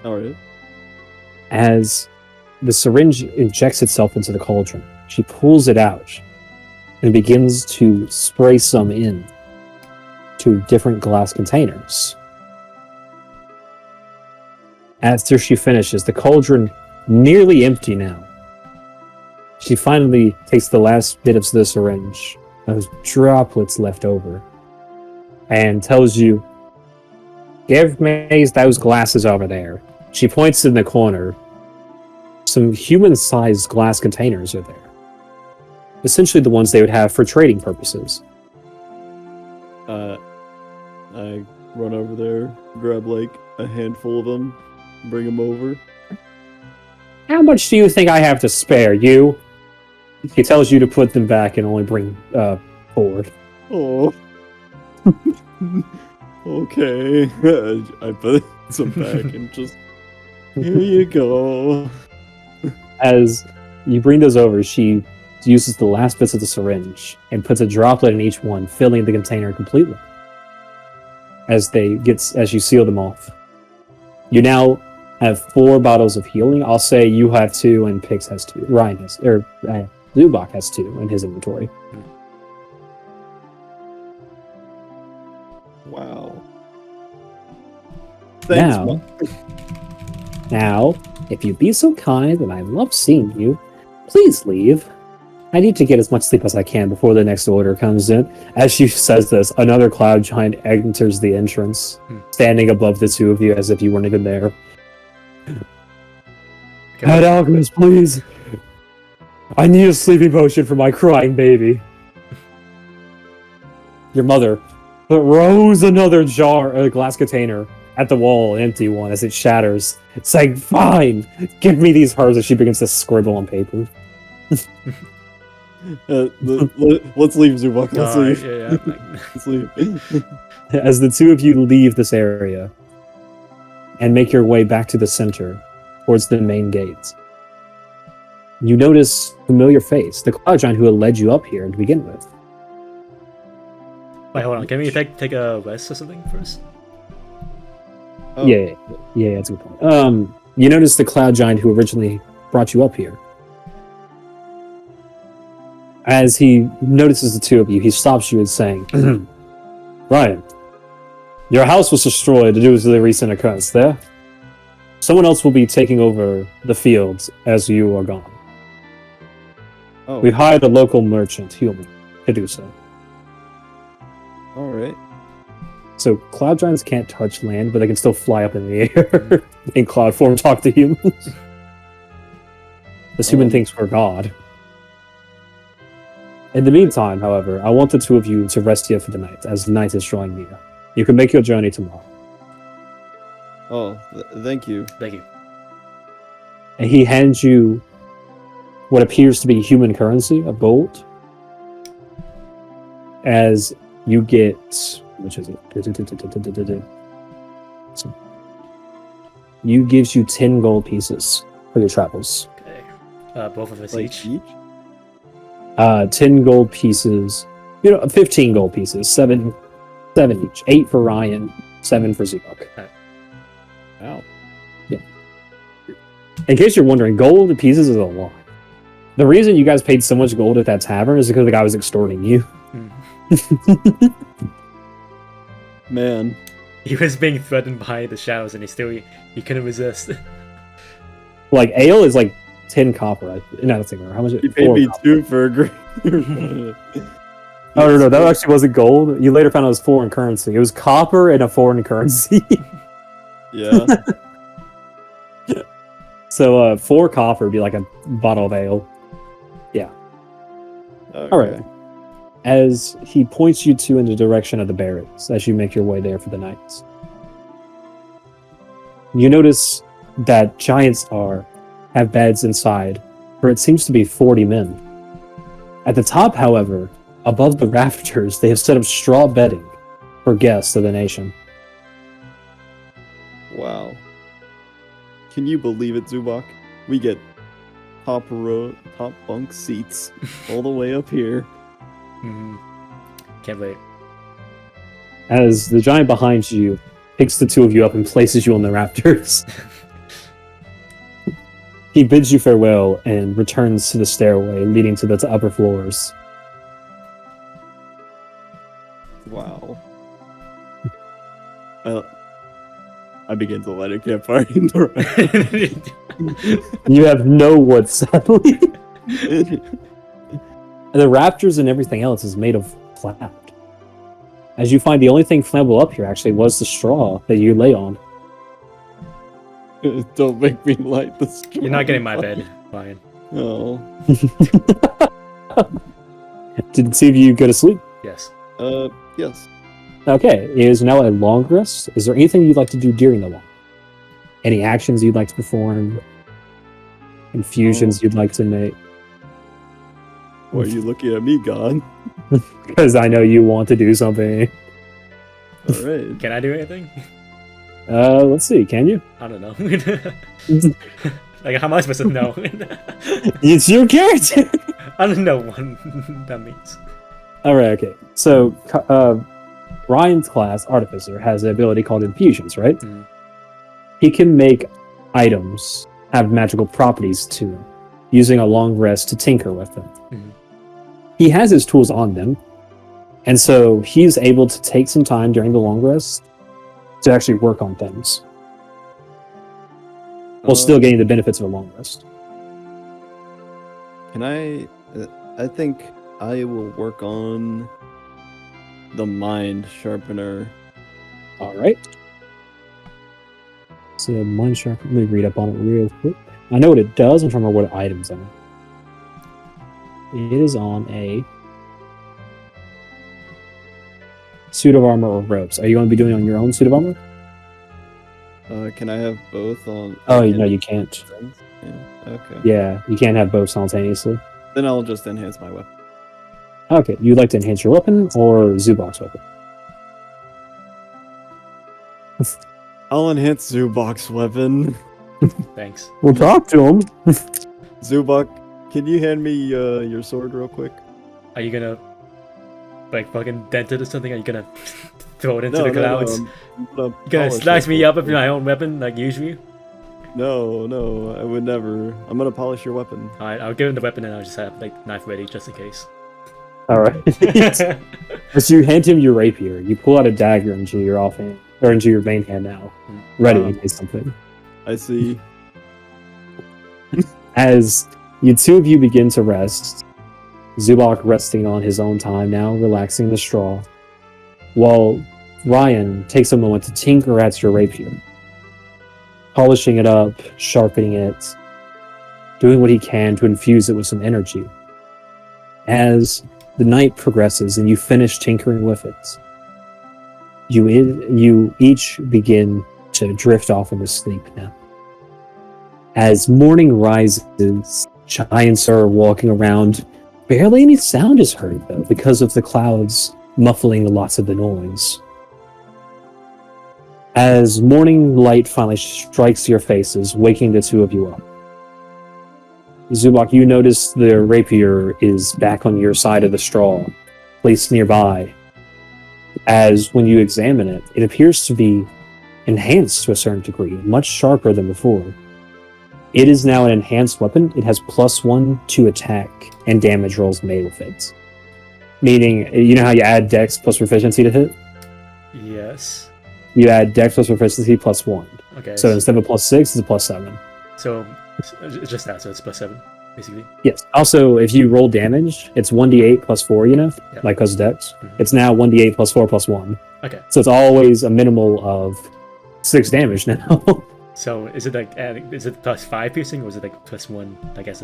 Alright. As the syringe injects itself into the cauldron, she pulls it out and begins to spray some in to different glass containers. After she finishes, the cauldron nearly empty now. She finally takes the last bit of the syringe, those droplets left over, and tells you, "Give me those glasses over there." She points in the corner. Some human-sized glass containers are there. Essentially the ones they would have for trading purposes. I run over there, grab like a handful of them, bring them over. How much do you think I have to spare, you? He tells you to put them back and only bring forward. Oh. Okay. I put some back and just, here you go. As you bring those over, she uses the last bits of the syringe and puts a droplet in each one, filling the container completely. As you seal them off, you now have 4 bottles of healing. I'll say you have 2, and Pix has 2. Ryan has, or Zubok has 2 in his inventory. Wow. Thanks, Mom. Now, if you'd be so kind, and I love seeing you, please leave. I need to get as much sleep as I can before the next order comes in. As she says this, another cloud giant enters the entrance, standing above the 2 of you as if you weren't even there. Head alchemist, please. I need a sleeping potion for my crying baby. Your mother throws another glass container at the wall, an empty one, as it shatters, saying, "Fine, give me these herbs," as she begins to scribble on paper. Let's leave, Zubok. Let's leave. Yeah. Let's leave. As the 2 of you leave this area and make your way back to the center, towards the main gates, you notice a familiar face, the cloud giant who had led you up here to begin with. Wait, hold on. Can we take a rest or something first? Oh. Yeah, that's a good point. You notice the cloud giant who originally brought you up here. As he notices the 2 of you, he stops you and saying, "Ryan, your house was destroyed due to the recent occurrence there. Someone else will be taking over the fields as you are gone. Oh. We hired a local merchant, human, to do so." Alright. So cloud giants can't touch land, but they can still fly up in the air in cloud form, talk to humans. This human thinks we're God. In the meantime, however, I want the 2 of you to rest here for the night, as night is drawing near. You can make your journey tomorrow. Oh, thank you. Thank you. And he hands you what appears to be human currency, a gold. As you get, which is it? So, gives you 10 gold pieces for your travels. Okay. Both of us Like each. 10 gold pieces, 15 gold pieces, 7 each. 8 for Ryan, 7 for Zubok. Wow. Yeah. In case you're wondering, gold pieces is a lot. The reason you guys paid so much gold at that tavern is because the guy was extorting you. Man. He was being threatened by the shadows, and he couldn't resist. Like, ale is like 10 copper. No, that's how much? He paid me 2 for a grain. Oh, no, that actually wasn't gold. You later found out it was foreign currency. It was copper and a foreign currency. Yeah. So 4 copper would be like a bottle of ale. Yeah. Okay. All right. As he points you in the direction of the barracks as you make your way there for the night, you notice that giants have beds inside, for it seems to be 40 men. At the top, however, above the rafters, they have set up straw bedding for guests of the nation. Wow. Can you believe it, Zubok? We get top bunk seats all the way up here. Mhm. Can't wait. As the giant behind you picks the two of you up and places you on the rafters. He bids you farewell and returns to the stairway leading to the upper floors. Wow. I begin to light a campfire in the You have no wood, sadly. And the rafters and everything else is made of cloud. As you find, the only thing flammable up here actually was the straw that you lay on. Don't make me light the straw. You're not getting my bed, Ryan. Oh. Did two of you go to sleep? Yes. Yes. Okay, it is now a long rest. Is there anything you'd like to do during the long? Any actions you'd like to perform? Infusions you'd like to make? Why are you looking at me, God? Because I know you want to do something. Alright. Can I do anything? Let's see, can you? I don't know. Like, how am I supposed to know? It's your character! I don't know what that means. Alright, okay. So, Ryan's class, Artificer, has an ability called Infusions, right? Mhm. He can make items have magical properties to them, using a long rest to tinker with them. Mhm. He has his tools on them, and so he's able to take some time during the long rest to actually work on things, while still getting the benefits of a long rest. Can I think I will work on the mind sharpener. Alright. So, mind sharpener, let me read up on it real quick. I know what it does, I'm trying to remember what items on it. It is on a suit of armor or ropes. Are you going to be doing it on your own suit of armor? Can I have both on? Oh, no, you can't. Yeah. Okay. Yeah, you can't have both simultaneously. Then I'll just enhance my weapon. Okay, you'd like to enhance your weapon or Zubok's weapon? I'll enhance Zubok's weapon. Thanks. We'll talk to him. Zubok, can you hand me your sword real quick? Are you gonna, like, fucking dent it or something? Are you gonna throw it into the clouds? I'm gonna You gonna polish slice it me real up with quick. my own weapon, like usually? No, I would never. I'm gonna polish your weapon. Alright, I'll give him the weapon and I'll just have, like, knife ready just in case. Alright. As you hand him your rapier, you pull out a dagger into your offhand, or into your main hand now, ready in case something. I see. As you two of you begin to rest, Zubok resting on his own time now, relaxing the straw, while Ryan takes a moment to tinker at your rapier, polishing it up, sharpening it, doing what he can to infuse it with some energy. As the night progresses and you finish tinkering with it, you each begin to drift off into sleep now. As morning rises, giants are walking around. Barely any sound is heard, though, because of the clouds muffling lots of the noise. As morning light finally strikes your faces, waking the two of you up. Zubok, you notice the rapier is back on your side of the straw, placed nearby. As when you examine it, it appears to be enhanced to a certain degree, much sharper than before. It is now an enhanced weapon. It has +1 to attack and damage rolls made with it. Meaning, you know how you add dex plus proficiency to hit? Yes. You add dex plus proficiency +1. Okay. So instead of a +6, it's a +7. So it's just that, so it's +7, basically. Yes. Also, if you roll damage, it's 1d8 +4, you know? Yeah. Like cause dex. Mhm. It's now 1d8 +4 +1. Okay. So it's always a minimal of 6 damage now. So is it like adding? Is it +5 piercing, or is it like +1? I guess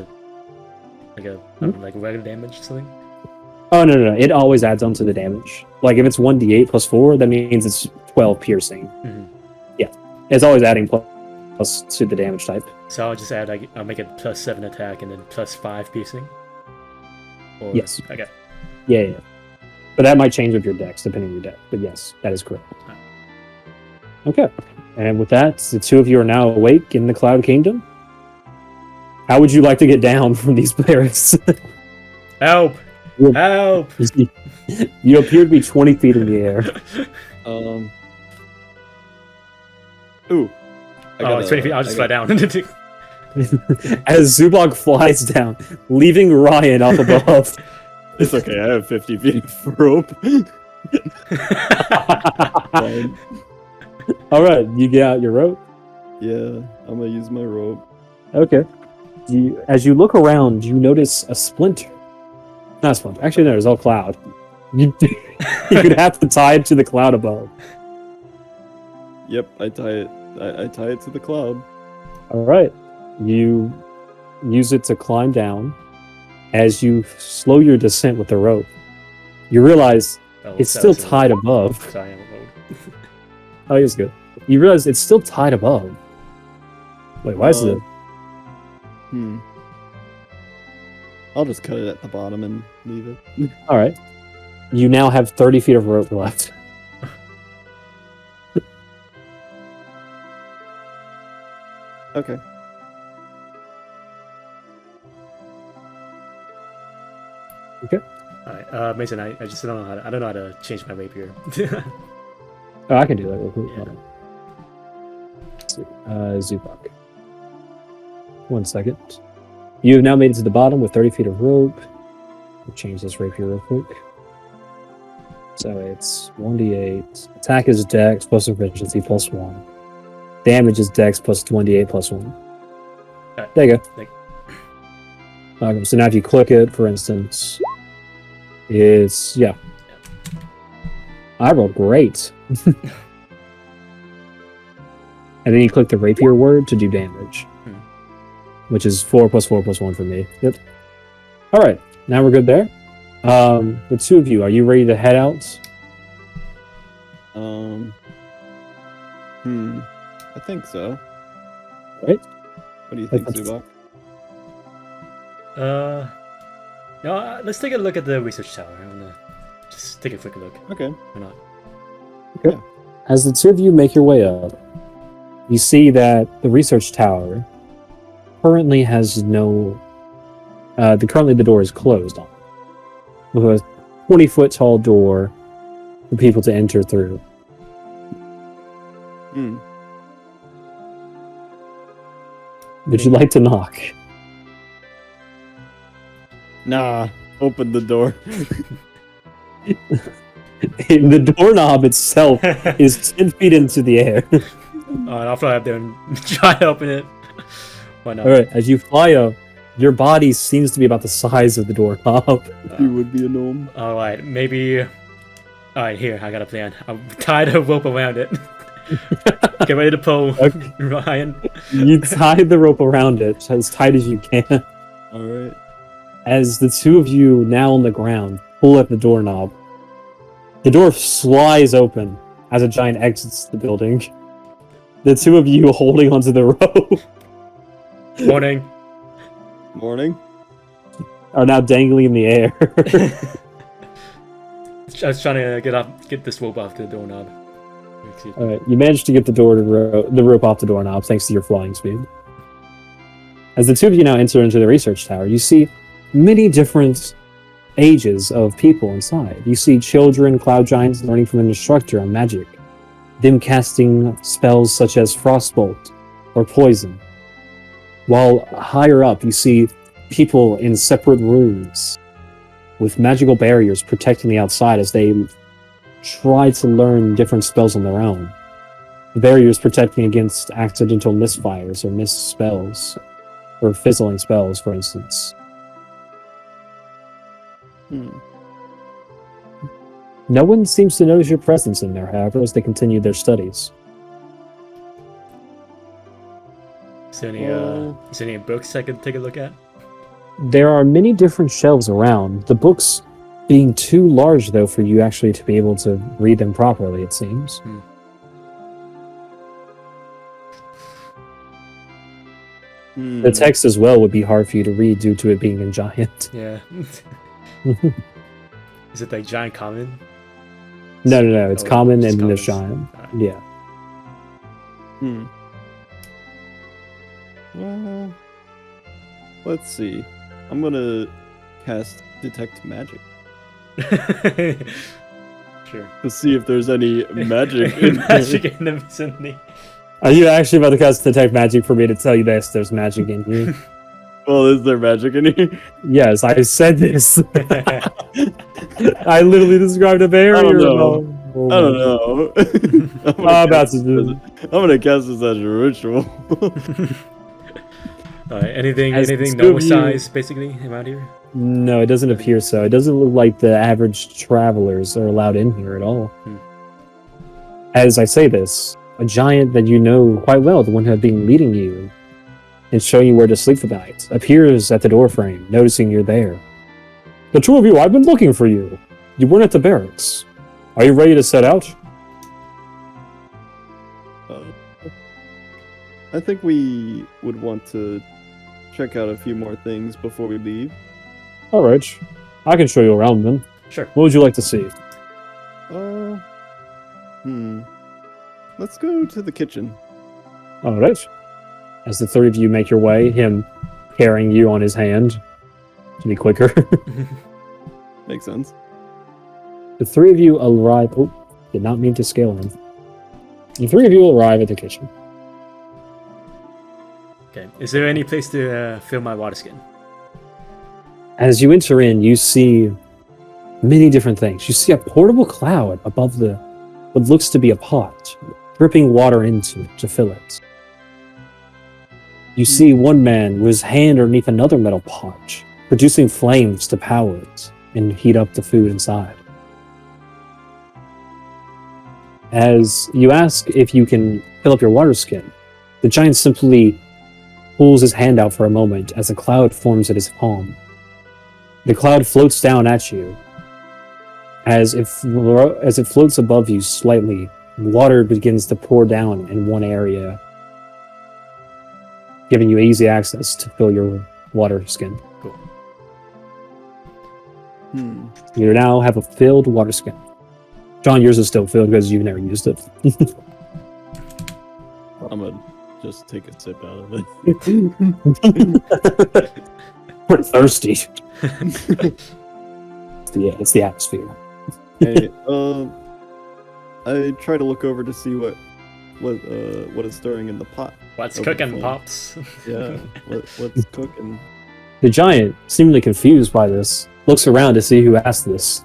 like regular damage or something. Oh, no. It always adds on to the damage. Like, if it's 1d8 +4, that means it's 12 piercing. Mhm. Yeah. It's always adding plus to the damage type. So I'll just add, like, I'll make it +7 attack and then +5 piercing. Or, Yes. Okay. Yeah. But that might change with your dex, depending on your deck. But yes, that is correct. Okay. And with that, the two of you are now awake in the Cloud Kingdom. How would you like to get down from these barracks? Help! Yeah. Help! You appear to be 20 feet in the air. Ooh. It's 20 feet. I'll just fly down. As Zubok flies down, leaving Ryan up above. It's okay, I have 50 feet of rope. Fine. Alright, you get out your rope. Yeah, I'm gonna use my rope. Okay. As you look around, you notice a splinter. Not a splinter. Actually, no, it's all cloud. You could have to tie it to the cloud above. Yep, I tie it. I tie it to the cloud. Alright. You use it to climb down. As you slow your descent with the rope, you realize it's still tied above. Sorry, I'm old. Oh, it's good. You realize it's still tied above. Wait, why is it? I'll just cut it at the bottom and leave it. Alright. You now have 30 feet of rope left. Okay. Alright, Mason, I just don't know how to, I don't know how to change my rapier. Oh, I can do that real quick. Yeah. Zubok. 1 second. You have now made it to the bottom with 30 feet of rope. I'll change this rapier real quick. So it's 1d8. Attack is dex plus efficiency plus 1. Damage is dex plus 1d8 plus 1. Right. There you go. Thank Okay, so now if you click it, for instance, it's, yeah. I rolled great. And then you click the rapier word to do damage. Which is 4 plus 4 plus 1 for me. Yep. Alright, now we're good there. The two of you, are you ready to head out? I think so. Right? What do you think, Zubok? No, let's take a look at the research tower. I wanna just take a quick look. Okay. Why not? Okay. As the two of you make your way up, you see that the research tower currently has no... currently the door is closed on. With a 20-foot tall door for people to enter through. Would you like to knock? Nah, open the door. The doorknob itself is 10 feet into the air. Alright, I'll fly up there and try to open it. Why not? Alright, as you fly up, your body seems to be about the size of the doorknob. You would be a gnome. Alright, maybe... Alright, here, I got a plan. I'll tie a rope around it. Get ready to pull, Okay. Ryan. You tie the rope around it as tight as you can. Alright. As the two of you, now on the ground, pull at the doorknob, the door flies open as a giant exits the building. The two of you holding onto the rope Morning. Morning. are now dangling in the air. I was trying to get this rope off the doorknob. Alright, you managed to get the rope off the doorknob thanks to your flying speed. As the two of you now enter into the research tower, you see many different ages of people inside. You see children, cloud giants learning from an instructor on magic, them casting spells such as frostbolt or poison. While higher up, you see people in separate rooms with magical barriers protecting the outside as they try to learn different spells on their own. The barriers protecting against accidental misfires or missed spells, or fizzling spells, for instance. No one seems to notice your presence in there, however, as they continue their studies. Is there any books I could take a look at? There are many different shelves around. The books being too large, though, for you actually to be able to read them properly, it seems. The text as well would be hard for you to read due to it being in giant. Yeah. Is it like giant common? No. It's common and then there's commons. giant. Alright. Yeah. Well, Let's see. I'm gonna cast Detect Magic Sure. to see if there's any magic in Magic in the vicinity. Are you actually about to cast Detect Magic for me to tell you this? There's magic in here. Well, is there magic in here? Yes, I said this. I literally described a barrier. I don't know. about- I don't know. I'm about to do. I'm gonna cast this as a ritual. Alright, anything As anything two of normal you- size basically around here? No, it doesn't appear so. It doesn't look like the average travelers are allowed in here at all. As I say this, a giant that you know quite well, the one who had been leading you and showing you where to sleep for the night, appears at the doorframe, noticing you're there. The two of you, I've been looking for you. You weren't at the barracks. Are you ready to set out? I think we would want to check out a few more things before we leave. All right. I can show you around then. Sure. What would you like to see? Let's go to the kitchen. All right. As the three of you make your way, him carrying you on his hand to be quicker. Makes sense. The three of you arrive. Oh, did not mean to scale him. The three of you arrive at the kitchen. Okay. Is there any place to fill my water skin? As you enter in, you see many different things. You see a portable cloud above what looks to be a pot, dripping water into it to fill it. You see one man with his hand underneath another metal pot, producing flames to power it and heat up the food inside. As you ask if you can fill up your water skin, the giant simply pulls his hand out for a moment as a cloud forms at his palm. The cloud floats down at you. As it floats above you slightly, water begins to pour down in one area, giving you easy access to fill your water skin. Cool. You now have a filled water skin. John, yours is still filled because you've never used it. I'm gonna just take a sip out of it. We're thirsty. It's the atmosphere. Hey, I try to look over to see what is stirring in the pot. What's Over cooking, the phone. pops? Yeah, what's cooking? The giant, seemingly confused by this, looks around to see who asked this.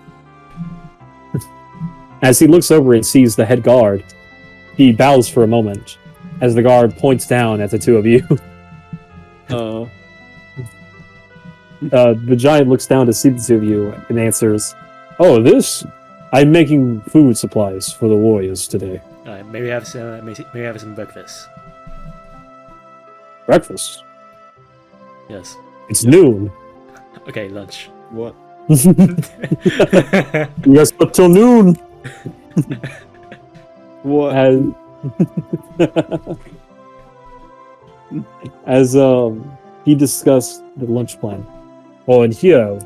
As he looks over and sees the head guard, he bows for a moment as the guard points down at the two of you. The giant looks down to see the two of you and answers, "Oh, this? I'm making food supplies for the warriors today. Alright, maybe have some breakfast. Breakfast. Yes. It's noon. Okay, lunch. What? You guys slept till noon." What? As he discussed the lunch plan. Oh, and here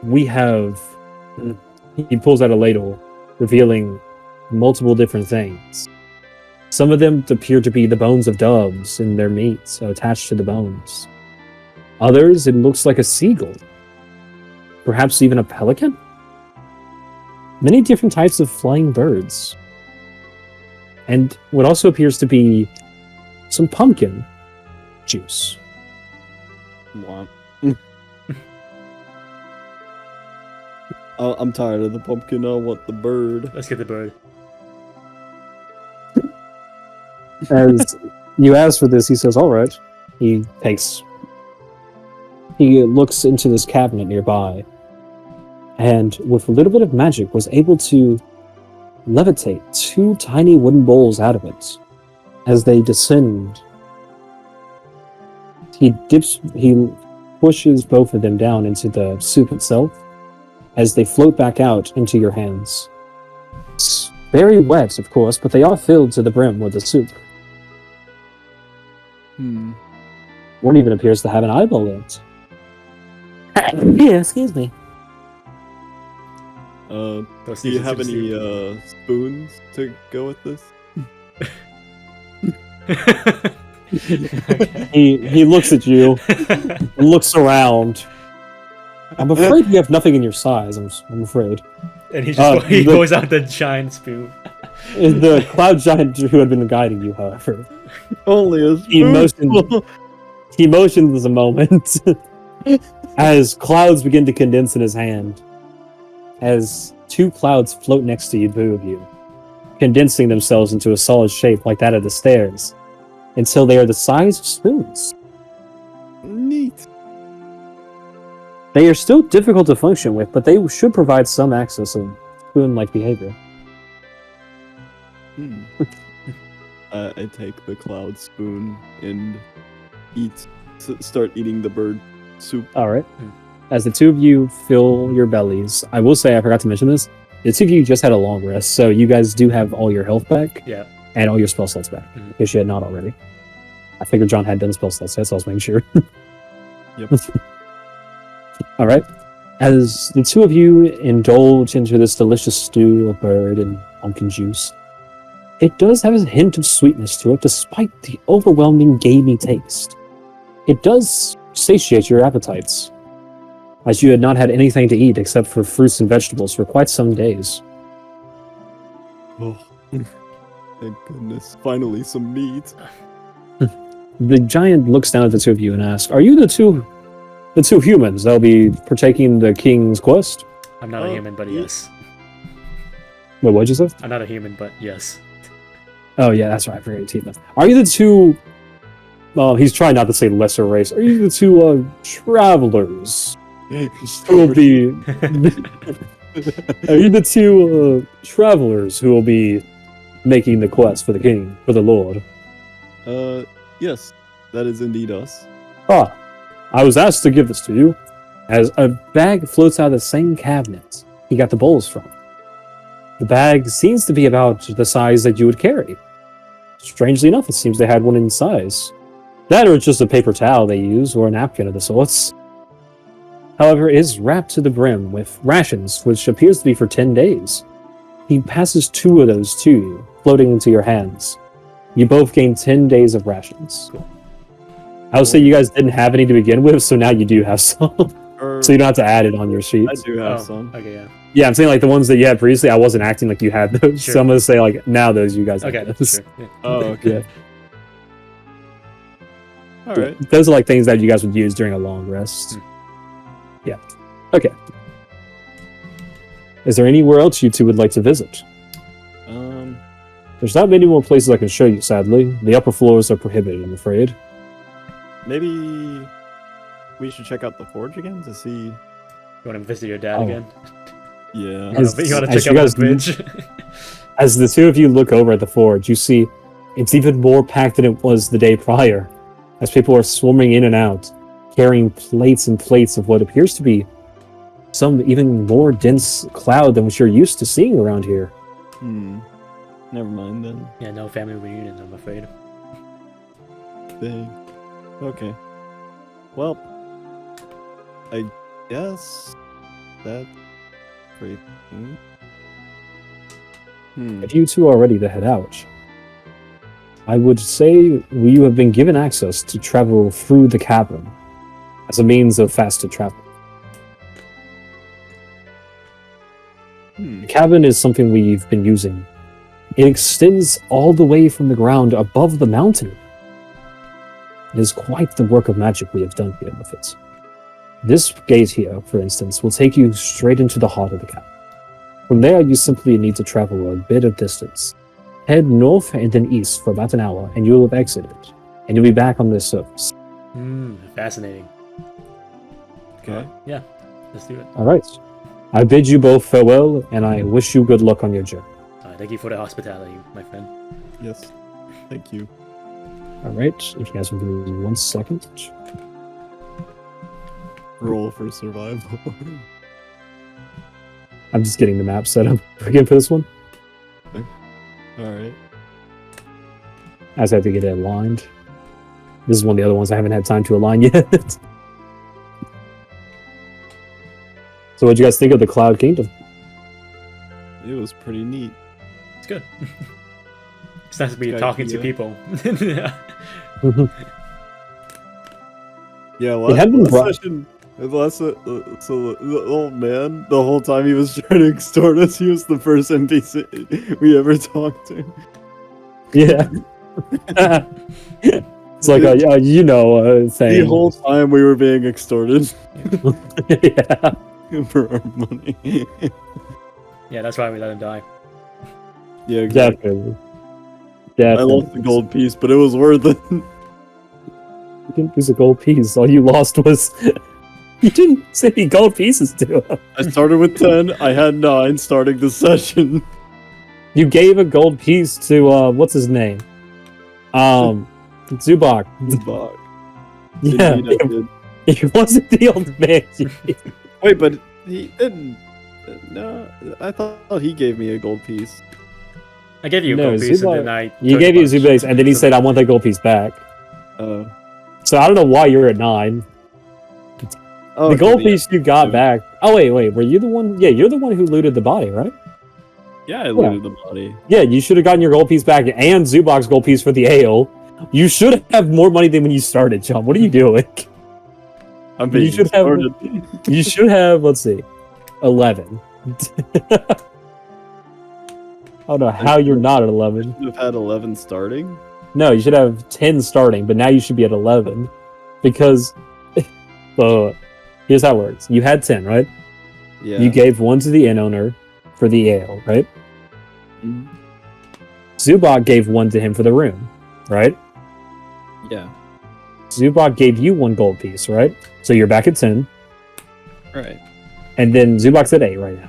we have. He pulls out a ladle, revealing multiple different things. Some of them appear to be the bones of doves and their meat attached to the bones. Others, it looks like a seagull. Perhaps even a pelican? Many different types of flying birds. And what also appears to be some pumpkin juice. Womp. I'm tired of the pumpkin. I want the bird. Let's get the bird. As you ask for this, he says, "All right." He looks into this cabinet nearby, and with a little bit of magic was able to levitate two tiny wooden bowls out of it. As they descend, he pushes both of them down into the soup itself as they float back out into your hands. It's very wet, of course, but they are filled to the brim with the soup. One even appears to have an eyeball in it. Yeah, excuse me. Do Those you things have are any soup. spoons to go with this? Okay. He looks at you, looks around. I'm afraid you have nothing in your size. I'm afraid. And he just he the- pulls out the giant spoon. The cloud giant who had been guiding you, however, Only a he spoonful. motions a moment as clouds begin to condense in his hand. As two clouds float next to you, two of you, condensing themselves into a solid shape like that of the stairs, until they are the size of spoons. Neat. They are still difficult to function with, but they should provide some access of spoon-like behavior. I take the cloud spoon and start eating the bird soup. All right. As the two of you fill your bellies, I will say I forgot to mention this. The two of you just had a long rest, so you guys do have all your health back. Yeah. And all your spell slots back, in case you had not already. I figured John had done spell slots, so I was making sure. Yep. All right. As the two of you indulge into this delicious stew of bird and pumpkin juice, it does have a hint of sweetness to it, despite the overwhelming gamey taste. It does satiate your appetites, as you had not had anything to eat except for fruits and vegetables for quite some days. Oh, thank goodness! Finally, some meat. The giant looks down at the two of you and asks, "Are you the two humans that'll be partaking the king's quest?" I'm not a human, but yes. Wait, what'd you say? I'm not a human, but yes. Oh yeah, that's right. I forgot to that. Are you the two? He's trying not to say lesser race. Are you the two travelers who will be? Are you the two travelers who will be making the quest for the king, for the lord? Yes, that is indeed us. Ah, I was asked to give this to you, as a bag floats out of the same cabinet he got the bowls from. The bag seems to be about the size that you would carry. Strangely enough, it seems they had one in size. That or it's just a paper towel they use, or a napkin of the sorts. However, it is wrapped to the brim with rations, which appears to be for 10 days. He passes 2 of those to you, floating into your hands. You both gain 10 days of rations. Cool. I would say you guys didn't have any to begin with, so now you do have some. So you don't have to add it on your sheet. I do have some. Okay, yeah. Yeah, I'm saying like the ones that you had previously, I wasn't acting like you had those. Sure. So I'm going to say like now those you guys Okay, have those. sure. Yeah. Oh, okay. Yeah. All right. Those are like things that you guys would use during a long rest. Yeah. Okay. Is there anywhere else you two would like to visit? There's not many more places I can show you, sadly. The upper floors are prohibited, I'm afraid. Maybe we should check out the forge again to see. You want to visit your dad Oh. again? Yeah. You want to as check you out guys- the bridge? As the two of you look over at the forge, you see it's even more packed than it was the day prior, as people are swarming in and out, carrying plates and plates of what appears to be some even more dense cloud than what you're used to seeing around here. Never mind then. Yeah, no family reunion, I'm afraid. Dang. Okay. Well, I guess that's great. If you two are ready to head out, I would say you have been given access to travel through the cavern as a means of faster travel. The cabin is something we've been using. It extends all the way from the ground above the mountain. It is quite the work of magic we have done here with it. This gate here, for instance, will take you straight into the heart of the cabin. From there, you simply need to travel a bit of distance. Head north and then east for about an hour, and you will have exited, and you'll be back on this surface. Fascinating. Okay. Yeah, let's do it. All right. I bid you both farewell, and I wish you good luck on your journey. Thank you for the hospitality, my friend. Yes. Thank you. All right. If you guys will give me 1 second. Roll for survival. I'm just getting the map set up again for this one. All right. I just have to get it aligned. This is one of the other ones I haven't had time to align yet. So what'd you guys think of the Cloud Kingdom? It was pretty neat. It's good. It's nice to be Good talking to idea. people. Yeah, It had been last brought. session. So the old man, the whole time he was trying to extort us, he was the first NPC we ever talked to. Yeah. It's like a thing. The whole time we were being extorted Yeah. for our money. Yeah, that's why we let him die. Yeah, exactly. Definitely. I Definitely. lost the gold piece, but it was worth it. You didn't lose a gold piece. All you lost was you didn't say any gold pieces to him. I started with 10. I had 9 starting the session. You gave a gold piece to what's his name? Zubok. Zubok. Yeah, Indeed, I did. it wasn't the old man. Wait, but he didn't. No, I thought he gave me a gold piece. I gave you a No, gold piece, and Zubok- then I. You took gave a you bunch. Zubok's, and then he said, "I want that gold piece back." Oh, So I don't know why you're at 9. The gold piece you got back. Oh wait, were you the one? Yeah, you're the one who looted the body, right? Yeah, I looted the body. Yeah, you should have gotten your gold piece back and Zubok's gold piece for the ale. You should have more money than when you started, John. What are you doing? I'm being You should have. extorted. You should have. Let's see, 11. I don't know how you're not at 11. Should have had 11 starting. No, you should have 10 starting, but now you should be at 11 because. Here's how it works. You had 10, right? Yeah. You gave 1 to the inn owner for the ale, right? Mhm. Zubok gave 1 to him for the room, right? Yeah. Zubok gave you 1 gold piece, right? So you're back at 10. Right. And then Zubok's at 8 right now.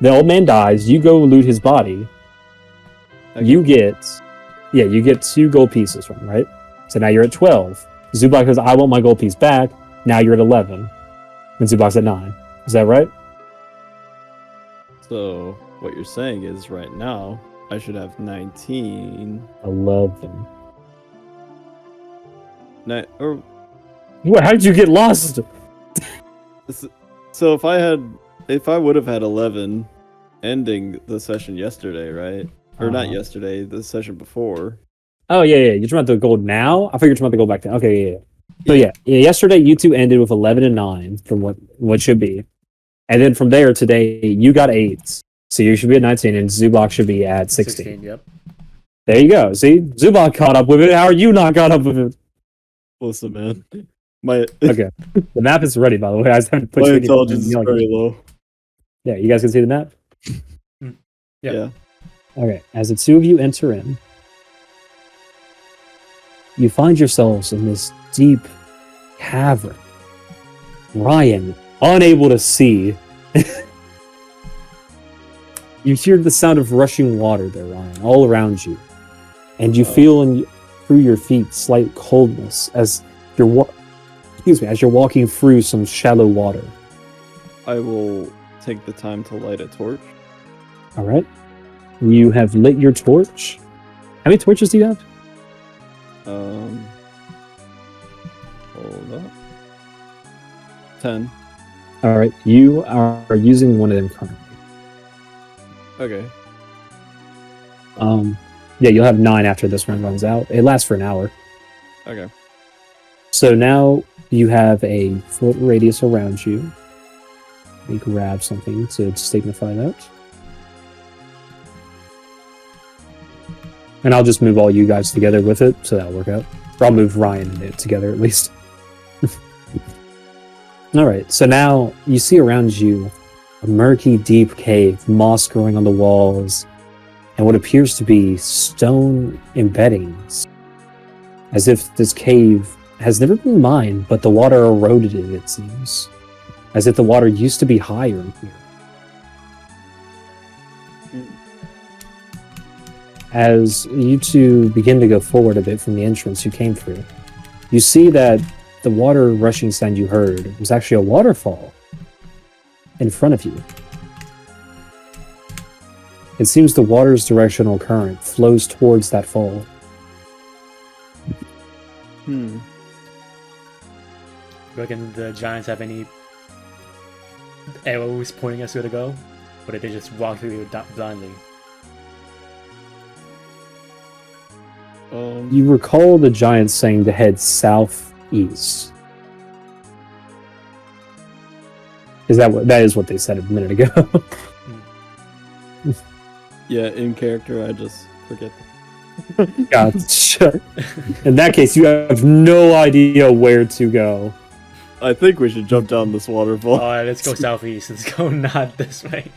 The old man dies. You go loot his body. Okay. You get 2 gold pieces from him, right? So now you're at 12. Zubok says, "I want my gold piece back." Now you're at 11. And Zubok's at 9. Is that right? So what you're saying is right now I should have 19. 11. Or What? How did you get lost? so if I would have had 11 ending the session yesterday, right? Or not yesterday, the session before. Oh yeah. You're talking about the gold now? I figured you were talking about the gold back then. Okay, yeah. So yeah, yesterday you two ended with 11 and 9 from what should be. And then from there today you got 8. So you should be at 19 and Zubok should be at 16. Yep. There you go. See? Zubok caught up with it. How are you not caught up with it? Listen, man. My Okay. The map is ready, by the way. I just haven't put my you intelligence is very low. Yeah, you guys can see the map? Yeah. Okay. As the two of you enter in, you find yourselves in this deep cavern. Ryan, unable to see. You hear the sound of rushing water there, Ryan, all around you. And you feel through your feet slight coldness as you're as you're walking through some shallow water. I will take the time to light a torch. All right. You have lit your torch. How many torches do you have? Hold up. 10. All right. You are using one of them currently. Okay. Yeah, you'll have 9 after this one runs out. It lasts for an hour. Okay. So now you have a foot radius around you. Let me grab something to signify that. And I'll just move all you guys together with it, so that'll work out. Or I'll move Ryan and it together at least. Alright, so now you see around you a murky, deep cave, moss growing on the walls, and what appears to be stone embeddings. As if this cave has never been mined, but the water eroded it, it seems. As if the water used to be higher in here. As you two begin to go forward a bit from the entrance you came through, you see that the water rushing sound you heard was actually a waterfall in front of you. It seems the water's directional current flows towards that fall. Reckon the giants have any arrows pointing us where to go? Or did they just walk through here blindly? You recall the giant saying to head southeast. That is what they said a minute ago? Yeah, in character, I just forget. Gotcha. In that case, you have no idea where to go. I think we should jump down this waterfall. Alright, let's go southeast. Let's go not this way.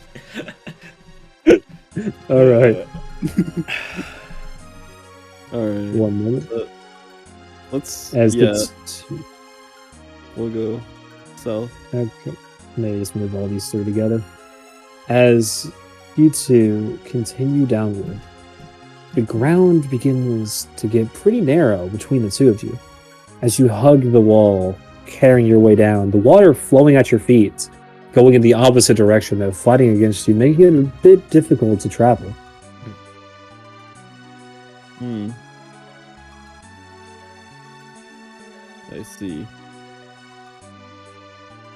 All right. All right. 1 minute. Let's. As yeah, the we'll go south. okay, maybe just move all these three together. As you two continue downward, the ground begins to get pretty narrow between the two of you. As you hug the wall, carrying your way down, the water flowing at your feet, going in the opposite direction, though, fighting against you, making it a bit difficult to travel. I see.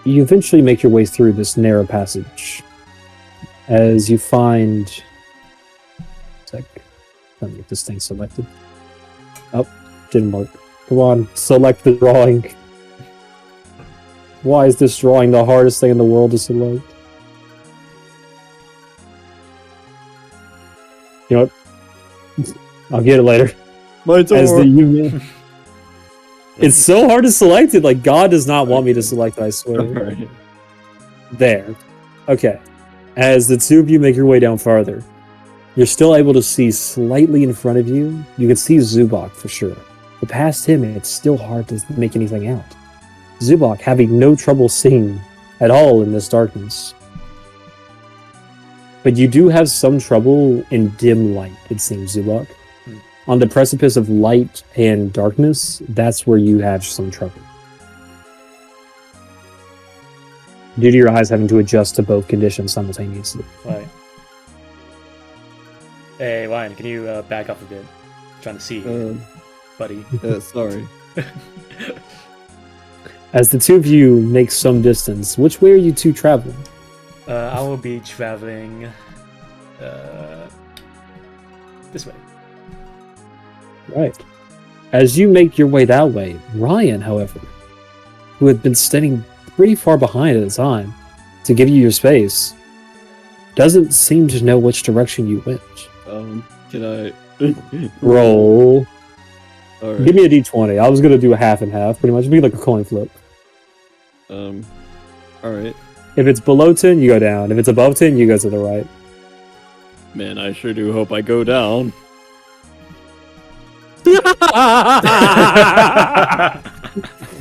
You eventually make your way through this narrow passage as you find... Sec. Let me get this thing selected. Oh, didn't work. Come on, select the drawing. Why is this drawing the hardest thing in the world to select? You know what? I'll get it later. My turn. As the human... It's so hard to select it. Like, God does not want me to select it, I swear. Alright. There. Okay. As the two of you make your way down farther, you're still able to see slightly in front of you. You can see Zubok for sure. But past him, it's still hard to make anything out. Zubok having no trouble seeing at all in this darkness. But you do have some trouble in dim light, it seems, Zubok. On the precipice of light and darkness, that's where you have some trouble. Due to your eyes having to adjust to both conditions simultaneously. Right. Hey, Ryan, can you back up a bit? I'm trying to see you, buddy. Sorry. As the two of you make some distance, which way are you two traveling? I will be traveling this way. Right. As you make your way that way, Ryan, however, who had been standing pretty far behind at the time to give you your space, doesn't seem to know which direction you went. Can I Roll. Alright. Give me a d20. I was going to do a half and half, pretty much. It'd be like a coin flip. Alright. If it's below 10, you go down. If it's above 10, you go to the right. Man, I sure do hope I go down.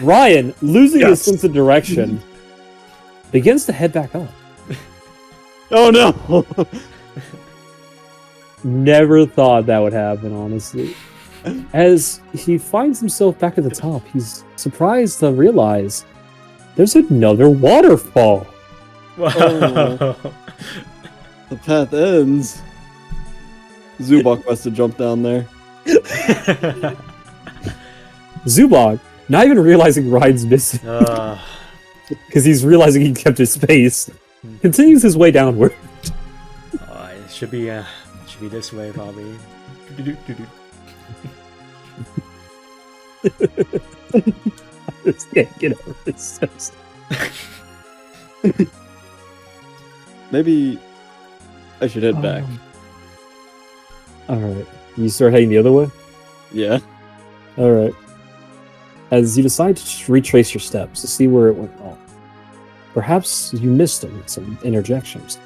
Ryan, losing his Yes. sense of direction, begins to head back up. Oh no! Never thought that would happen, honestly. As he finds himself back at the top, he's surprised to realize there's another waterfall. Wow. Oh. The path ends. Zubok must have jumped down there. Zubok, not even realizing Ryan's missing, because he's realizing he kept his space, continues his way downward. It should be this way probably. I just can't get over this. Maybe I should head back. Alright. You start heading the other way? Yeah. Alright. As you decide to retrace your steps to see where it went wrong, perhaps you missed them with some interjections.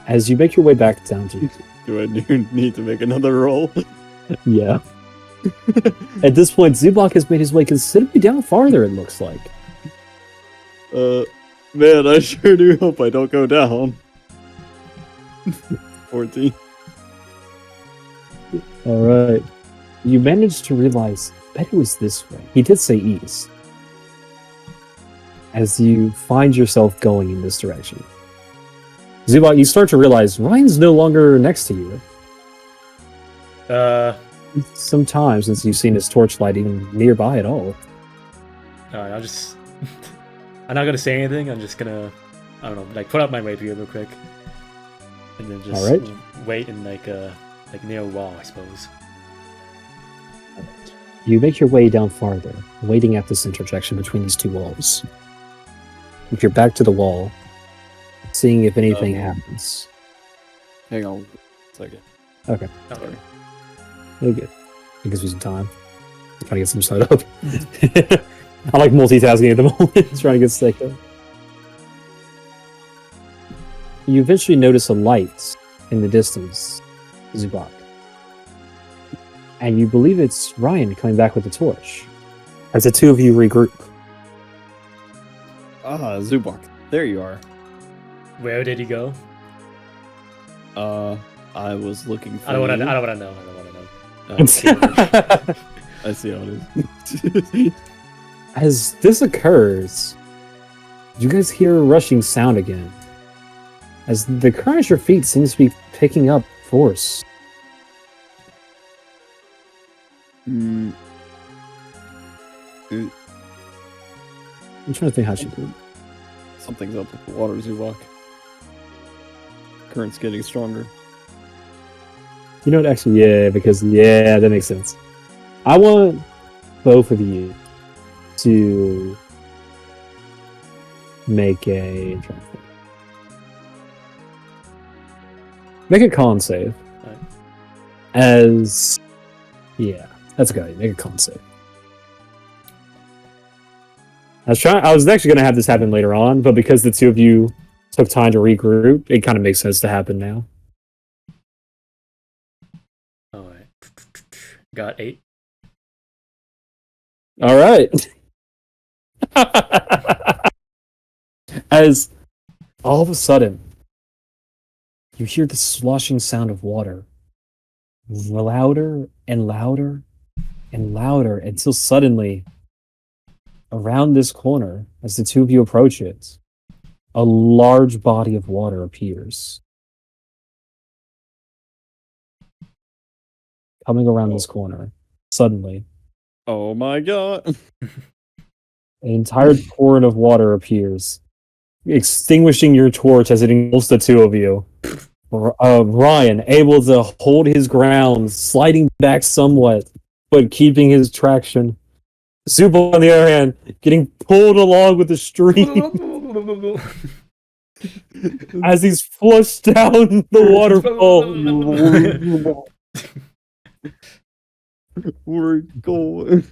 As you make your way back down to... Do I need to make another roll? Yeah. At this point, Zubok has made his way considerably down farther, it looks like. Man, I sure do hope I don't go down. 14. Alright. You managed to realize, I bet it was this way. He did say east. As you find yourself going in this direction. Zubok, you start to realize Ryan's no longer next to you. Some time since you've seen his torchlight even nearby at all. Alright, I'm not gonna say anything. I'm just gonna, I don't know, like put up my rapier real quick. and then just Alright. wait in like near a wall, I suppose. You make your way down farther, waiting at this intersection between these two walls. If you're back to the wall, seeing if anything happens. Hang on a second. Okay. Okay. Very good. It gives me some time. I'm trying to get some set up. I like multitasking at the moment, trying to get set up. You eventually notice a light in the distance, Zubok. And you believe it's Ryan coming back with the torch. As the two of you regroup. Ah, Zubok. There you are. Where did he go? I was looking for I don't want you. to. I don't want to know. I don't want to know. I see how it is. As this occurs, you guys hear a rushing sound again. As the current at your feet seems to be picking up force. Mm. I'm trying to think how she did. Something's up with the water, Zubok. Current's getting stronger. You know what? Actually, yeah, because that makes sense. I want both of you to make a con save. Right. As that's a good idea. Make a con save. I was actually going to have this happen later on, but because the two of you took time to regroup, it kind of makes sense to happen now. All right. Got 8. All right. As all of a sudden, you hear the sloshing sound of water, louder and louder and louder, until suddenly, around this corner, as the two of you approach it, a large body of water appears. Coming around this corner, suddenly, Oh my god. an entire torrent of water appears, extinguishing your torch as it engulfs the two of you. Ryan, able to hold his ground, sliding back somewhat, but keeping his traction. Zubok, on the other hand, getting pulled along with the stream as he's flushed down the waterfall. We're going.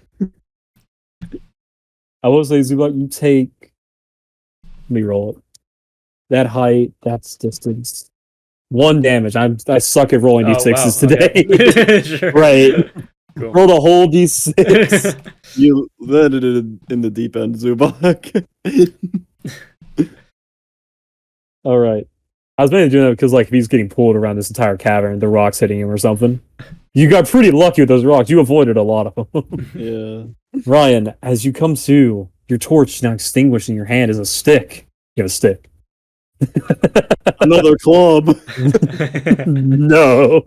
I will say, Zubok, you take... Let me roll it. That height, that's distance. 1 damage. I suck at rolling d6s today. Okay. Sure. Right. Cool. Roll the whole d6. You landed it in the deep end, Zubok. All right. I was mainly doing that because, like, if he's getting pulled around this entire cavern, the rocks hitting him or something. You got pretty lucky with those rocks. You avoided a lot of them. Yeah. Ryan, as you come to, your torch now extinguished in your hand is a stick. You have a stick. Another club. No.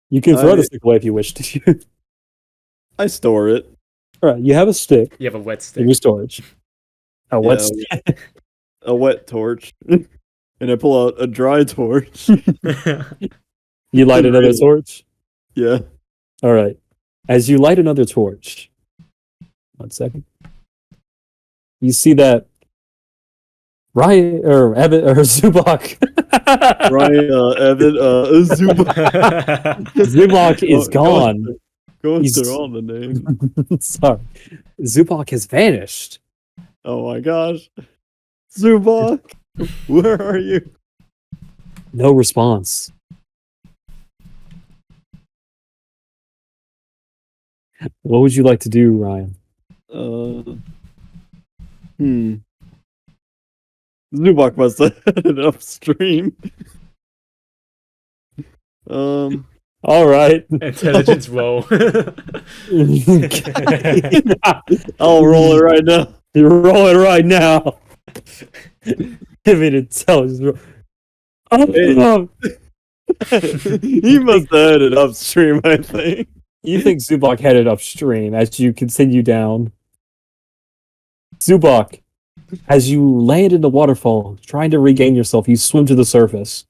You can throw the stick away if you wish to. I store it. All right, you have a stick You have a wet in stick. your storage. A wet Yeah, stick. A wet torch. And I pull out a dry torch. You light another torch? Yeah. All right. As you light another torch, 1 second. You see that Ryan or Evan or Zubok. Ryan, Evan, Zubok. Zubok is gone. Going He's- through all the names. Sorry. Zubok has vanished. Oh my gosh. Zubok, where are you? No response. What would you like to do, Ryan? Zubok must have headed upstream. All right. Intelligence roll. I'll roll it right now. You're rolling right now. Give me an intelligence roll. Oh, He must have headed upstream, I think. you think Zubok headed upstream as you continue down. Zubok, As you land in the waterfall, trying to regain yourself, you swim to the surface.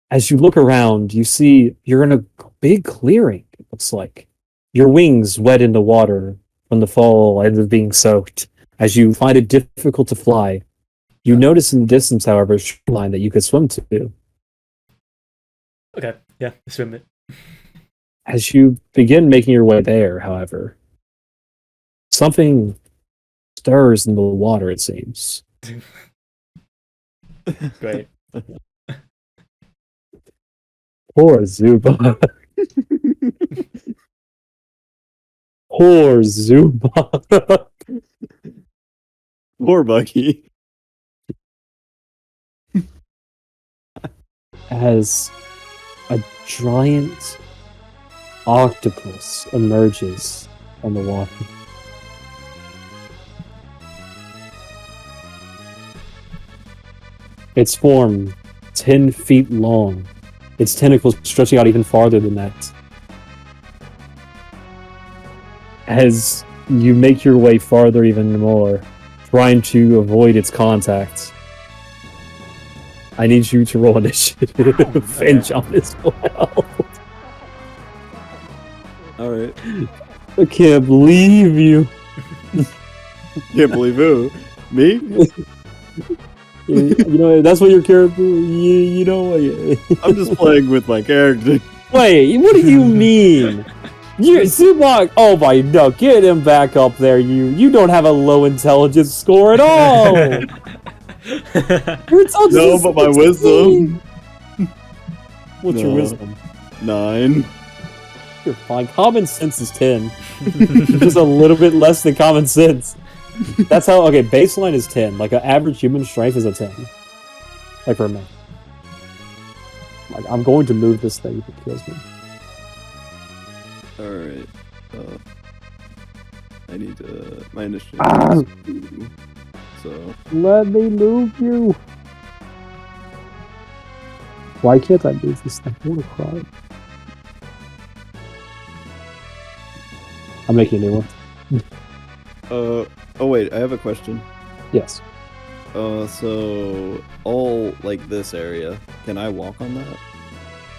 As you look around, you see you're in a big clearing, it looks like. Your wings wet in the water from the fall and of being soaked. As you find it difficult to fly, you notice in the distance, however, a shoreline that you could swim to. Okay, yeah, swim it. As you begin making your way there, however, something stirs in the water, it seems. Great. Poor Zubok. Poor Zubok. Poor Bucky. As a giant octopus emerges on the water. Its form, 10 feet long, its tentacles stretching out even farther than that. As you make your way farther even more, trying to avoid its contact, I need you to roll initiative and John as well. Alright. I can't believe you. Can't believe who? Me? You know, that's what your character. You know. I'm just playing with my character. Wait, what do you mean? You Zubok. Oh my no! Get him back up there. You don't have a low intelligence score at all. Your intelligence No, is but my 16. wisdom. What's your No. wisdom? 9. You're fine. Common sense is 10. Just a little bit less than common sense. That's how. Okay, baseline is 10. Like an average human strength is a 10. Like for a man. Like I'm going to move this thing if it kills me. Alright. I need my initiative. Ah. is 2, so Let me move you. Why can't I move this thing? I want to cry. I'm making a new one. oh wait, I have a question. Yes. So all like this area, can I walk on that?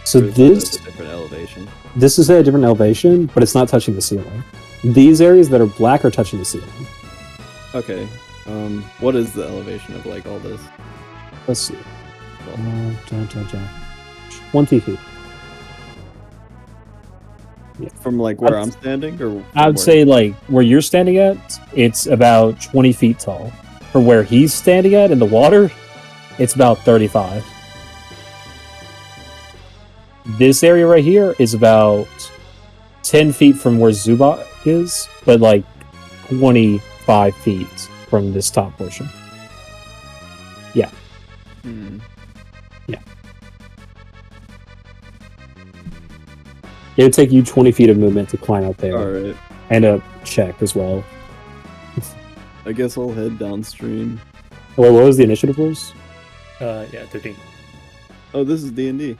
So Or is that this a different elevation? this is at a different elevation, but it's not touching the ceiling. These areas that are black are touching the ceiling. Okay. What is the elevation of like all this? Let's see. 20 feet. From like where I'm standing, or from I would where- say like where you're standing at, it's about 20 feet tall. From where he's standing at in the water, it's about 35. This area right here is about 10 feet from where Zubok is, but like 25 feet from this top portion. Hmm. It would take you 20 feet of movement to climb out there. All right. And a check as well. I guess I'll head downstream. Well, what was the initiative rules? Yeah, 13. Oh, this is D&D.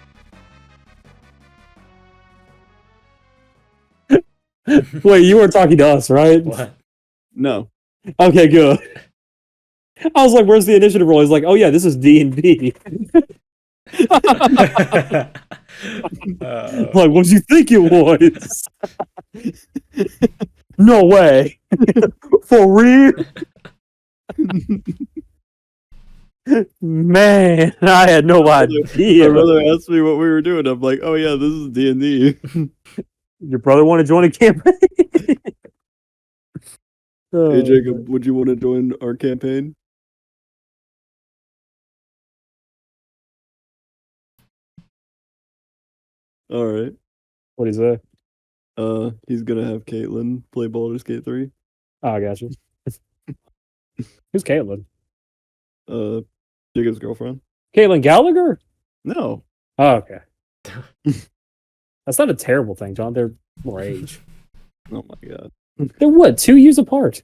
Wait, you weren't talking to us, right? What? No. Okay, good. I was like, "Where's the initiative roll?" He's like, "Oh yeah, this is D&D." Like, what do you think it was? No way. For real? Man, I had no My idea. brother asked me what we were doing. I'm like, oh yeah, this is D&D. Your brother want to join a campaign? Hey Jacob, would you want to join our campaign? All right. What is that? He's gonna have Caitlin play Baldur's Gate 3. Oh, I got you. Who's Caitlin? Jacob's girlfriend. Caitlin Gallagher? No. Oh, okay. That's not a terrible thing, John. They're more age. Oh my god. They're what? 2 years apart.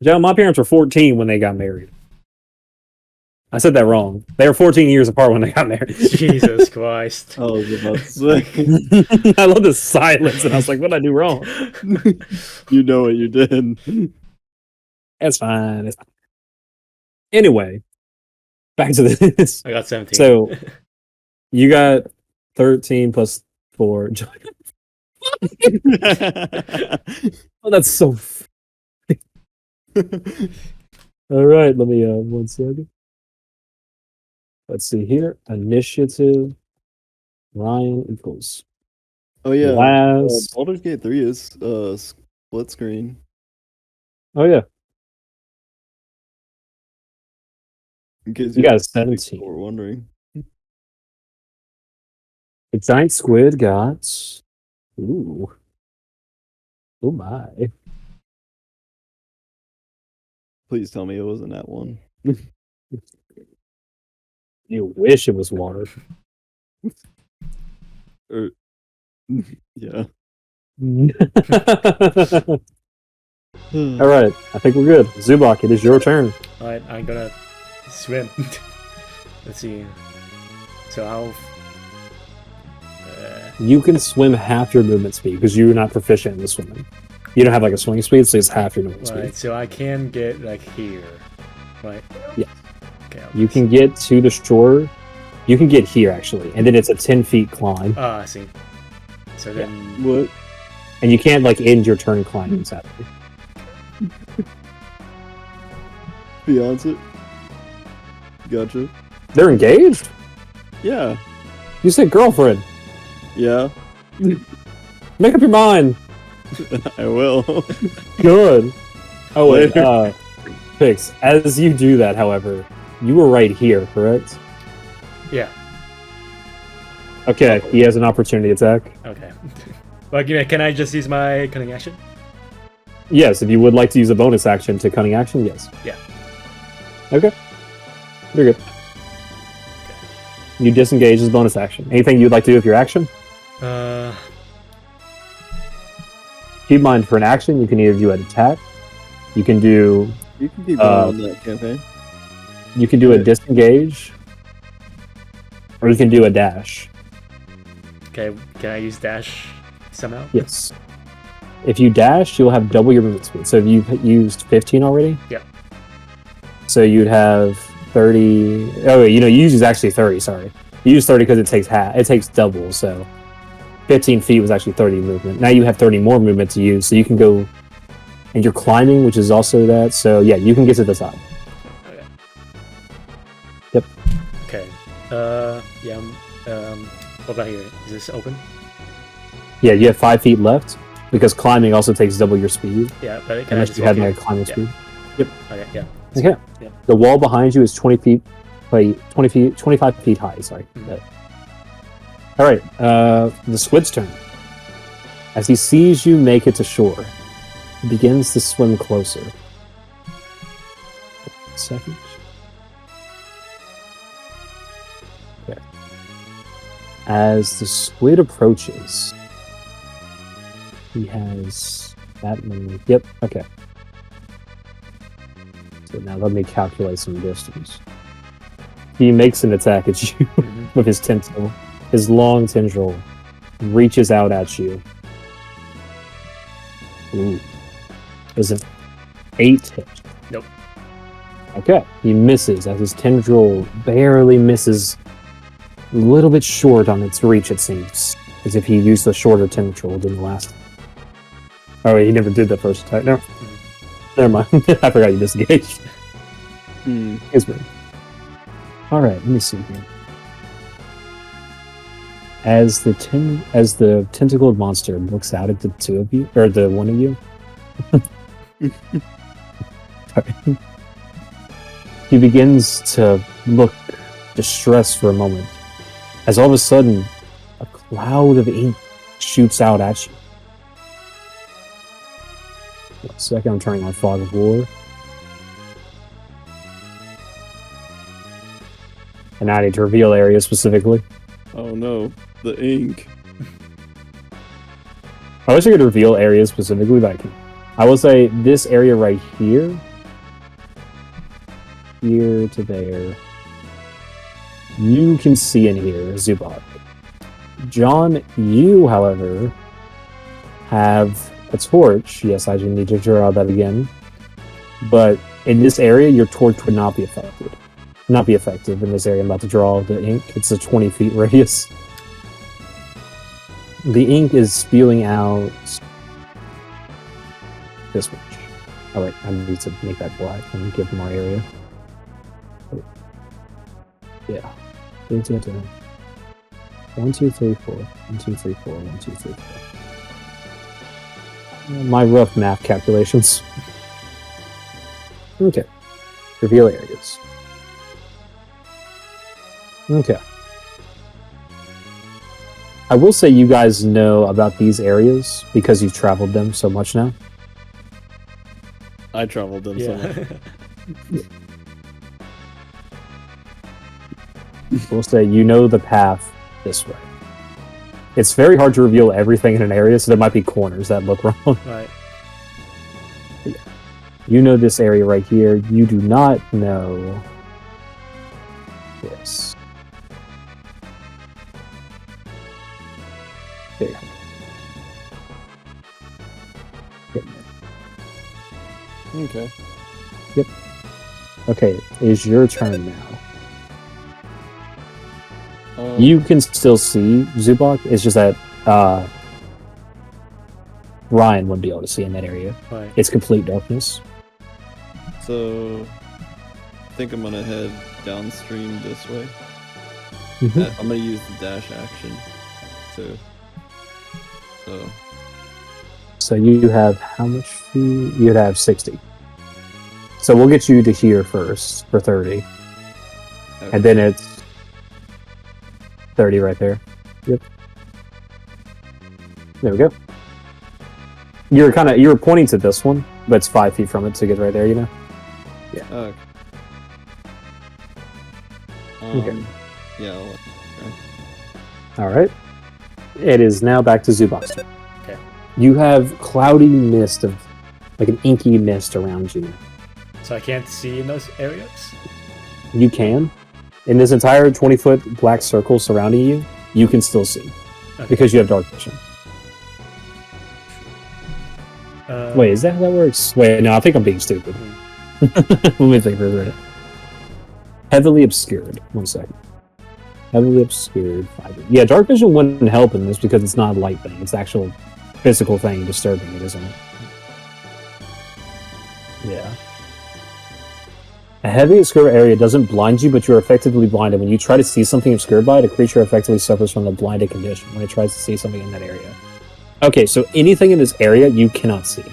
John, my parents were 14 when they got married. I said that wrong. They were 14 years apart when they got married. Jesus Christ. I was about to say. I love the silence, and I was like, what did I do wrong? You know what you did. That's fine. It's fine. Anyway, back to this. I got 17. So you got 13 plus 4. Oh, that's so. All right, let me 1 second. Let's see here. Initiative. Ryan equals. Oh yeah. Last. Baldur's Gate 3 is split screen. Oh yeah, In case you got a 17. were wondering. The giant squid got. Ooh. Oh my. Please tell me it wasn't that one. You wish it was water. Or yeah. All right, I think we're good. Zubok, it is your turn. Alright, I'm gonna swim. Let's see. So how... You can swim half your movement speed because you're not proficient in the swimming. You don't have like a swimming speed, so it's half your movement right, speed. so I can get like here. Right? Yes. Okay, You can get to the shore. You can get here actually, and then it's a 10 feet climb, Ah, I see. So then... What? and you can't like end your turn climbing. Sadly. Beyonce? Gotcha. They're engaged. Yeah. You said girlfriend. Yeah. Make up your mind. I will. Good. Oh wait, Later. Pix. As you do that, however, you were right here, correct? Yeah. Okay, he has an opportunity attack. Okay. Well, can I just use my cunning action? Yes, if you would like to use a bonus action to cunning action, yes. Yeah. Okay. You're good. You disengage as bonus action. Anything you'd like to do with your action? Keep in mind, for an action, you can either do an attack, you can do You can keep going on that campaign. you can do a disengage, or you can do a dash. Okay, can I use dash somehow? Yes. If you dash, you'll have double your movement speed. So if you've used 15 already? Yeah. So you'd have 30. Oh, wait, you use actually 30, sorry. You use 30 because it takes half. It takes double, so 15 feet was actually 30 movement. Now you have 30 more movement to use, so you can go. And you're climbing, which is also that. So yeah, you can get to the top. Okay. Yep. Okay. Yeah. What about here? Is this open? Yeah, you have 5 feet left because climbing also takes double your speed. Yeah, but can I Unless just you walk have here? like climbing Yeah. speed. Okay. Yeah. Okay. Yeah. The wall behind you is 20 feet, like 25 feet high. Sorry. Mhm. All right. The squid's turn. As he sees you make it to shore, he begins to swim closer. Second. Okay. As the squid approaches, he has that many. Yep. Okay. So now let me calculate some distance. He makes an attack at you Mhm. with his tentacle. His long tendril reaches out at you. Ooh. Is it 8 hit? Nope. Okay. He misses as his tendril barely misses. A little bit short on its reach, it seems. As if he used the shorter tendril than the last. Oh, wait, he never did the first attack. No. Never mind. I forgot you disengaged. It's weird. Alright, let me see here. As the tentacled monster looks out at the two of you, or the one of you, sorry. He begins to look distressed for a moment, as all of a sudden, a cloud of ink shoots out at you. 1 second, I'm turning on Fog of War. And I need to reveal areas specifically. Oh no, the ink. I wish I could reveal areas specifically, but I can. I will say this area right here, here to there, you can see in here, Zubok. John, you, however, have a torch. Yes, I do need to draw that again. But in this area, your torch would not be effective. Not be effective in this area. I'm about to draw the ink. It's a 20 feet radius. The ink is spewing out this much. Oh wait, I need to make that black and give more area. Yeah. 1, 2, 3, 4. 1, 2, 3, 4. 1, 2, 3, 4. My rough math calculations. Okay. Reveal areas. Okay. I will say you guys know about these areas because you've traveled them so much now. I traveled them so much. We'll say you know the path this way. It's very hard to reveal everything in an area, so there might be corners that look wrong. Right. Yeah. You know this area right here. You do not know this. There. Okay. Yep. Okay, it's your turn now. You can still see Zubok. It's just that Ryan wouldn't be able to see in that area. Right. It's complete darkness. So, I think I'm gonna head downstream this way. Mhm. I'm gonna use the dash action to. So you have how much feet? You'd have 60. So we'll get you to here first for 30. Okay. And then it's 30 right there. Yep. There we go. You were pointing to this one, but it's 5 feet from it to get right there, you know? Yeah. Okay. Okay. Yeah. Alright. It is now back to Zubok's turn. Okay. You have cloudy mist of like an inky mist around you. So I can't see in those areas? You can. In this entire 20-foot black circle surrounding you can still see. Okay. Because you have dark vision. Wait, is that how that works? Wait, no, I think I'm being stupid. Let me think for a minute. Heavily obscured. 1 second. Heavily obscured. Yeah, dark vision wouldn't help in this because it's not a light thing. It's actual physical thing disturbing it, isn't it? Yeah. A heavy obscure area doesn't blind you, but you're effectively blinded. When you try to see something obscured by it, a creature effectively suffers from the blinded condition when it tries to see something in that area. Okay, so anything in this area you cannot see.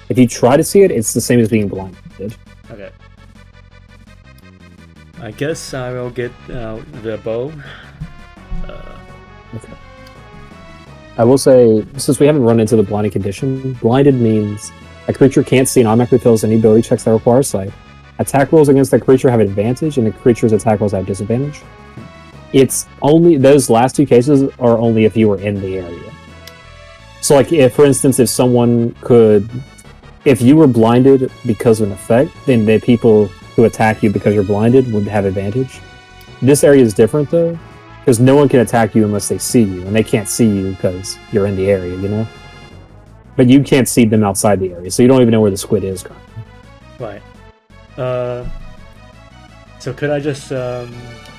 If you try to see it, it's the same as being blinded. Okay. I guess I will get the bow. Okay. I will say, since we haven't run into the blinded condition, blinded means a creature can't see and automatically fails any ability checks that require sight. Attack rolls against that creature have advantage, and the creature's attack rolls have disadvantage. It's only those last two cases are only if you were in the area. So, like, if, for instance, if you were blinded because of an effect, then the people who attack you because you're blinded would have advantage. This area is different, though, because no one can attack you unless they see you, and they can't see you because you're in the area, you know? But you can't see them outside the area, so you don't even know where the squid is currently. Right. So could I just, so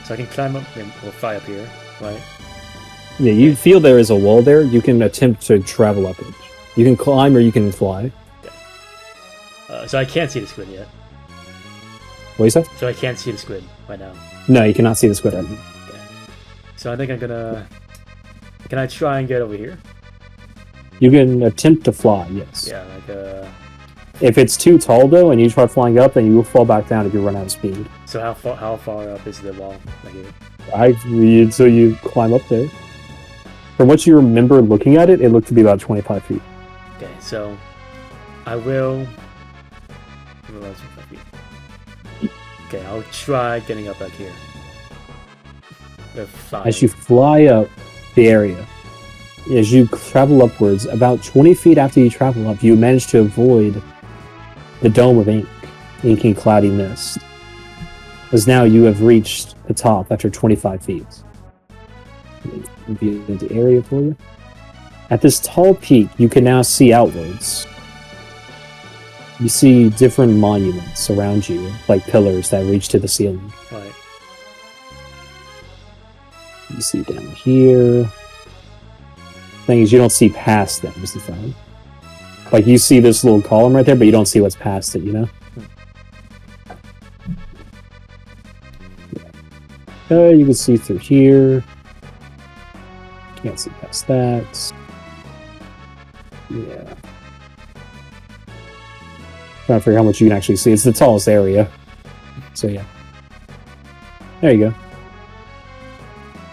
I can climb up or fly up here, right? Yeah, you feel there is a wall there. You can attempt to travel up it. You can climb or you can fly. So I can't see the squid yet. What you say? So I can't see the squid right now. No, you cannot see the squid. Okay. So I think I'm gonna... Can I try and get over here? You can attempt to fly, yes. Yeah, like If it's too tall, though, and you try flying up, then you will fall back down if you run out of speed. So how far up is the wall? Like here? So you climb up there. From what you remember looking at it, it looked to be about 25 feet. Okay, so I will... Okay, I'll try getting up back here. As you fly up the area, as you travel upwards, about 20 feet after you travel up, you manage to avoid the dome of ink, inky cloudy mist. as now you have reached the top after 25 feet. View the area for you. At this tall peak, you can now see outwards. You see different monuments around you, like pillars that reach to the ceiling. Right. You see down here. Thing is, you don't see past them, is the thing. Like, you see this little column right there, but you don't see what's past it, you know? You can see through here. Can't see past that. Yeah. Trying to figure out how much you can actually see. It's the tallest area. So, yeah. There you go.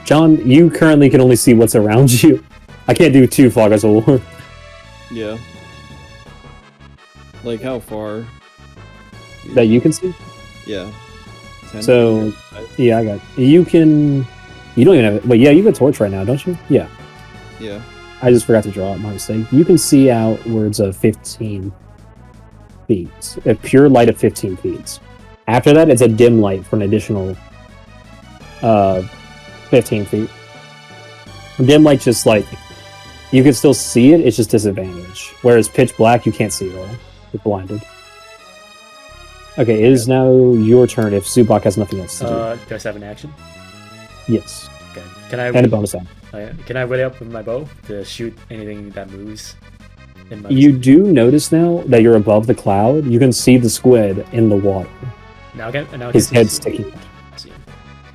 John, you currently can only see what's around you. I can't do 2 Fog of War. Yeah. Like how far? That you can see? Yeah. 10 So, feet? yeah, I got. You can. You don't even have. Wait, yeah, you have a torch right now, don't you? Yeah. Yeah. I just forgot to draw it. My mistake. You can see outwards of 15 feet. A pure light of 15 feet. After that, it's a dim light for an additional 15 feet. Dim light just like you can still see it. It's just disadvantage. Whereas pitch black, you can't see it all. You're blinded. Okay, it is now your turn. If Zubok has nothing else to do. Do I have an action? Yes. Okay. Can I? And a bonus action. Can I ready up with my bow to shoot anything that moves? In my You do notice now that you're above the cloud. You can see the squid in the water. now now His head's sticking. I see him.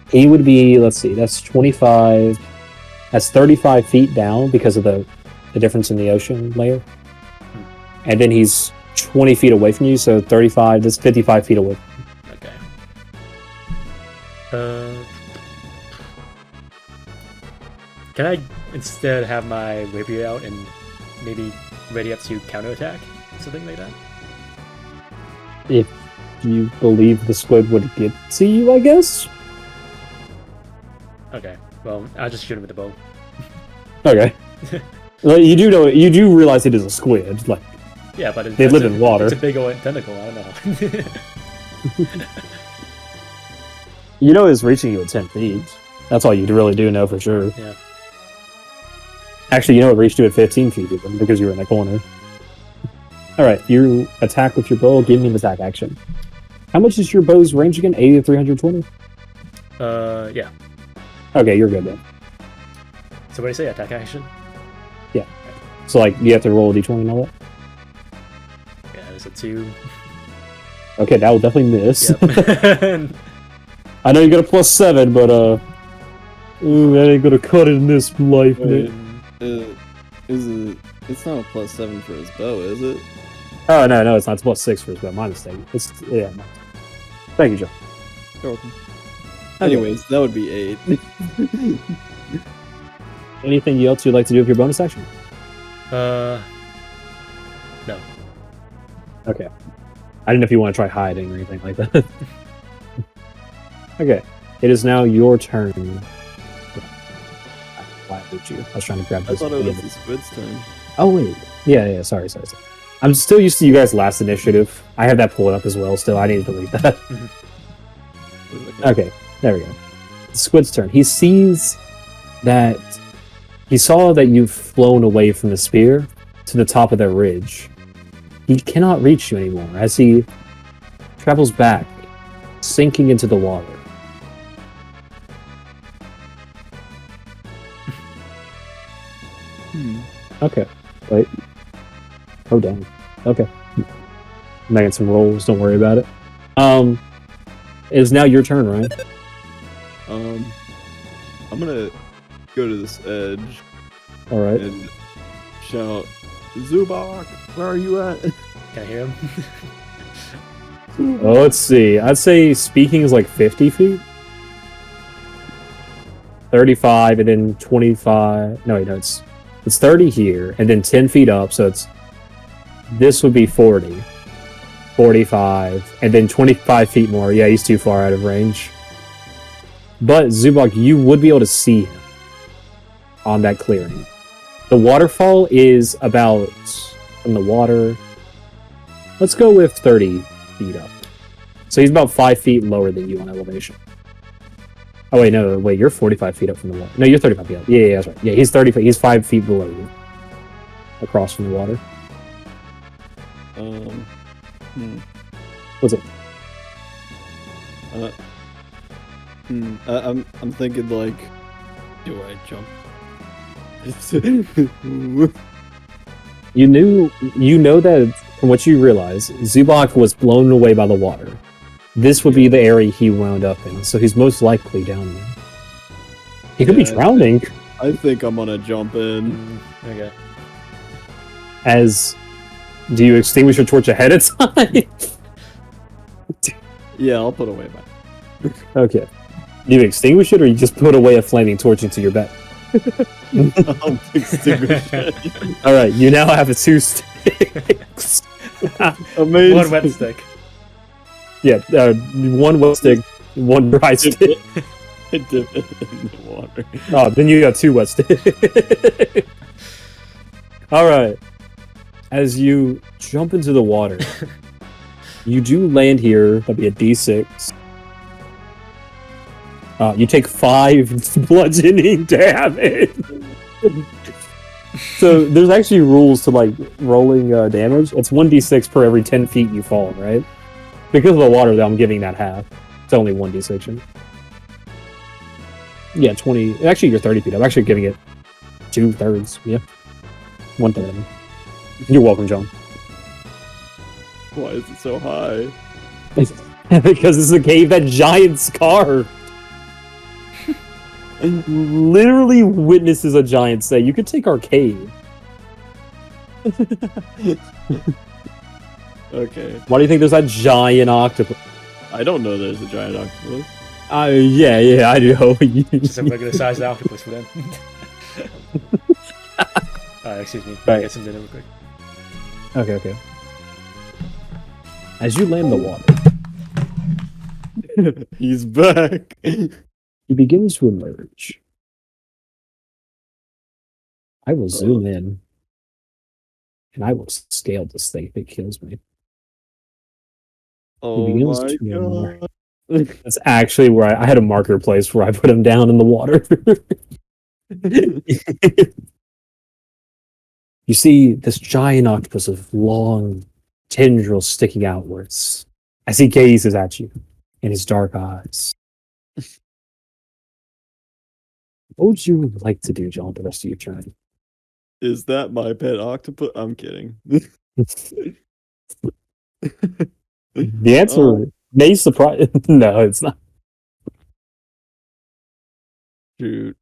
He would be, let's see, that's 25. That's 35 feet down because of the difference in the ocean layer. And then he's 20 feet away from you, so 35, that's 55 feet away. Okay. Can I instead have my rapier out and maybe ready up to counterattack? Something like that? If you believe the squid would get to you, I guess? Okay. Well, I'll just shoot him with the bow. Okay. Well, you do realize it is a squid. Like, Yeah, but they live in water. It's a big old tentacle, I don't know. You know it's reaching you at 10 feet. That's all you really do know for sure. Yeah. Actually, you know it reached you at 15 feet even, because you were in the corner. Alright, you attack with your bow. Give me an attack action. How much is your bow's range again? 80 to 320? Yeah. Okay, you're good then. So what do you say, attack action? So, like, you have to roll a d20 and all that? Yeah, there's a 2. Okay, that will definitely miss. Yep. I know you got a +7, but, ooh, that ain't gonna cut it in this life, Wait, man. is it? It's not a +7 for his bow, is it? Oh, no, it's not. It's +6 for his bow. My mistake. It's, yeah. No. Thank you, Joe. You're welcome. Okay. Anyways, that would be 8. Anything else you'd like to do with your bonus action? No. Okay. I didn't know if you want to try hiding or anything like that. Okay. It is now your turn. Why did you? I was trying to grab I this. thought it was the squid's turn. Oh, wait. Yeah, sorry. I'm still used to you guys' last initiative. I have that pulled up as well still. I need to delete that. Okay, there we go. The squid's turn. He sees that... He saw that you've flown away from the spear to the top of the ridge. He cannot reach you anymore as he travels back, sinking into the water. Okay, wait. Oh, damn. Okay. Making some rolls, don't worry about it. It is now your turn, Ryan. I'm gonna go to this edge Alright. and shout, Zubok, where are you at? Can I hear him? Oh, let's see. I'd say speaking is like 50 feet. 35 and then 25. No, wait, no, it's 30 here and then 10 feet up. So this would be 40, 45, and then 25 feet more. Yeah, he's too far out of range. But Zubok, you would be able to see him on that clearing. The waterfall is about from the water. Let's go with 30 feet up. So he's about 5 feet lower than you on elevation. Oh wait, no, wait, you're 45 feet up from the water. No, you're 35 feet up. Yeah, that's right. Yeah, he's 30 feet. He's 5 feet below you, across from the water. What's it? I'm thinking like, do I jump? You know that from what you realize, Zubok was blown away by the water. This would be the area he wound up in, so he's most likely down there. He could be drowning. I think I'm gonna jump in. Okay. Do you extinguish your torch ahead of time? Yeah, I'll put away my. Okay. Do you extinguish it, or you just put away a flaming torch into your bed? I'll extinguish it. All right, you now have 2 sticks. Amazing. 1 wet stick. Yeah, 1 wet stick, 1 dry stick. I dip it in the water. Oh, then you got 2 wet sticks. All right. As you jump into the water, you do land here. That'll be a D6. You take 5 bludgeoning damage. So there's actually rules to like rolling damage. It's 1d6 per every 10 feet you fall, right? Because of the water, though, I'm giving that half. It's only 1d6. Yeah, 20. Actually, you're 30 feet. I'm actually giving it 2/3. Yeah, 1/3. You're welcome, John. Why is it so high? Because it's a cave that giants carved. And literally witnesses a giant say, "You could take our cave." Okay. Why do you think there's that giant octopus? I don't know there's a giant octopus. Yeah, I know. Just a regular sized octopus for them. Excuse me. Right. Get some dinner real quick. Okay. As you land the water, He's back. he begins to emerge. I will zoom in, and I will scale this thing if it kills me. Oh He begins my to emerge. god. That's actually where I had a marker place where I put him down in the water. You see this giant octopus with long tendrils sticking outwards as he gazes at you in his dark eyes. What would you like to do, John, the rest of your turn? Is that my pet octopus? I'm kidding. The answer may surprise. No, it's not. Shoot.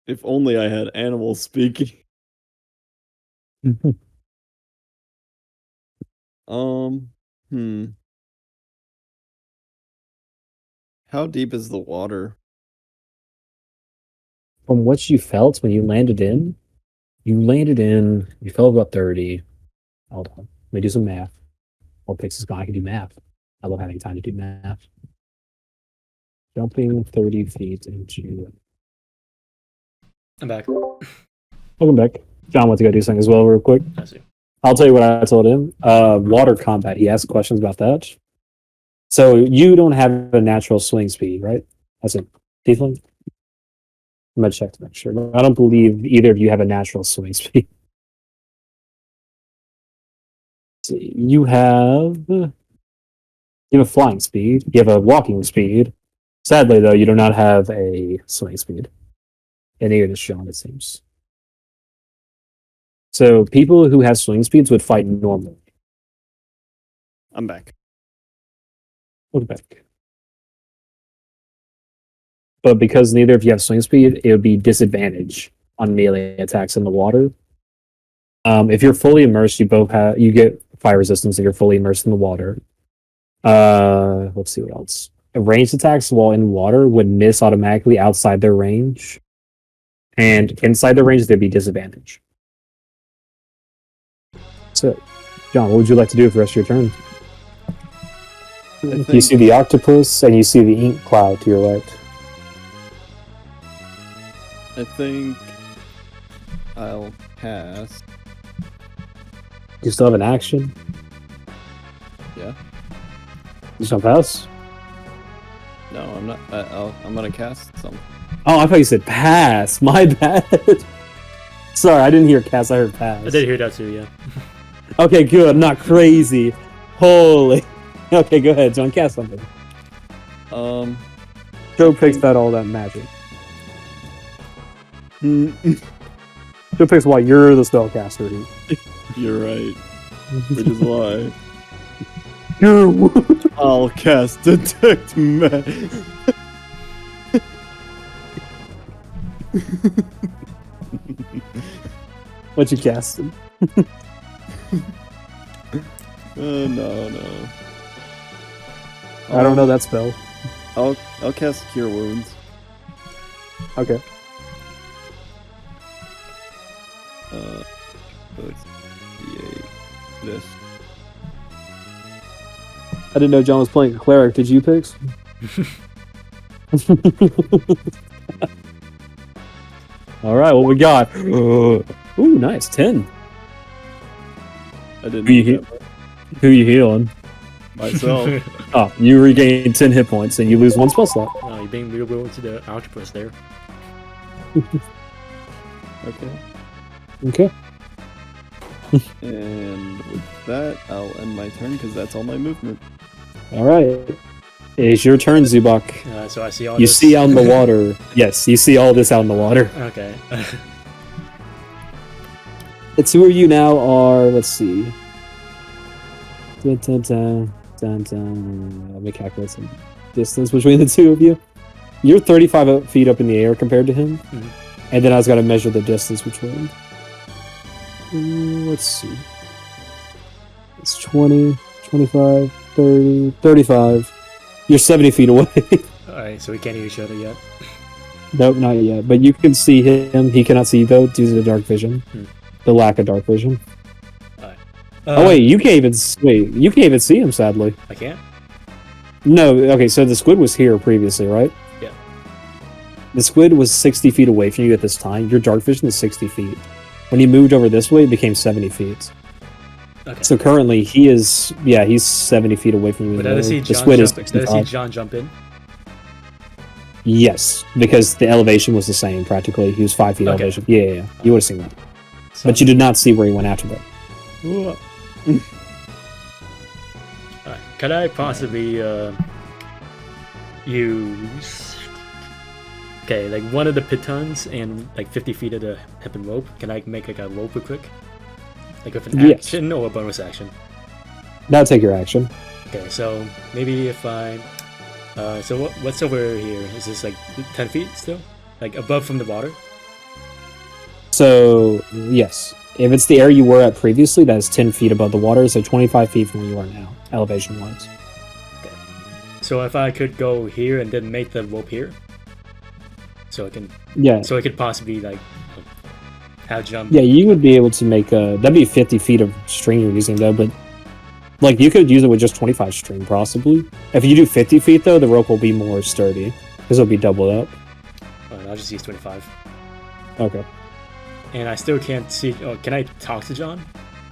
If only I had animals speaking. How deep is the water? From what you felt when you landed in, you felt about 30. Hold on. Let me do some math. Well, Pix is gone. I can do math. I love having time to do math. Jumping 30 feet into... I'm back. Welcome back. John wants to go do something as well real quick. I see. I'll tell you what I told him. Water combat. He asked questions about that. So you don't have a natural swing speed, right? That's a tiefling? I'm going to check to make sure. I don't believe either of you have a natural swing speed. See, you have a flying speed. You have a walking speed. Sadly, though, you do not have a swing speed. And neither does Sean, it seems. So people who have swing speeds would fight normally. I'm back. Look back. But because neither of you have swing speed, it would be disadvantage on melee attacks in the water. If you're fully immersed, you get fire resistance if you're fully immersed in the water. Let's see what else. Ranged attacks while in water would miss automatically outside their range. And inside the range, there'd be disadvantage. So, John, what would you like to do for the rest of your turn? You see the octopus, and you see the ink cloud to your right. I think I'll pass. You still have an action? Yeah. You shall pass. No, I'm not. I'm gonna cast something. Oh, I thought you said pass. My bad. Sorry, I didn't hear cast. I heard pass. I did hear that too. Yeah. Okay, good. I'm not crazy. Holy. Okay, go ahead, John. Cast something. Joe picks all that magic. Joe picks why you're the spellcaster. You're right. Which is why You're. I'll cast detect magic. What you casting? No. I don't know that spell. I'll cast Cure Wounds. Okay. So it's D8. This. I didn't know John was playing a cleric. Did you, Pix? All right, what we got? Ooh, nice 10. I didn't. Who you, who you healing? Myself. Oh, you regain 10 hit points and you lose 1 spell slot. Oh, you're being real to the octopus there. Okay. Okay. And with that, I'll end my turn because that's all my movement. All right. It's your turn, Zubok. So I see all You this. see out in the water. Yes, you see all this out in the water. Okay. The two of you now are, let's see. Dun, dun, dun, dun, dun. Let me calculate some distance between the two of you. You're 35 feet up in the air compared to him. Mhm. And then I was going to measure the distance between. Let's see. It's 20, 25, 30, 35. You're 70 feet away. Alright, so we can't hear each other yet. Nope, not yet. But you can see him. He cannot see you, though, due to the dark vision. The lack of dark vision. Alright. Oh, wait, you can't even see him, sadly. I can't? No, okay, so the squid was here previously, right? Yeah. The squid was 60 feet away from you at this time. Your dark vision is 60 feet. When he moved over this way, it became 70 feet. Okay. So currently, he's 70 feet away from you. But did I see The squid is Did I see 65. John jump in? Yes, because the elevation was the same, practically. He was 5 feet Okay. elevation. Yeah. You would have seen that. So, But you did not see where he went after that. alright. Could I possibly use... Okay, like one of the pitons and like 50 feet of the hip and rope. Can I make like a rope real quick? Like with an Yes. action or a bonus action? That'll take your action. Okay, so maybe if I... so what's over here? Is this like 10 feet still? Like above from the water? So, yes. If it's the area you were at previously, that is 10 feet above the water, so 25 feet from where you are now, elevation-wise. So if I could go here and then make the rope here? So I can... Yeah. So I could possibly like... have jump... Yeah, you would be able to make that'd be 50 feet of string you're using, though, but... Like, you could use it with just 25 string, possibly. If you do 50 feet, though, the rope will be more sturdy, because it'll be doubled up. Alright, I'll just use 25. Okay. And I still can't see... Oh, can I talk to John?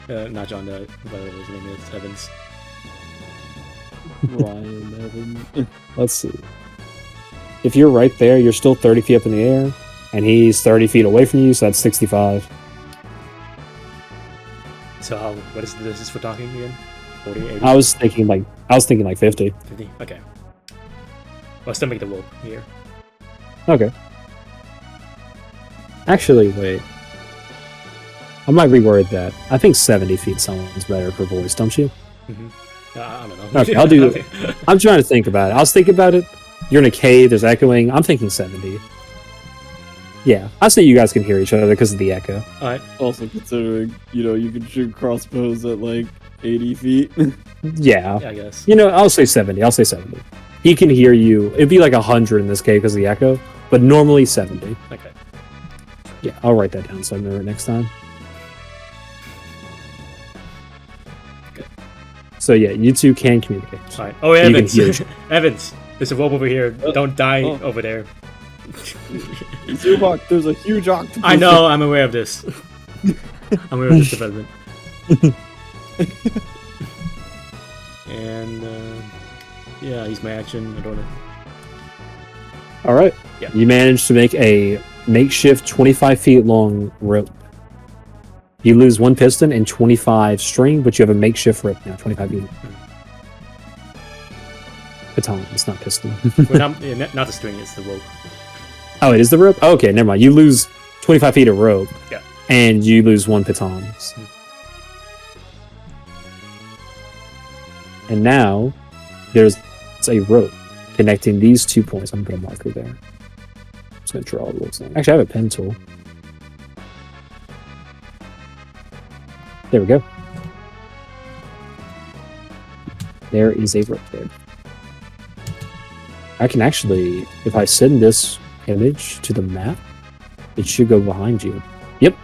Not John, whatever his name is, Evans. Ryan Evans. Let's see. If you're right there, you're still 30 feet up in the air, and he's 30 feet away from you, so that's 65. So how... What is the distance for talking again? 40, 80? I was thinking like 50. 50? Okay. I'll still make the rope here. Okay. Actually, wait. I might reword that. I think 70 feet sounds better for voice, don't you? I don't know. Okay, I'll do it. I'm trying to think about it. I was thinking about it. You're in a cave, there's echoing. I'm thinking 70. Yeah, I say you guys can hear each other because of the echo. Alright. Also considering, you can shoot crossbows at like 80 feet. Yeah. Yeah, I guess. I'll say 70. He can hear you. It'd be like 100 in this case because of the echo, but normally 70. Okay. Yeah, I'll write that down so I remember it next time. Good. So yeah, you two can communicate. Alright. Oh, You can Evans! hear each other. Evans! There's a rope over here. Don't die Oh. over there. Zubok, there's a huge octopus. I know, I'm aware of this. I'm aware of this development. And, Yeah, use my action. I don't know. All right. Yeah. You managed to make a makeshift 25 feet long rope. You lose 1 piston and 25 string, but you have a makeshift rope now, 25 feet. Baton, it's not piston. Well, not the string, it's the rope. Oh, it is the rope? Oh, okay, never mind. You lose 25 feet of rope. Yeah. And you lose 1 piton. And now there's a rope connecting these 2 points. I'm going to put a marker there. I'm just going to draw a little thing. Actually, I have a pen tool. There we go. There is a rope there. I can actually, if I send this image to the map, it should go behind you. Yep.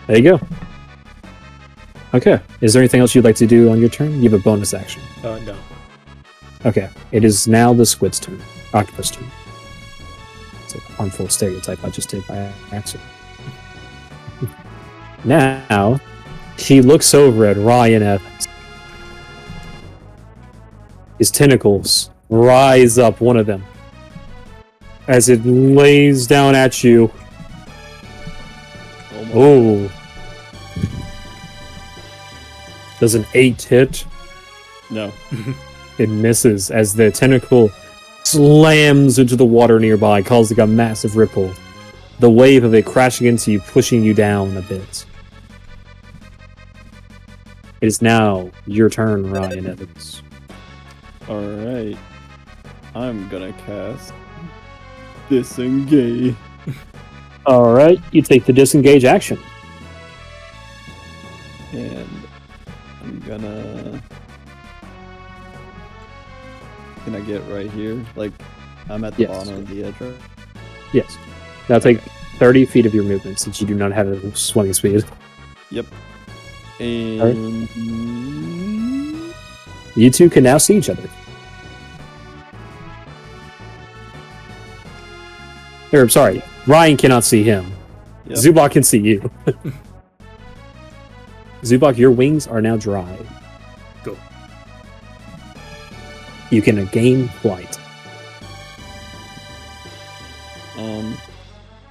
There you go. Okay. Is there anything else you'd like to do on your turn? You have a bonus action. No. Okay. It is now the squid's turn. Octopus turn. It's a harmful stereotype I just did by accident. Now, he looks over at Ryan Evans. His tentacles rise up, one of them, as it lays down at you. Oh. Does an 8 hit? No. It misses as the tentacle slams into the water nearby, causing a massive ripple. The wave of it crashing into you, pushing you down a bit. It is now your turn, Ryan Evans. Alright. I'm gonna cast Disengage. Alright, you take the disengage action. And I'm gonna... Can I get right here? Like, I'm at the Yes. bottom of the edge, right? Yes. Now take 30 feet of your movement since you do not have a swimming speed. Yep. And... You two can now see each other. Or, I'm sorry, Ryan cannot see him. Yep. Zubok can see you. Zubok, your wings are now dry. Go. You can gain flight.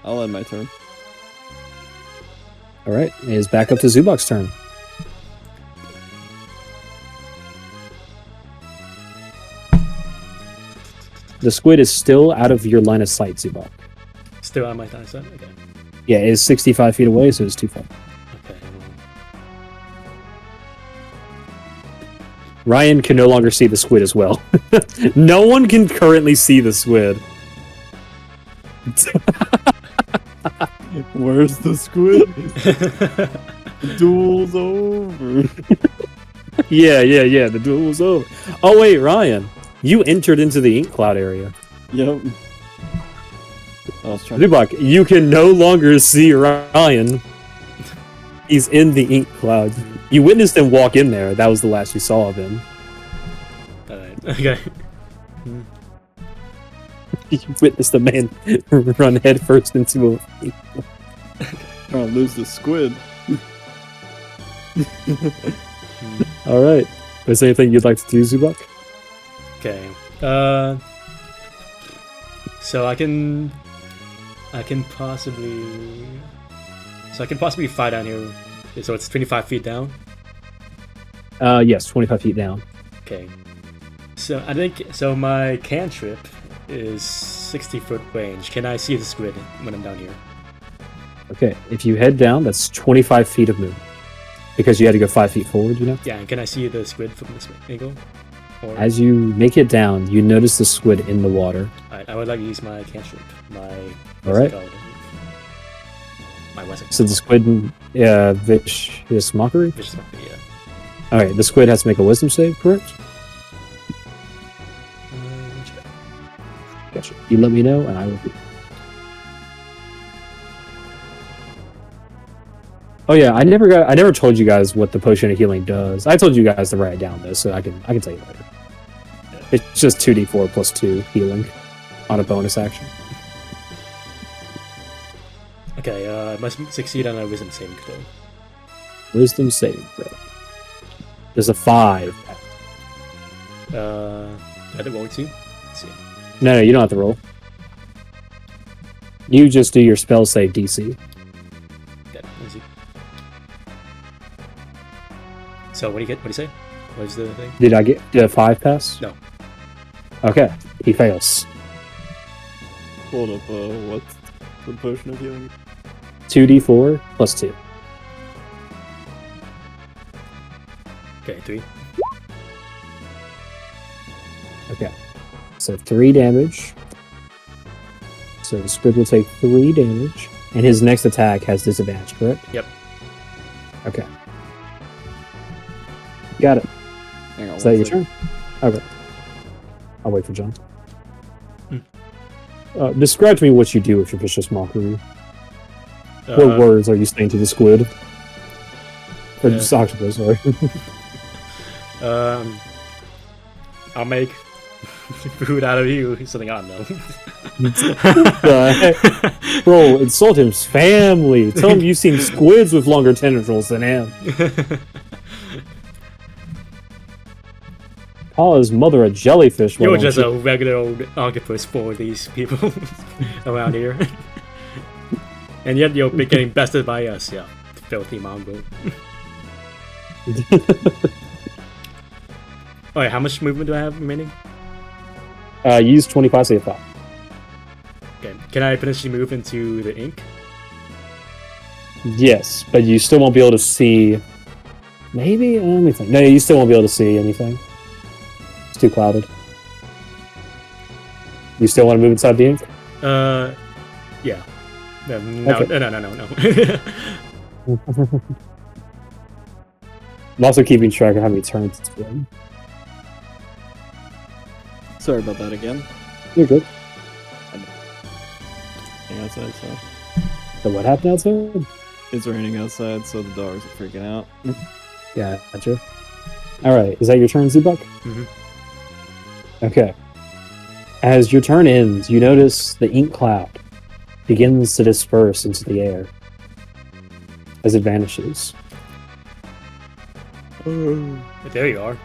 I'll end my turn. Alright, it is back up to Zubok's turn. The squid is still out of your line of sight, Zubok. Still on my side? Okay. Yeah, it is 65 feet away, so it's too far. Okay. Ryan can no longer see the squid as well. No one can currently see the squid. Where's the squid? The duel's over. Yeah, the duel was over. Oh wait, Ryan, you entered into the ink cloud area. Yep. I was trying to... Zubok, you can no longer see Ryan. He's in the ink cloud. You witnessed him walk in there. That was the last you saw of him. Alright. Okay. You witnessed a man run headfirst into a... Trying to lose the squid. Alright. Is there anything you'd like to do, Zubok? Okay. So I can possibly fly down here. So it's 25 feet down. Yes, 25 feet down. Okay. So I think my cantrip is 60-foot range. Can I see the squid when I'm down here? Okay, if you head down, that's 25 feet of movement. Because you had to go 5 feet forward, you know? Yeah, and can I see the squid from this angle? Or... As you make it down, you notice the squid in the water. Alright, I would like to use my cantrip. Alright. My what's it So the called? squid, vicious mockery? Vicious mockery, yeah. Alright, the squid has to make a wisdom save, correct? Check. Gotcha. You let me know, and I will... Oh yeah, I never told you guys what the potion of healing does. I told you guys to write it down though, so I can tell you later. It's just 2d4 plus 2 healing on a bonus action. Okay, I must succeed on a wisdom saving throw. Wisdom saving throw. There's a 5. I did roll 2. Let's see. No, you don't have to roll. You just do your spell save DC. Okay, let's see. So what do you get? What do you say? What is the thing? Did a 5 pass? No. Okay, he fails. Hold up, what's the potion of healing? 2d4 plus 2. Okay, 3. Okay. So 3 damage. So the squid will take 3 damage. And his next attack has disadvantage, correct? Yep. Okay. Got it. Hang on, Is that your second. turn? Okay. I'll wait for John. Describe to me what you do with your vicious mockery. What words are you saying to the squid? Or just octopus, sorry. I'll make food out of you. Something I don't know. Bro, insult his family. Tell him you've seen squids with longer tendrils than him. Call his mother a jellyfish. You're just a regular old octopus for these people around here. And yet you're getting bested by us, yeah. Filthy mongrel. Alright, how much movement do I have remaining? Use 25, save 5. Okay, can I potentially move into the ink? Yes, but you still won't be able to see. Maybe? Let me think. No, you still won't be able to see anything. It's too clouded. You still want to move inside the ink? Yeah. No, Okay. no. I'm also keeping track of how many turns it's been. Sorry about that again. You're good. Hang outside, so So what happened outside? it's raining outside, so the dogs are freaking out. Yeah, gotcha. Alright, is that your turn, Zubok? Mhm. Okay. As your turn ends, you notice the ink cloud begins to disperse into the air as it vanishes. There you are.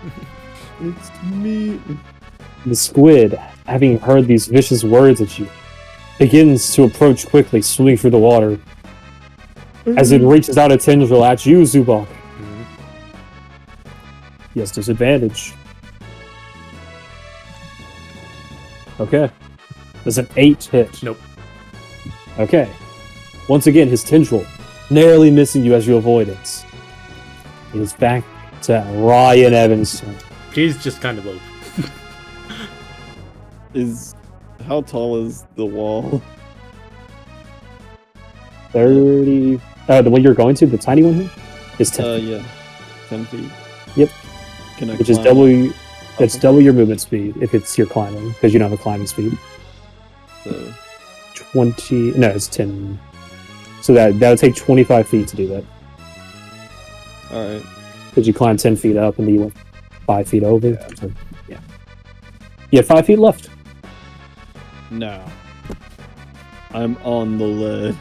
It's me. The squid, having heard these vicious words at you, begins to approach quickly, swimming through the water. As it reaches out a tendril at you, Zubok. Mhm. He has disadvantage. Okay. Does an 8 hit? Nope. Okay. Once again, his tendril narrowly missing you as you avoid it. It is back to Ryan Evans. He's just kind of low. How tall is the wall? 30. The one you're going to, the tiny one here, is 10. Yeah, 10 feet. Yep. Can I Which is climb double. up? It's double your movement speed if it's your climbing, because you don't have a climbing speed. So 20. No, it's 10. So that would take 25 feet to do that. all right. Because you climb 10 feet up and then you went 5 feet over. Yeah. So, yeah. You have 5 feet left. Now I'm on the ledge.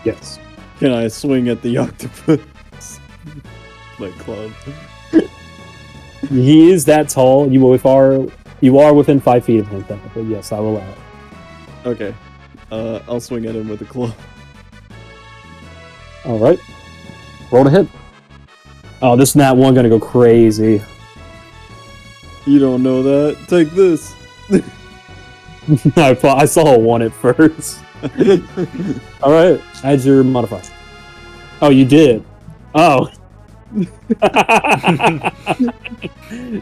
Yes. Can I swing at the octopus? My club. He is that tall. You are within 5 feet of him, technically. Yes, I will allow it. Okay. I'll swing at him with a club. All right. Roll to hit. Oh, this nat one gonna go crazy. You don't know that? Take this. I saw a 1 at first. All right. Add your modifier. Oh, you did. Oh.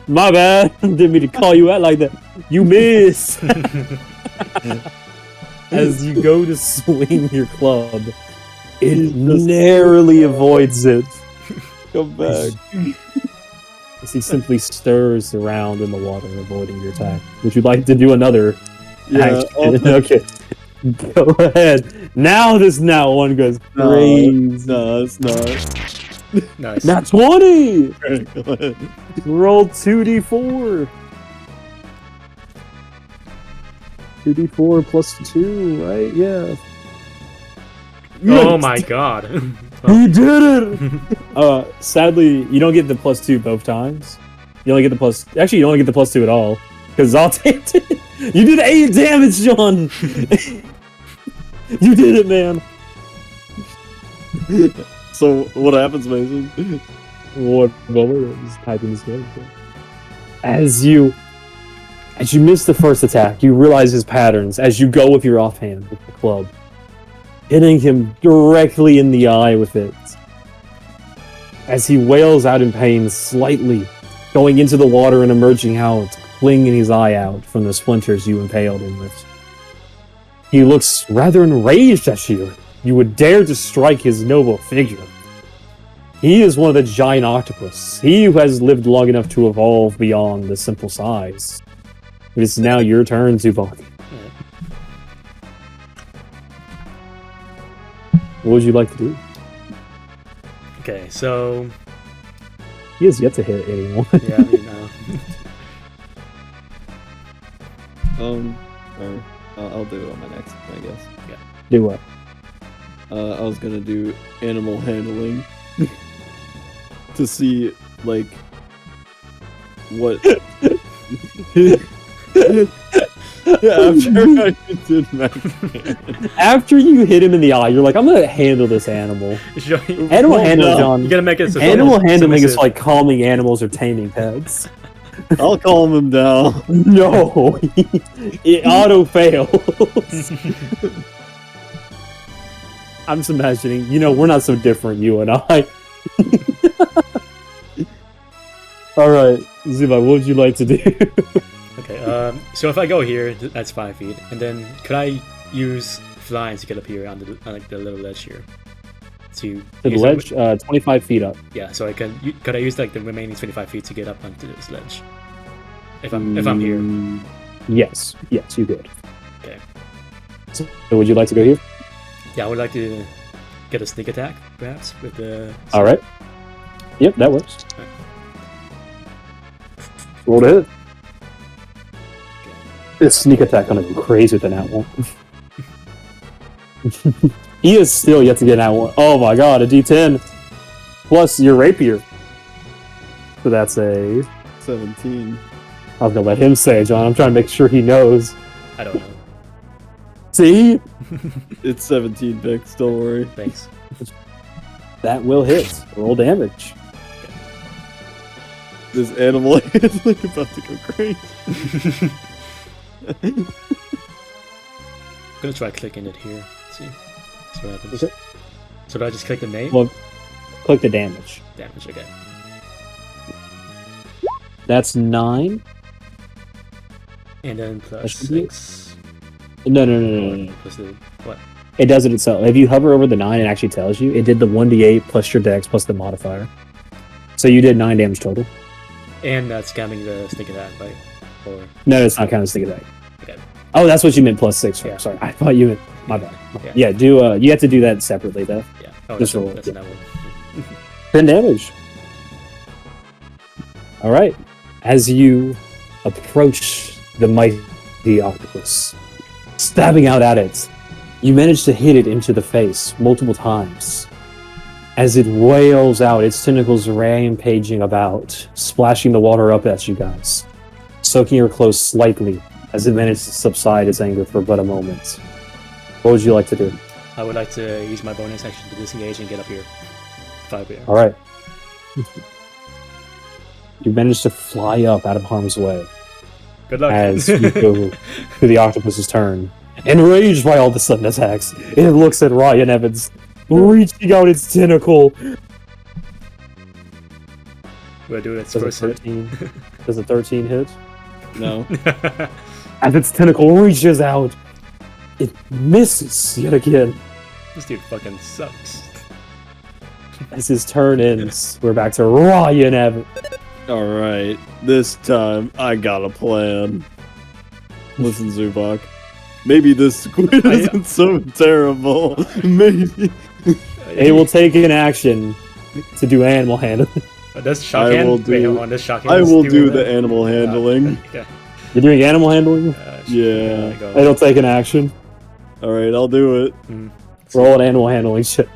My bad. Didn't mean to call you out like that. You miss. As you go to swing your club, it narrowly avoids it. Come back. As he simply stirs around in the water, avoiding your attack. Would you like to do another Yeah. action? Okay. Go ahead. Now this now one goes crazy. No, it's not. Nice. Not 20! Go ahead. Roll 2d4. 2d4 plus 2, right? Yeah. Oh my god. You did it! Sadly, you don't get the plus 2 both times. You only get the plus. Actually, you only get the +2 at all because all you did 8 damage, John. You did it, man. So what happens, Mason? What moment? Just typing this game. As you miss the first attack, you realize his patterns as you go with your offhand with the club, hitting him directly in the eye with it. As he wails out in pain slightly, going into the water and emerging out, flinging his eye out from the splinters you impaled him with. He looks rather enraged at you. You would dare to strike his noble figure. He is one of the giant octopus. He who has lived long enough to evolve beyond the simple size. It is now your turn, Zubok. What would you like to do? Okay, so He has yet to hit anyone. yeah, I mean, I'll do it on my next, I guess. Do what? I was gonna do animal handling to see like what. After I did After you hit him in the eye, you're like, I'm gonna handle this animal. Animal handling, John. You gotta make it. Animal handling is like calming animals or taming pets. I'll calm him down. No, it auto fails. I'm just imagining. We're not so different, you and I. All right, Zuba, what would you like to do? Okay, so if I go here, that's 5 feet, and then could I use flying to get up here on the little ledge here? To The use ledge, 25 feet up. yeah, so could I use like the remaining 25 feet to get up onto this ledge? If I'm here. Yes, you could. Okay. So would you like to go here? Yeah, I would like to get a sneak attack, perhaps, with the... All right. Yep, that works. Right. Roll to hit. This sneak attack gonna go crazy with an at one. He is still yet to get an at one. Oh my god, a D10 plus your rapier. So that's a. 17. I was gonna let him say, John. I'm trying to make sure he knows. I don't know. See, It's 17 picks. Don't worry. Thanks. that will hit. Roll damage. This animal is like about to go crazy. I'm gonna try clicking it here. See what happens. Okay. So do I just click the name? Well, click the damage. Damage, okay. That's 9. And then That plus should be it. 6. No. Plus the what? It does it itself. If you hover over the 9, it actually tells you. It did the 1d8 plus your dex plus the modifier. So you did 9 damage total. And that's counting the sneak attack, right? Or No, it's not counting sneak attack. okay. Oh, that's what you meant plus 6. Yeah. Sorry, I thought you meant my bad. Yeah. Yeah, do you have to do that separately though. Yeah. Oh, Just that's, roll it, that's yeah. that one. 10 damage. All right. As you approach the mighty octopus, stabbing out at it, you manage to hit it into the face multiple times. As it wails out, its tentacles rampaging about, splashing the water up at you guys, soaking your clothes slightly as it manages to subside its anger for but a moment. What would you like to do? I would like to use my bonus action to disengage and get up here. If I All right. You manage to fly up out of harm's way Good luck. as you go to the octopus's turn. Enraged by all the sudden attacks, it looks at Ryan Evans, reaching out its tentacle. We'll do its Does a first hit. 13? Does a 13 hit? No. As its tentacle reaches out, it misses yet again. This dude fucking sucks. As his turn ends, we're back to Ryan Evans. Alright. This time, I got a plan. Listen, Zubok. Maybe this squid isn't so terrible. Maybe. It will take an action to do animal handling. Does shock I hand? will Wait, do- hold on. Does shock hand I will do that? the animal handling. Okay. You're doing animal handling? Yeah. Go. It'll take an action. Alright, I'll do it. Roll an animal handling shit.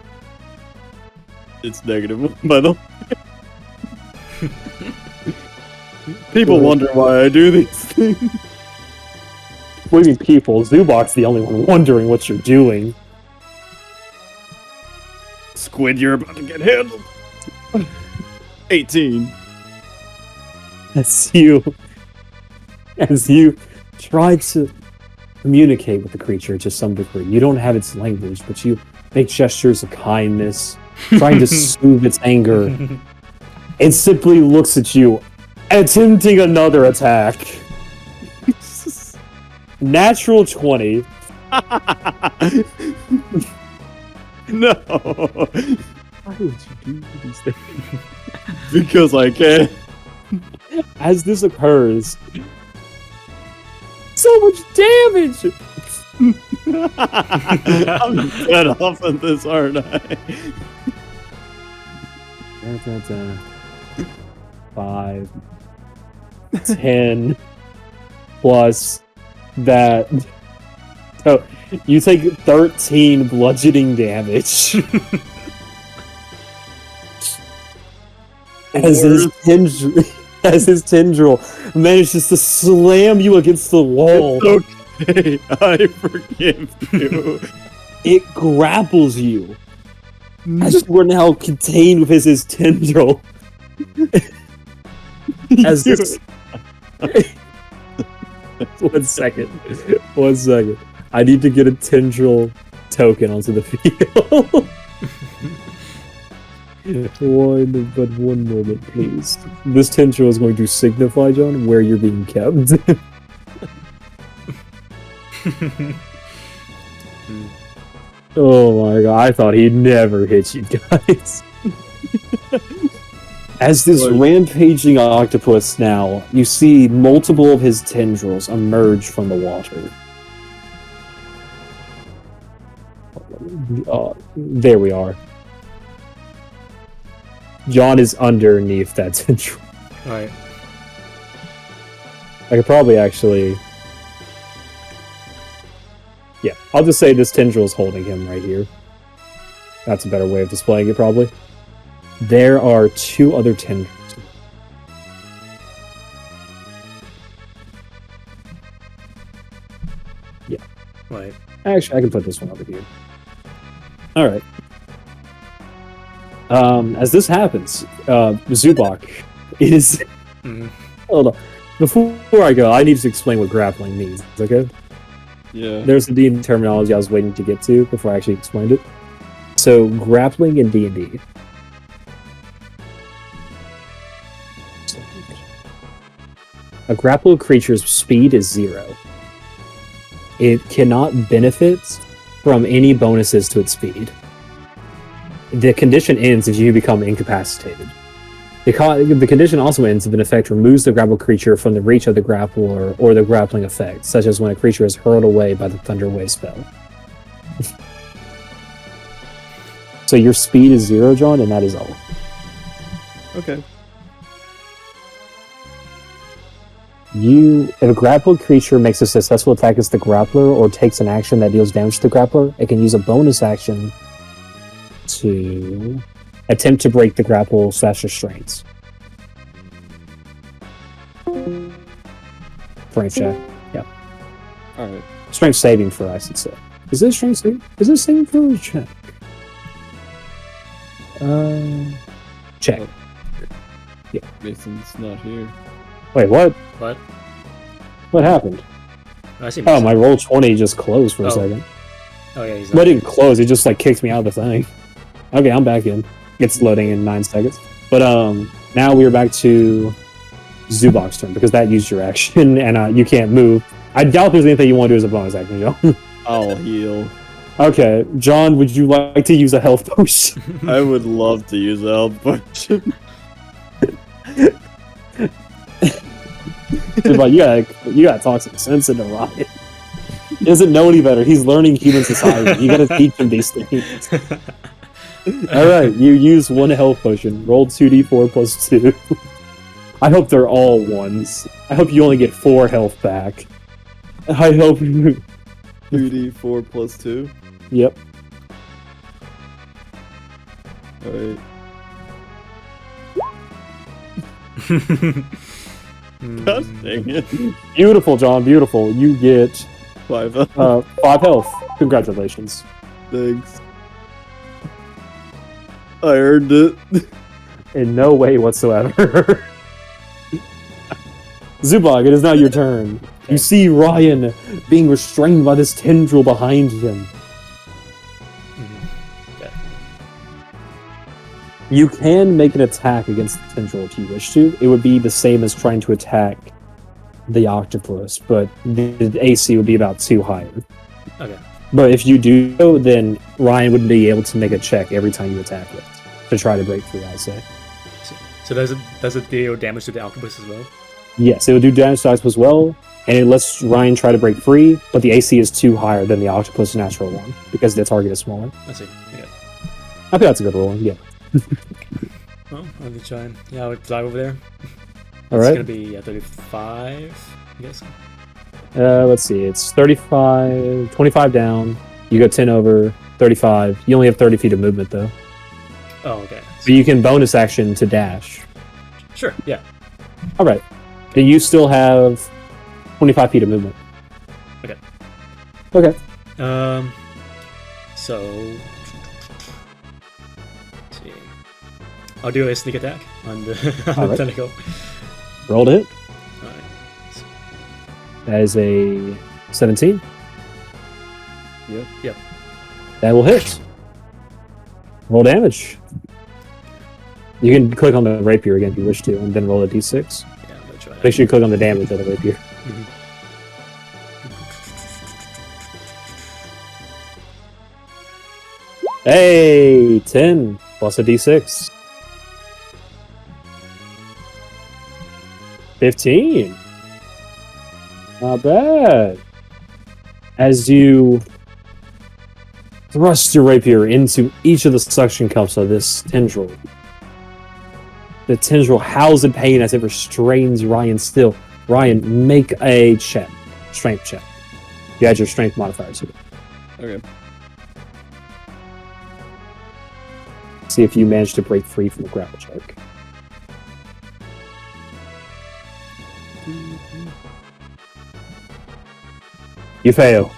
It's negative, by the way. People wonder why I do these things. What do you mean people? Zubok's the only one wondering what you're doing. Squid, you're about to get handled. 18. As you try to communicate with the creature to some degree. You don't have its language, but you make gestures of kindness, trying to soothe its anger. It simply looks at you, attempting another attack. Natural 20. No. Why would you do these things? Because I can. As this occurs, so much damage! I'm dead off at this, aren't I? 5, 10, plus that. So you take 13 bludgeoning damage. As his tendril manages to slam you against the wall. It's okay, I forgive you. It grapples you. As you are now contained with his tendril. As this... One second. I need to get a tendril token onto the field. One moment, please. This tendril is going to signify, John, where you're being kept. Oh my god, I thought he'd never hit you guys. As this rampaging octopus now, you see multiple of his tendrils emerge from the water. There we are. John is underneath that tendril. Alright. I could probably actually... Yeah, I'll just say this tendril is holding him right here. That's a better way of displaying it, probably. There are 2 other tendrils. Yeah. Right. Actually, I can put this one over here. Alright. As this happens, Zubok is... Hold on. Before I go, I need to explain what grappling means, okay? Yeah. There's the D&D terminology I was waiting to get to before I actually explained it. So, grappling in D&D. A grappled creature's speed is 0. It cannot benefit from any bonuses to its speed. The condition ends if you become incapacitated. The condition also ends if an effect removes the grappled creature from the reach of the grappler or the grappling effect, such as when a creature is hurled away by the Thunder Wave spell. So your speed is 0, John, and that is all. Okay. If a grappled creature makes a successful attack against the grappler or takes an action that deals damage to the grappler, it can use a bonus action to attempt to break the grapple / restraints. Strength check. Yeah. Alright. Strength saving for, I should say. Is this strength saving? Is this saving for a check? Check. Oh. Yeah. Mason's not here. Wait, what? What? What happened? I see. Oh, my roll 20 just closed for a second. Oh yeah, he's Well, not. it didn't close, it just like kicked me out of the thing. Okay, I'm back in. It's loading in 9 seconds. But now we're back to Zubok's turn, because that used your action, and you can't move. I doubt there's anything you want to do as a bonus action, John. I'll heal. Okay, John, would you like to use a health potion? I would love to use a health potion. Zubok, you gotta talk some sense into Ryan. He doesn't know any better. He's learning human society. You gotta teach him these things. Alright, you use 1 health potion. Roll 2d4 plus 2. I hope they're all 1s. I hope you only get 4 health back. I hope you... 2d4 plus 2? Yep. Alright. Gosh dang it. Beautiful, John. Beautiful. You get 5 5 health. Congratulations. Thanks. I earned it. In no way whatsoever. Zubok, it is now your turn. You see Ryan being restrained by this tendril behind him. Okay. You can make an attack against the tendril if you wish to. It would be the same as trying to attack the octopus, but the AC would be about 2 higher. Okay. But if you do so, then Ryan would be able to make a check every time you attack it to try to break free, I say. So does it deal damage to the octopus as well? Yes, it would do damage to the octopus as well, and it lets Ryan try to break free, but the AC is 2 higher than the octopus natural one because the target is smaller. I see. Yeah. I think that's a good roll, yeah. Well, I'll be trying. Yeah, I would fly over there. All It's right. gonna be 35, I guess. Let's see. It's 35, 25 down. You go 10 over, 35. You only have 30 feet of movement, though. Oh, okay. So you can bonus action to dash. Sure. Yeah. All right. Then you still have 25 feet of movement. Okay. Okay. So let's see. I'll do a sneak attack on the, on the Alright. tentacle. Roll to hit. Alright. That is a 17. Yep. That will hit. Roll damage. You can click on the rapier again if you wish to, and then roll a d6. Yeah, I'm gonna try that. Make sure you click on the damage of the rapier. Mhm. Hey, 10 plus a d6. 15. Not bad. As you thrust your rapier into each of the suction cups of this tendril, the tendril howls in pain as it restrains Ryan still. Ryan, make a check. Strength check. You add your strength modifier to it. Okay. See if you manage to break free from the grapple check. You fail.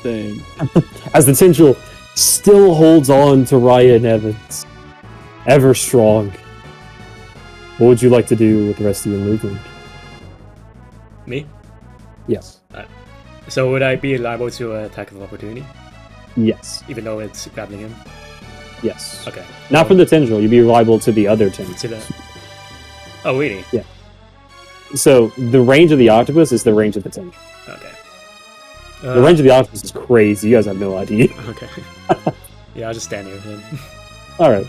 Dang. As the tendril still holds on to Ryan Evans. Ever strong. What would you like to do with the rest of your movement? Me? Yes. So would I be liable to attack of opportunity, Yes. even though it's grappling him? Yes. Okay. Not from the tendril, you'd be liable to the other tendril. To the. Oh, really? So the range of the octopus is the range of the tendril. Okay. The range of the octopus is crazy. You guys have no idea. Okay. Yeah, I'll just stand here then. All right.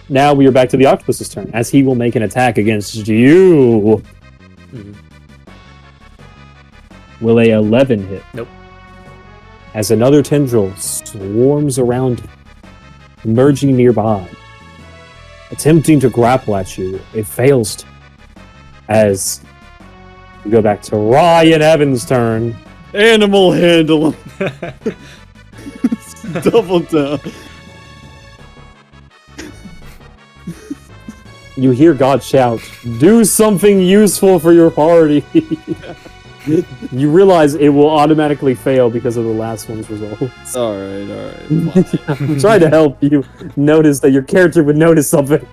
Now we are back to the octopus's turn, as he will make an attack against you. Mhm. Will a 11 hit? Nope. As another tendril swarms around you, emerging nearby, attempting to grapple at you, it fails to. As we go back to Ryan Evans' turn. Animal handle. Double down. You hear God shout, "Do something useful for your party!" You realize it will automatically fail because of the last one's results. Alright. I'm trying to help you notice that your character would notice something.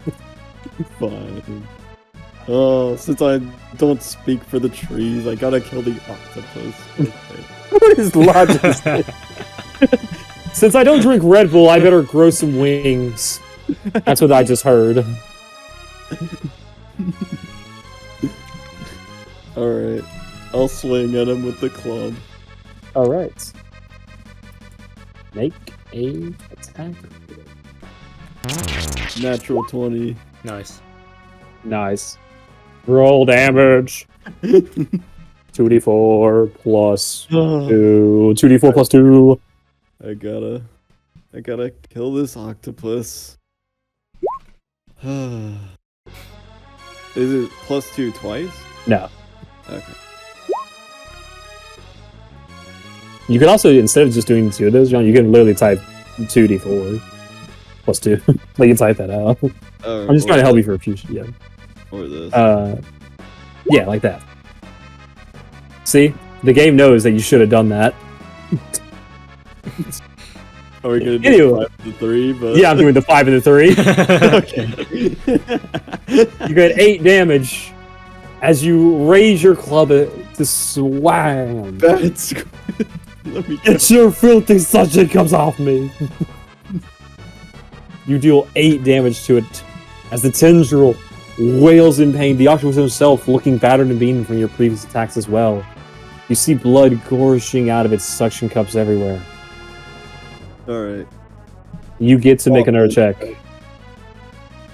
Fine. Oh, since I don't speak for the trees, I gotta kill the octopus. Okay. What is logic? Since I don't drink Red Bull, I better grow some wings. That's what I just heard. Alright. I'll swing at him with the club. All right. Make a attack. Natural 20. Nice. Nice. Roll damage. 2d4 plus 2. 2d4 plus 2. I gotta kill this octopus. Is it plus 2 twice? No. Okay. You can also, instead of just doing 2 of those, John, you can literally type 2d4 plus 2. Like, you type that out. I'm just trying to help you for a few. Yeah. Or this. Yeah, like that. See? The game knows that you should have done that. Are we gonna do Anyway. 5 to 3? But Yeah, I'm doing the 5 and the 3. okay. You get 8 damage as you raise your club to swam. That's good. Let me It's your filthy subject comes off me. You deal 8 damage to it as the tendril wails in pain. The octopus himself looking battered and beaten from your previous attacks as well. You see blood gorging out of its suction cups everywhere. Alright. You get to make another check.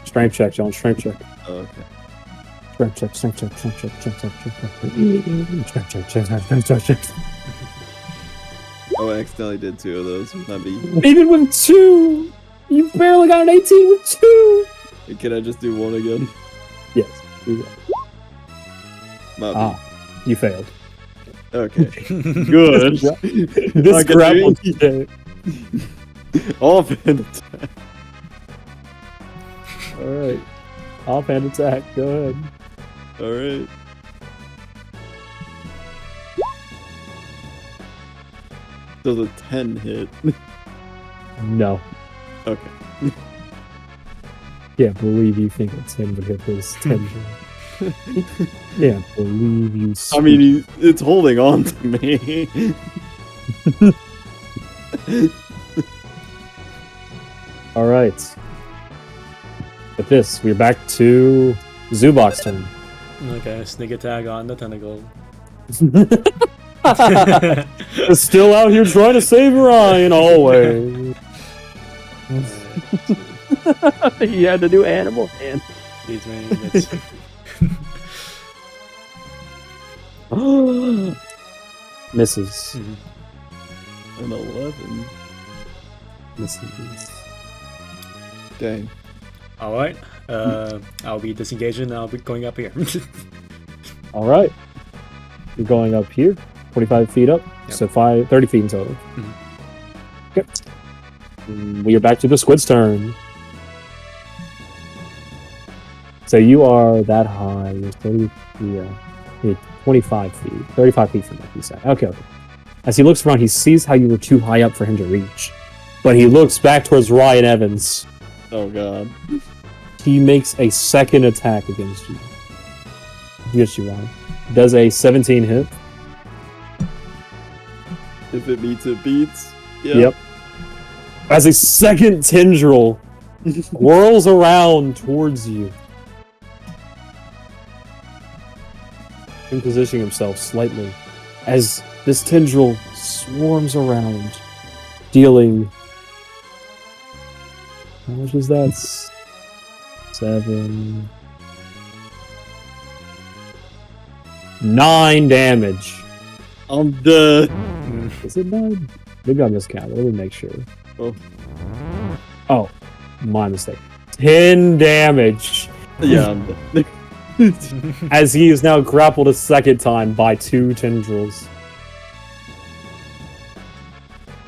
Strength check, John. Strength check. Okay. Strength check. Strength check. Strength check. Strength check. Strength check. Strength check. Oh, I accidentally did 2 of those. Not me. Even with 2, you barely got an 18 with 2. Can I just do 1 again? Yes. Do that. Not Ah, you failed. me. Okay. Good. This I can grapple do check. Offhand attack. Alright. Offhand attack. Go ahead. Alright. Does a 10 hit? No. Okay. Can't believe you think a 10 would hit this tendril. Can't believe you. I mean, it's holding on to me. Alright. With this, we're back to Zubok's turn. Okay, sneak attack on the tentacle. Still out here trying to save Ryan, always. He had to do animal hand. Beats me. That's... Misses. An 11. Misses. Dang. Alright. I'll be disengaging and I'll be going up here. Alright. You're going up here, 45 feet up, Yep. so 30 feet in total. Okay. We are back to the squid's turn. So you are that high. You're 30, you're 25 feet. 35 feet from that, you said. Okay, okay. As he looks around, he sees how you were too high up for him to reach. But he looks back towards Ryan Evans. Oh god. He makes a second attack against you. Against you, Ryan. Does a 17 hit. If it beats, it beats. Yep. As a second tendril whirls around towards you. Positioning himself slightly as this tendril swarms around, dealing. How much is that? 7, 9 damage. I'm dead. Is it 9? Maybe I miscounted. Let me make sure. Oh, my mistake. 10 damage. Yeah, I'm dead. As he is now grappled a second time by 2 tendrils.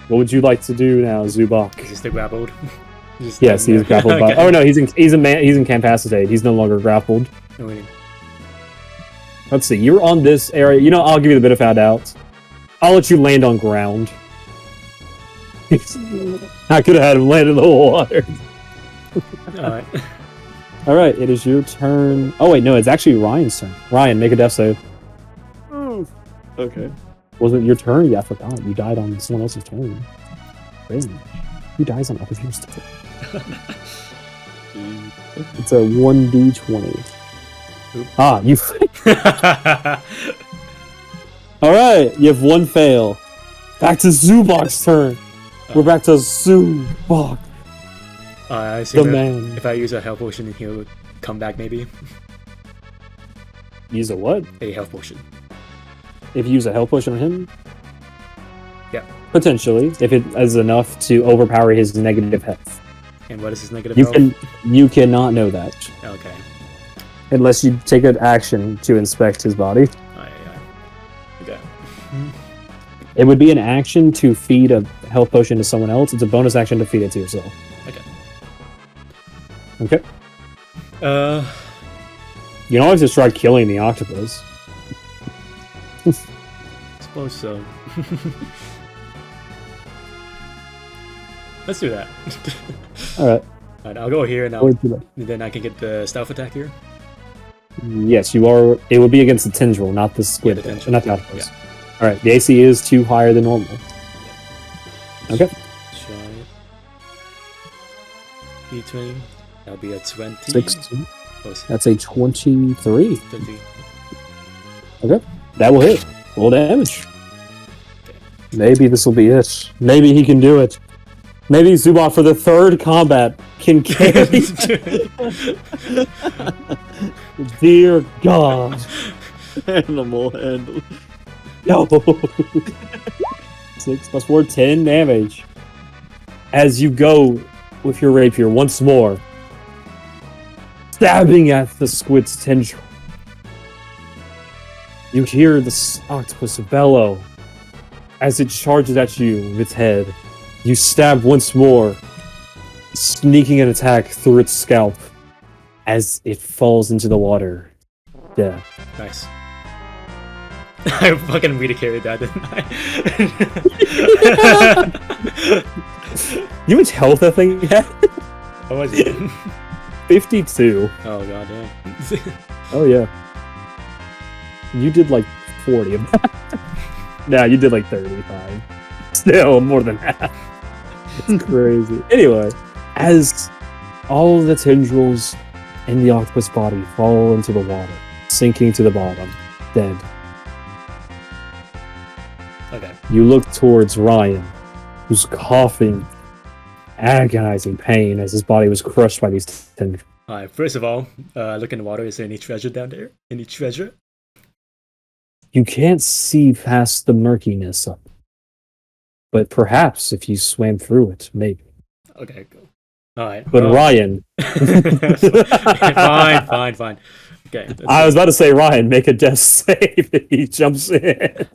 What would you like to do now, Zubok? Is he still grappled? He's Yes, he's grappled by. Okay. Oh no, he's incapacitated. He's no longer grappled. Oh, wait. Let's see. You're on this area. You know, I'll give you the benefit of doubt. I'll let you land on ground. I could have had him land in the water. Alright. All right, it is your turn. Oh wait, no, it's actually Ryan's turn. Ryan, make a death save. Okay. Wasn't it your turn? Yeah, I forgot. You died on someone else's turn. Crazy. Who dies on other people's turn? It's a 1d20. Oop. Ah, you. All right, you have 1 fail. Back to Zubok's turn. We're back to Zubok, I the assume man. if I use a health potion, he'll come back maybe. Use a what? A health potion. If you use a health potion on him? Yeah. Potentially, if it is enough to overpower his negative health. And what is his negative You health? you cannot know that Okay. unless you take an action to inspect his body. Okay. It would be an action to feed a health potion to someone else. It's a bonus action to feed it to yourself. Okay. Okay. You can always just try killing the octopus. Suppose so. Let's do that. Alright. Alright, I'll go here and then I can get the stealth attack here. Yes, you are. It would be against the tendril, not the squid. Yeah, the tendril. Not the octopus. Yeah. Alright, the AC is 2 higher than normal. Okay. Try it. D20. That'll be a 20. 16. Oh, That's a 23. 20. Okay. That will hit. Roll damage. Maybe this will be it. Maybe he can do it. Maybe Zubok for the third combat can carry. Dear God. Animal handle. No. 6 plus 4, 10 damage. As you go with your rapier once more, stabbing at the squid's tendril. You hear the octopus bellow as it charges at you with its head. You stab once more, sneaking an attack through its scalp as it falls into the water. Yeah. Nice. I fucking really carried that, didn't I? You much health that thing had? What was it? 52. Oh god damn. Oh yeah. You did like 40 of that. Nah, you did like 35. Still more than half. It's crazy. Anyway, as all the tendrils in the octopus body fall into the water, sinking to the bottom, dead. Okay. You look towards Ryan, who's coughing, agonizing pain as his body was crushed by these tendrils. Alright, first of all, look in the water. Is there any treasure down there? Any treasure? You can't see past the murkiness of it. But perhaps if you swam through it, maybe. Okay, cool. Alright. But Ryan... Fine. Okay. I was about to say, Ryan, make a death save if he jumps in.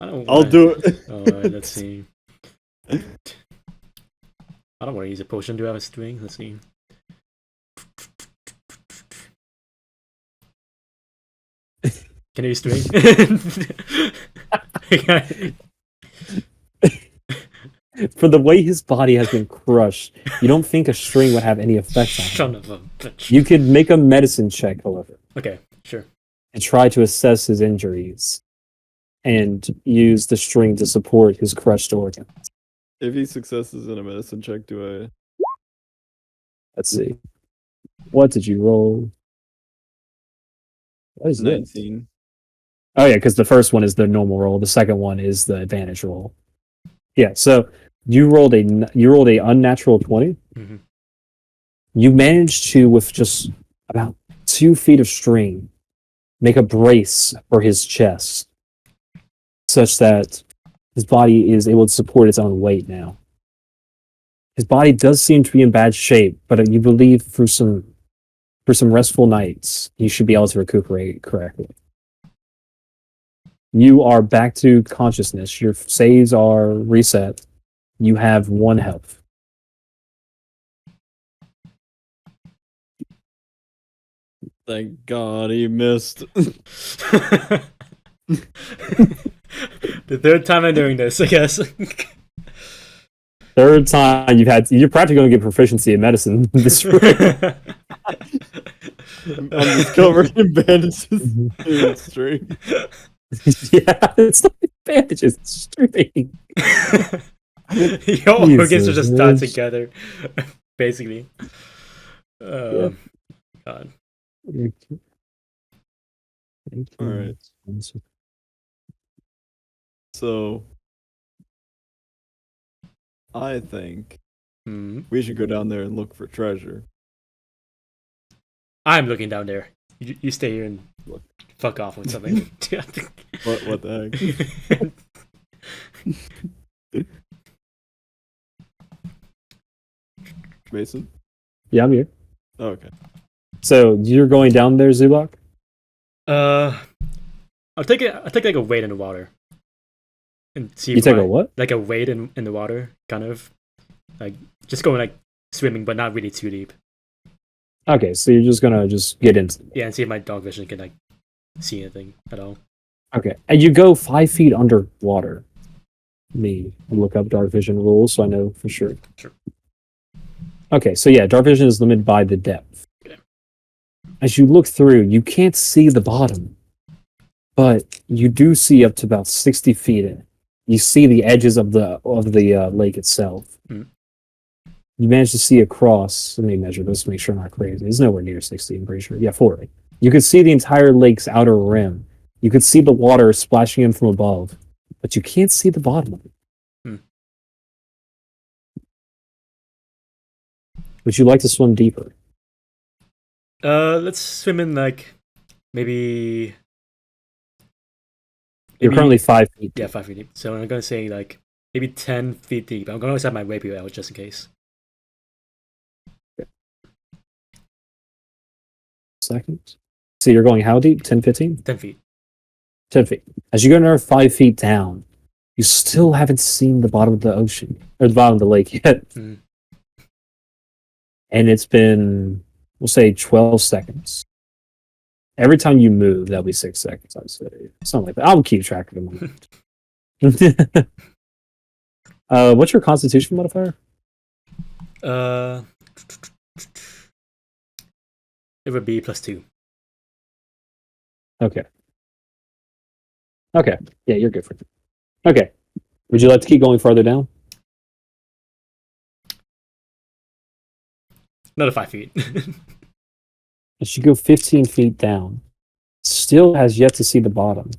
I'll do it. Alright, let's see. I don't want to use a potion. Do I have a string? Let's see. Can I use string? For the way his body has been crushed, you don't think a string would have any effect on him. Son of a bitch. You could make a medicine check, however, Okay, sure. and try to assess his injuries and use the string to support his crushed organ. If he successes in a medicine check, do I? Let's see. What did you roll? What is this? 19. Oh yeah, because the first one is the normal roll. The second one is the advantage roll. Yeah, so you rolled a unnatural 20. Mm-hmm. You managed to, with just about 2 feet of string, make a brace for his chest, such that his body is able to support its own weight now. His body does seem to be in bad shape, but you believe through some restful nights, you should be able to recuperate correctly. You are back to consciousness. Your saves are reset. You have 1 health. Thank God he missed. The third time I'm doing this, I guess. Third time you're practically going to get proficiency in medicine this room. I'm just covered in bandages and string. Yeah, it's like bandages, string. Your organs are just tied together, basically. Yeah. God. Alright. So, I think we should go down there and look for treasure. I'm looking down there. You stay here and fuck off with something. What the heck? Mason? Yeah, I'm here. Oh, okay. So you're going down there, Zubok? I'll take like a wade in the water. And see You take a what? Like a wade in the water, kind of. Like just going like swimming, but not really too deep. Okay, so you're just gonna get into it. Yeah, and see if my dog vision can like see anything at all. Okay, and you go 5 feet underwater. Me look up dark vision rules so I know for sure. Sure. Okay, so yeah, dark vision is limited by the depth. Okay. As you look through, you can't see the bottom, but you do see up to about 60 feet in. You see the edges of the lake itself. Mm. You manage to see across. Let me measure this to make sure I'm not crazy. It's nowhere near 60, I'm pretty sure. Yeah, 40. You could see the entire lake's outer rim. You could see the water splashing in from above, but you can't see the bottom of it. Hmm. Would you like to swim deeper? Let's swim in like maybe. You're currently 5 feet. Yeah, 5 feet deep. So I'm gonna say like maybe 10 feet deep. I'm gonna set my rapier out just in case. Seconds. So you're going how deep? 10, 15? 10 feet. 10 feet. As you go another 5 feet down, you still haven't seen the bottom of the ocean, or the bottom of the lake yet. Mm. And it's been, we'll say, 12 seconds. Every time you move, that'll be 6 seconds, I'd say. Something like that. I'll keep track of them. What's your constitution modifier? It would be +2. Okay. Okay. Yeah, you're good for it. Okay. Would you like to keep going farther down? Another 5 feet. As you go 15 feet down, still has yet to see the bottom.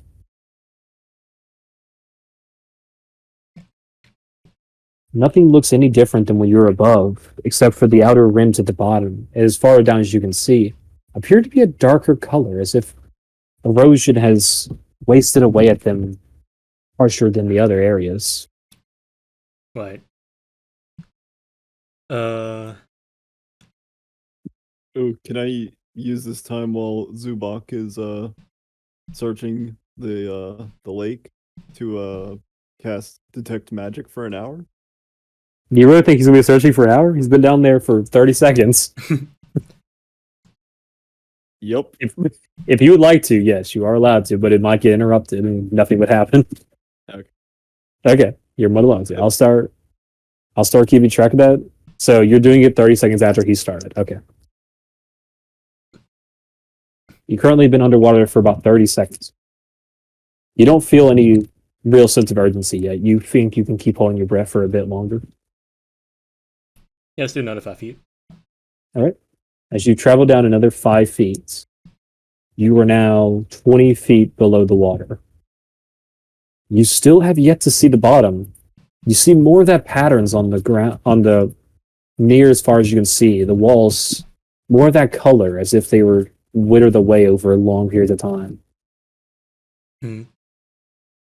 Nothing looks any different than when you were above, except for the outer rims at the bottom, as far down as you can see, appear to be a darker color, as if erosion has wasted away at them harsher than the other areas. Right. Oh, can I use this time while Zubok is searching the lake to cast detect magic for an hour? Do you really think he's going to be searching for an hour? He's been down there for 30 seconds. Yep. If you would like to, yes, you are allowed to, but it might get interrupted and nothing would happen. Okay. Okay, you're more than welcome to. I'll start keeping track of that. So you're doing it 30 seconds after he started. Okay. You've currently been underwater for about 30 seconds. You don't feel any real sense of urgency yet. You think you can keep holding your breath for a bit longer. Yeah, let's do another 5 feet. All right. As you travel down another 5 feet, you are now 20 feet below the water. You still have yet to see the bottom. You see more of that patterns on the ground, on the near as far as you can see. The walls, more of that color, as if they were withered away over a long period of time. Hmm.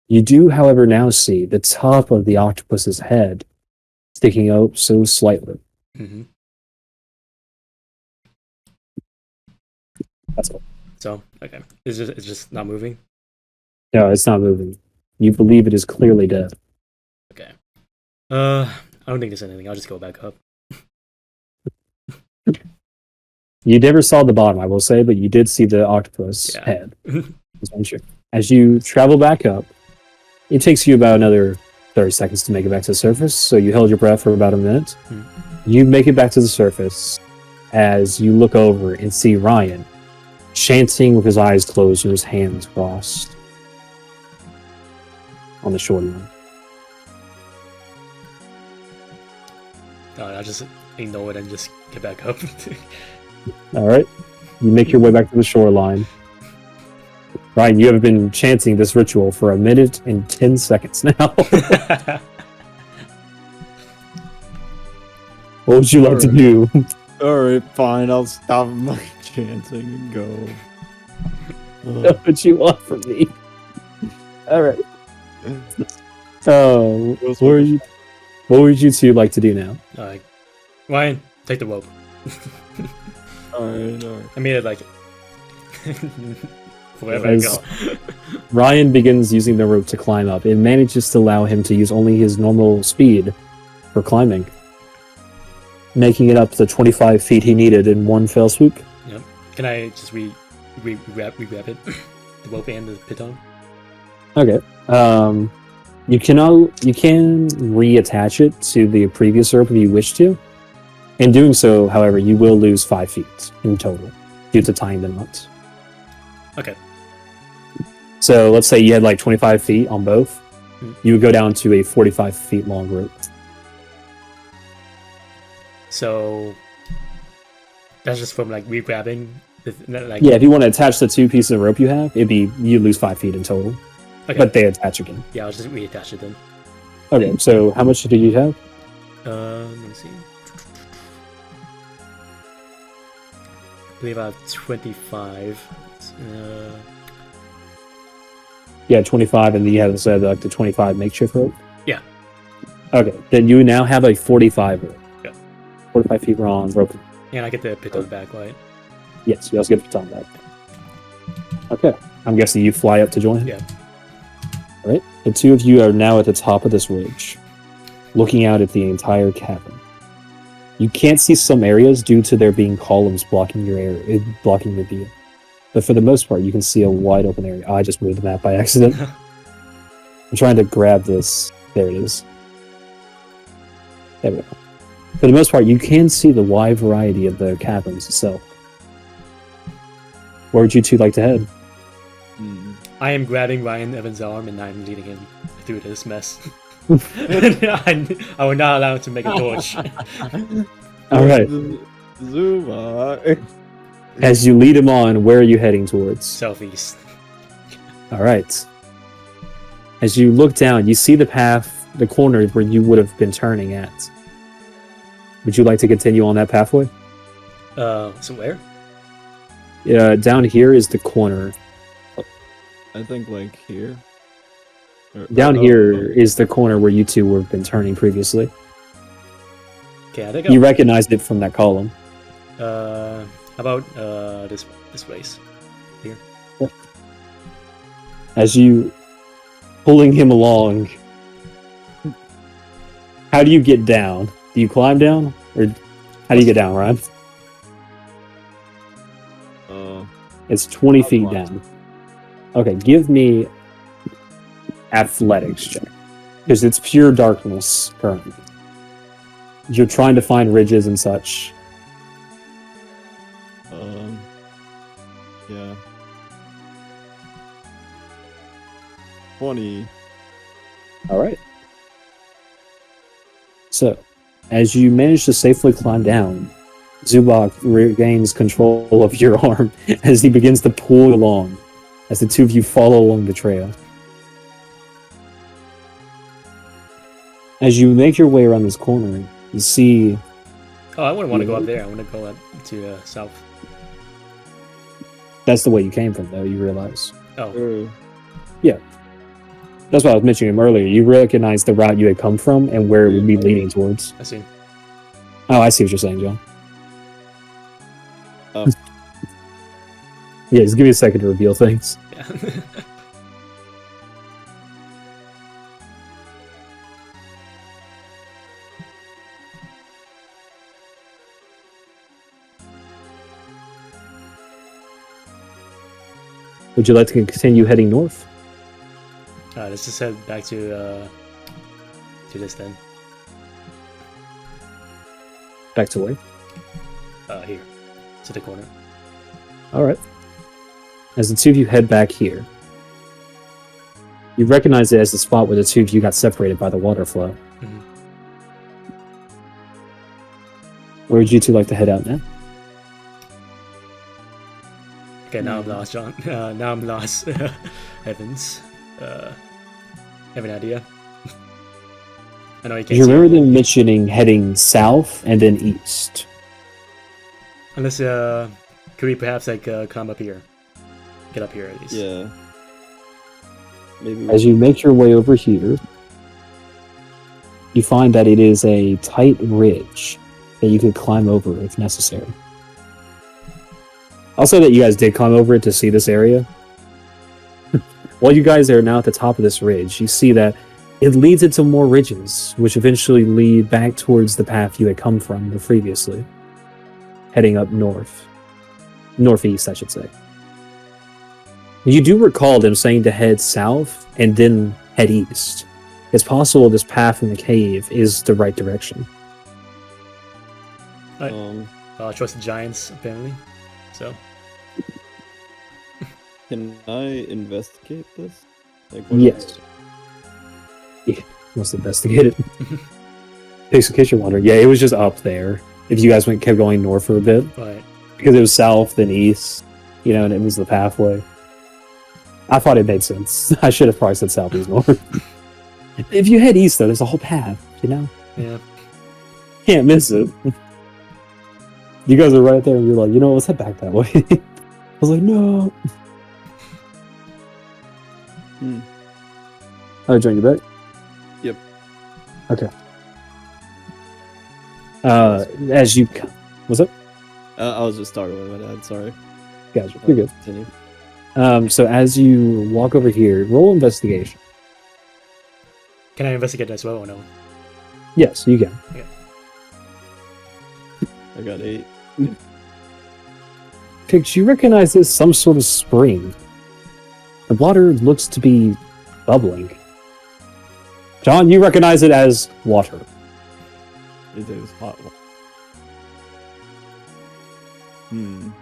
You do, however, now see the top of the octopus's head sticking out so slightly. Mm-hmm. That's all. So, okay. It's just not moving? No, it's not moving. You believe it is clearly dead. Okay. I don't think there's anything. I'll just go back up. You never saw the bottom, I will say, but you did see the octopus head. Just make sure. As you travel back up, it takes you about another 30 seconds to make it back to the surface, so you held your breath for about a minute. You make it back to the surface as you look over and see Ryan chanting with his eyes closed and his hands crossed on the shoreline. I'll just ignore it and just get back up. All right. You make your way back to the shoreline. Ryan, you have been chanting this ritual for 1 minute and 10 seconds now. What would you like to do? Alright, fine, I'll stop my chanting and go. That's what you want from me. All right. What would you two like to do now? Alright. Ryan, take the rope. Alright. I mean it like wherever I go. Ryan begins using the rope to climb up. It manages to allow him to use only his normal speed for climbing. making it up to 25 feet he needed in one fell swoop. Yep. Can I just re-grab it? The rope and the piton? Okay. You can reattach it to the previous rope if you wish to. In doing so, however, you will lose 5 feet in total due to tying the knots. Okay. So let's say you had like 25 feet on both. You would go down to a 45 feet long rope. So that's just from like re-grabbing. Like, Yeah, if you want to attach the 2 pieces of rope you have, you lose 5 feet in total. okay. But they attach again. Yeah, I'll just reattach it then. Okay, so how much do you have? Let me see. I believe I have 25. Yeah, 25, and then you have like the 25 makeshift rope? Yeah. Okay, then you now have a 45 rope. Yeah. 45 feet long rope. And I get the piton back, right? Yes, you also get the baton back. Okay, I'm guessing you fly up to join him? Yeah. All right, the 2 of you are now at the top of this ridge, looking out at the entire cavern. You can't see some areas due to there being columns blocking your area, blocking the view. But for the most part, you can see a wide open area. Oh, I just moved the map by accident. I'm trying to grab this. There it is. There we go. For the most part, you can see the wide variety of the caverns itself. Where would you 2 like to head? I am grabbing Ryan Evans' arm and I'm leading him through this mess. I will not allow him to make a torch. All right. Zubok. As you lead him on, where are you heading towards? Southeast. All right. As you look down, you see the path, the corner where you would have been turning at. Would you like to continue on that pathway? So where? Down here is the corner. I think like here. Down here is the corner where you 2 would have been turning previously. Okay, I think You recognized it from that column. how about this place here? As you pulling him along, how do you get down? Do you climb down, or how do you get down, Ryan? It's 20 I'll feet climb. down. Okay, give me athletics check, because it's pure darkness currently. You're trying to find ridges and such. Yeah. 20. All right. So, as you manage to safely climb down, Zubok regains control of your arm as he begins to pull along, as the 2 of you follow along the trail. As you make your way around this corner, you see... Oh, I wouldn't want to go up there. I want to go up to south. That's the way you came from, though, you realize. Oh. That's what I was mentioning him earlier. You recognize the route you had come from and where it would be leading towards. I see. Oh, I see what you're saying, John. Oh. Yeah, just give me a second to reveal things. Yeah. Would you like to continue heading north? Let's just head back to this then. Back to where? Here. To the corner. Alright. As the 2 of you head back here, you recognize it as the spot where the 2 of you got separated by the water flow. Mhm. Where would you 2 like to head out now? Okay, now I'm lost, John. Now I'm lost. Evans. Have an idea? I know you Do can't you see remember it. them mentioning heading south and then east? Unless, could we perhaps, like, climb up here? Get up here, at least. Yeah. Maybe. As you make your way over here, you find that it is a tight ridge that you could climb over if necessary. I'll say that you guys did climb over it to see this area. While you guys are now at the top of this ridge, you see that it leads into more ridges, which eventually lead back towards the path you had come from previously, heading up northeast, I should say. You do recall them saying to head south and then head east. It's possible this path from the cave is the right direction. I trust the giants, apparently. So. Can I investigate this? Like, what Yes. Yeah, must investigate it. In case you're wondering, yeah, it was just up there. If you guys kept going north for a bit, Right. because it was south then east, and it was the pathway. I thought it made sense. I should have probably said southeast north. If you head east, though, there's a whole path. Yeah. Can't miss it. You guys are right there, and you're like, let's head back that way. I was like, no. Oh, join you back? Yep. Okay. As you... What's up? I was just talking with my dad, sorry. Gotcha, you're good. Continue. So as you walk over here, roll investigation. Can I investigate as well or no? Yes, you can. Yeah. I got 8. Pix, you recognize this some sort of spring. The water looks to be bubbling. John, you recognize it as water. It is hot. Don't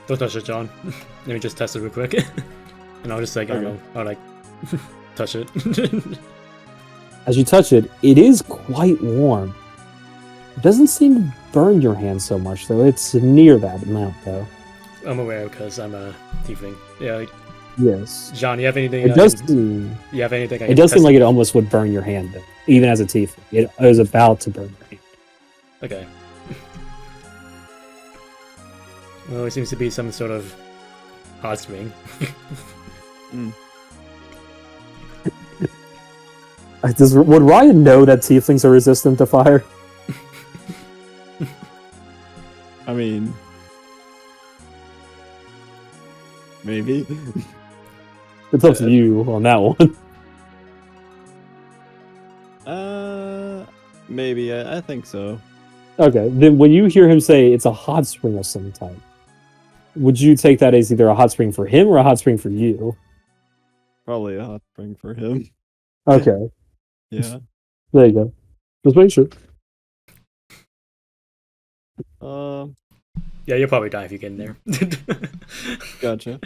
touch it, John. Let me just test it real quick. And I'll just like, I'll touch it. As you touch it, it is quite warm. It doesn't seem to burn your hand so much, though. It's near that amount, though. I'm aware because I'm a tiefling. Yeah. Yes. John, you have anything? It does seem... You have anything? It does seem like it almost would burn your hand, though. Even as a tiefling. It was about to burn your hand. Okay. Well, it seems to be some sort of hot spring. Would Ryan know that tieflings are resistant to fire? I mean... Maybe. It's up to you on that one. Maybe. I think so. Okay, then when you hear him say it's a hot spring of some type, would you take that as either a hot spring for him or a hot spring for you? Probably a hot spring for him. Okay. Yeah. There you go. Just make sure. Yeah, you'll probably die if you get in there. Gotcha.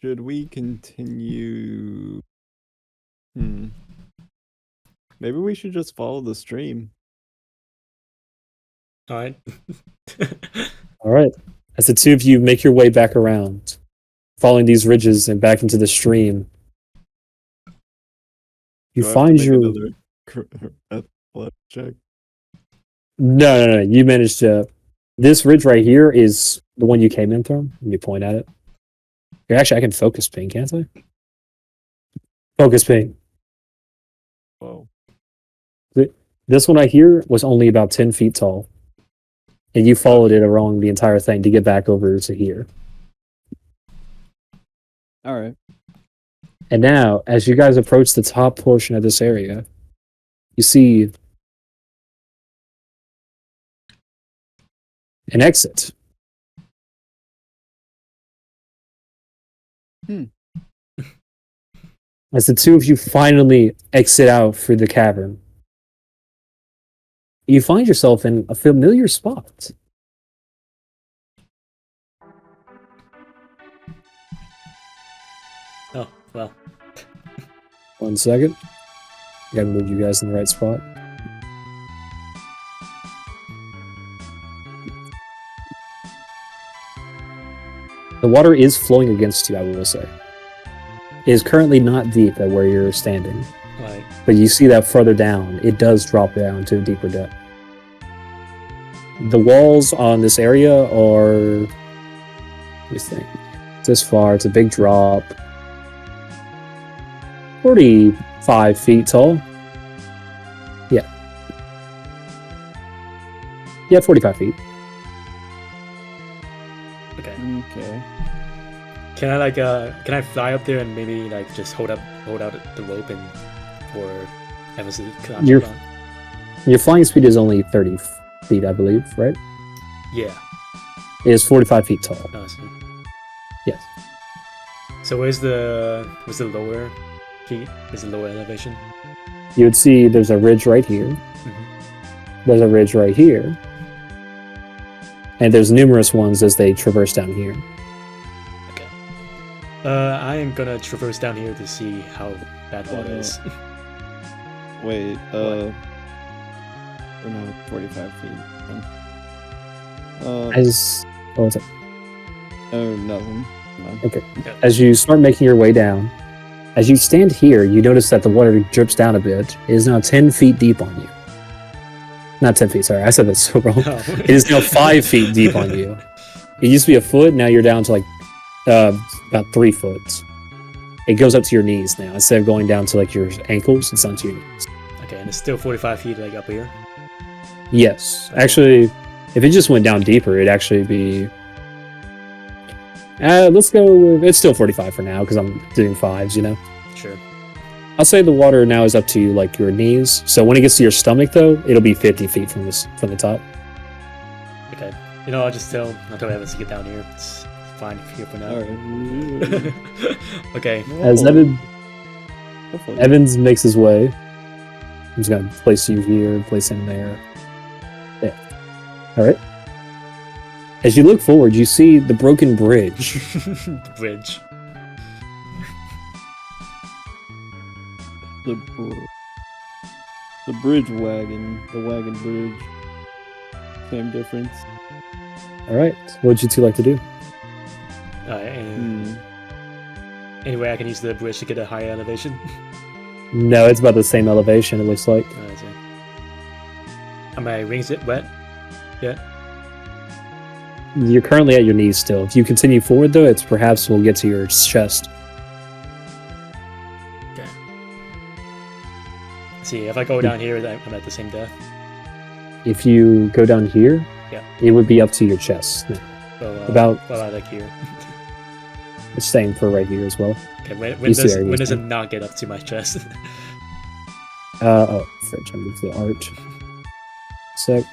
Should we continue? Maybe we should just follow the stream. Alright. Alright. As the two of you make your way back around, following these ridges and back into the stream, you Do I have to find make your... another athletic check? No. You managed to... This ridge right here is the one you came in from. Let me point at it. Here, actually, I can focus ping, can't I? Focus ping. Whoa. This one right here was only about 10 feet tall. And you followed it along the entire thing to get back over to here. Alright. And now, as you guys approach the top portion of this area, you see an exit. As the two of you finally exit out through the cavern, you find yourself in a familiar spot. Oh, well. 1 second. Gotta move you guys in the right spot. The water is flowing against you, I will say. It is currently not deep at where you're standing. Right. But you see that further down, it does drop down to a deeper depth. The walls on this area are... Let me think. This far, it's a big drop. 45 feet tall. Yeah. Yeah, 45 feet. Okay. Okay. Can I can I fly up there and maybe like just hold out the rope and for Evans to climb Your up on? your flying speed is only 30 feet, I believe, right? Yeah. It is 45 feet tall. Oh, I see. Yes. So where's the lower feet? Is the lower elevation? You would see there's a ridge right here. Mhm. There's a ridge right here. And there's numerous ones as they traverse down here. Okay. I am gonna traverse down here to see how bad water is. Wait, we're now 45 feet. As what was it? Oh, nothing. No. As you start making your way down, as you stand here, you notice that the water drips down a bit. It is now 10 feet deep on you. Not 10 feet, sorry. I said that so wrong. No. It is now 5 feet deep on you. It used to be a foot, now you're down to like about 3 foot. It goes up to your knees now. Instead of going down to like your ankles, it's down to your knees. Okay, and it's still 45 feet like up here. Yes. Actually, if it just went down deeper, it'd actually be... let's go with... It's still 45 for now, because I'm doing 5s, you know? Sure. I'll say the water now is up to like your knees. So when it gets to your stomach, though, it'll be 50 feet from the top. Okay. You know, I'll tell Evans to get down here. It's fine here for now. Alright. Okay. As Hopefully. Evans makes his way, I'm just gonna place you here, place him there. There. All right. As you look forward, you see the broken bridge. The bridge. The bridge wagon. The wagon bridge. Same difference. All right. What would you two like to do? And anyway, I can use the bridge to get a higher elevation. No, it's about the same elevation. It looks like. I see. Are my wings wet? Yeah. You're currently at your knees still. If you continue forward, though, it's perhaps will get to your chest. Okay. See, if I go down here, I'm at the same depth. If you go down here, Yeah. it would be up to your chest. No, So, About- what about like here? it's same for right here as well. Okay, when You see our does it knees not get up to my chest? Fridge. I moved the art. So,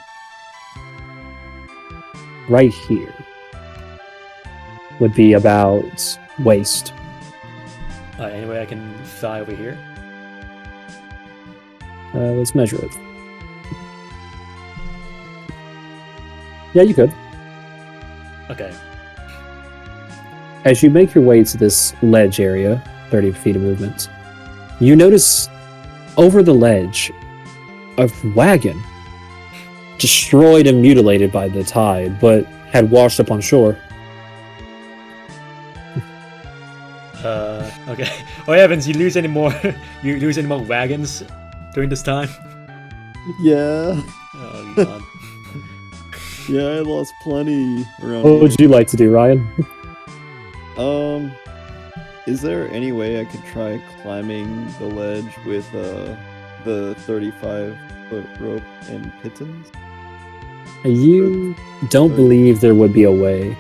right here would be about waist. Anyway, I can fly over here. Let's measure it. Yeah, you could. Okay. As you make your way to this ledge area, 30 feet of movement, you notice over the ledge a wagon destroyed and mutilated by the tide, but had washed up on shore. Okay. Oh, Evans, you lose any more? You lose any more wagons during this time? Yeah. Oh god. Yeah, I lost plenty around What here. would you like to do, Ryan? Is there any way I could try climbing the ledge with the 35-foot rope and pitons? You don't believe there would be a way.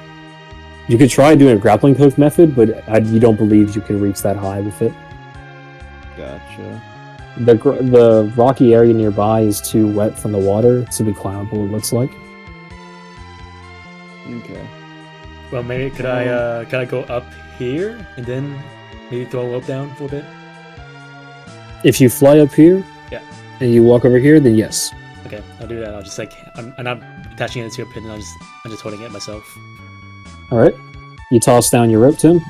You could try doing a grappling hook method, but you don't believe you can reach that high with it. Gotcha. The rocky area nearby is too wet from the water to be climbable, it looks like. Okay. Well, maybe could I go up here and then maybe throw a rope down for a bit? If you fly up here, Yeah. and you walk over here, then yes. Okay, I'll do that. I'll just I'm not attaching it to a pin. I'm just holding it myself. All right. You toss down your rope to him.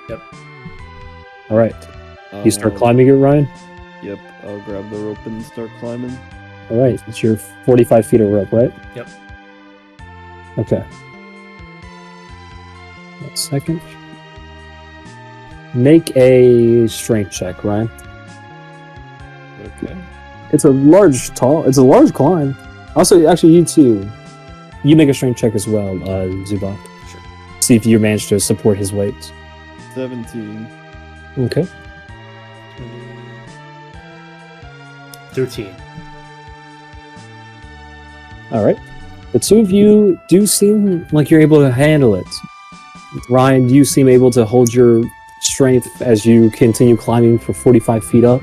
Yep. All right. You start I'll- climbing it, Ryan. Yep, I'll grab the rope and start climbing. All right. It's your 45 feet of rope, right? Yep. Okay. 1 second. Make a strength check, Ryan. Okay. It's a large climb. Also, actually, you too. You make a strength check as well, Zubok. Sure. See if you manage to support his weight. 17. Okay. 13. All right. The two of you do seem like you're able to handle it. Ryan, you seem able to hold your strength as you continue climbing for 45 feet up,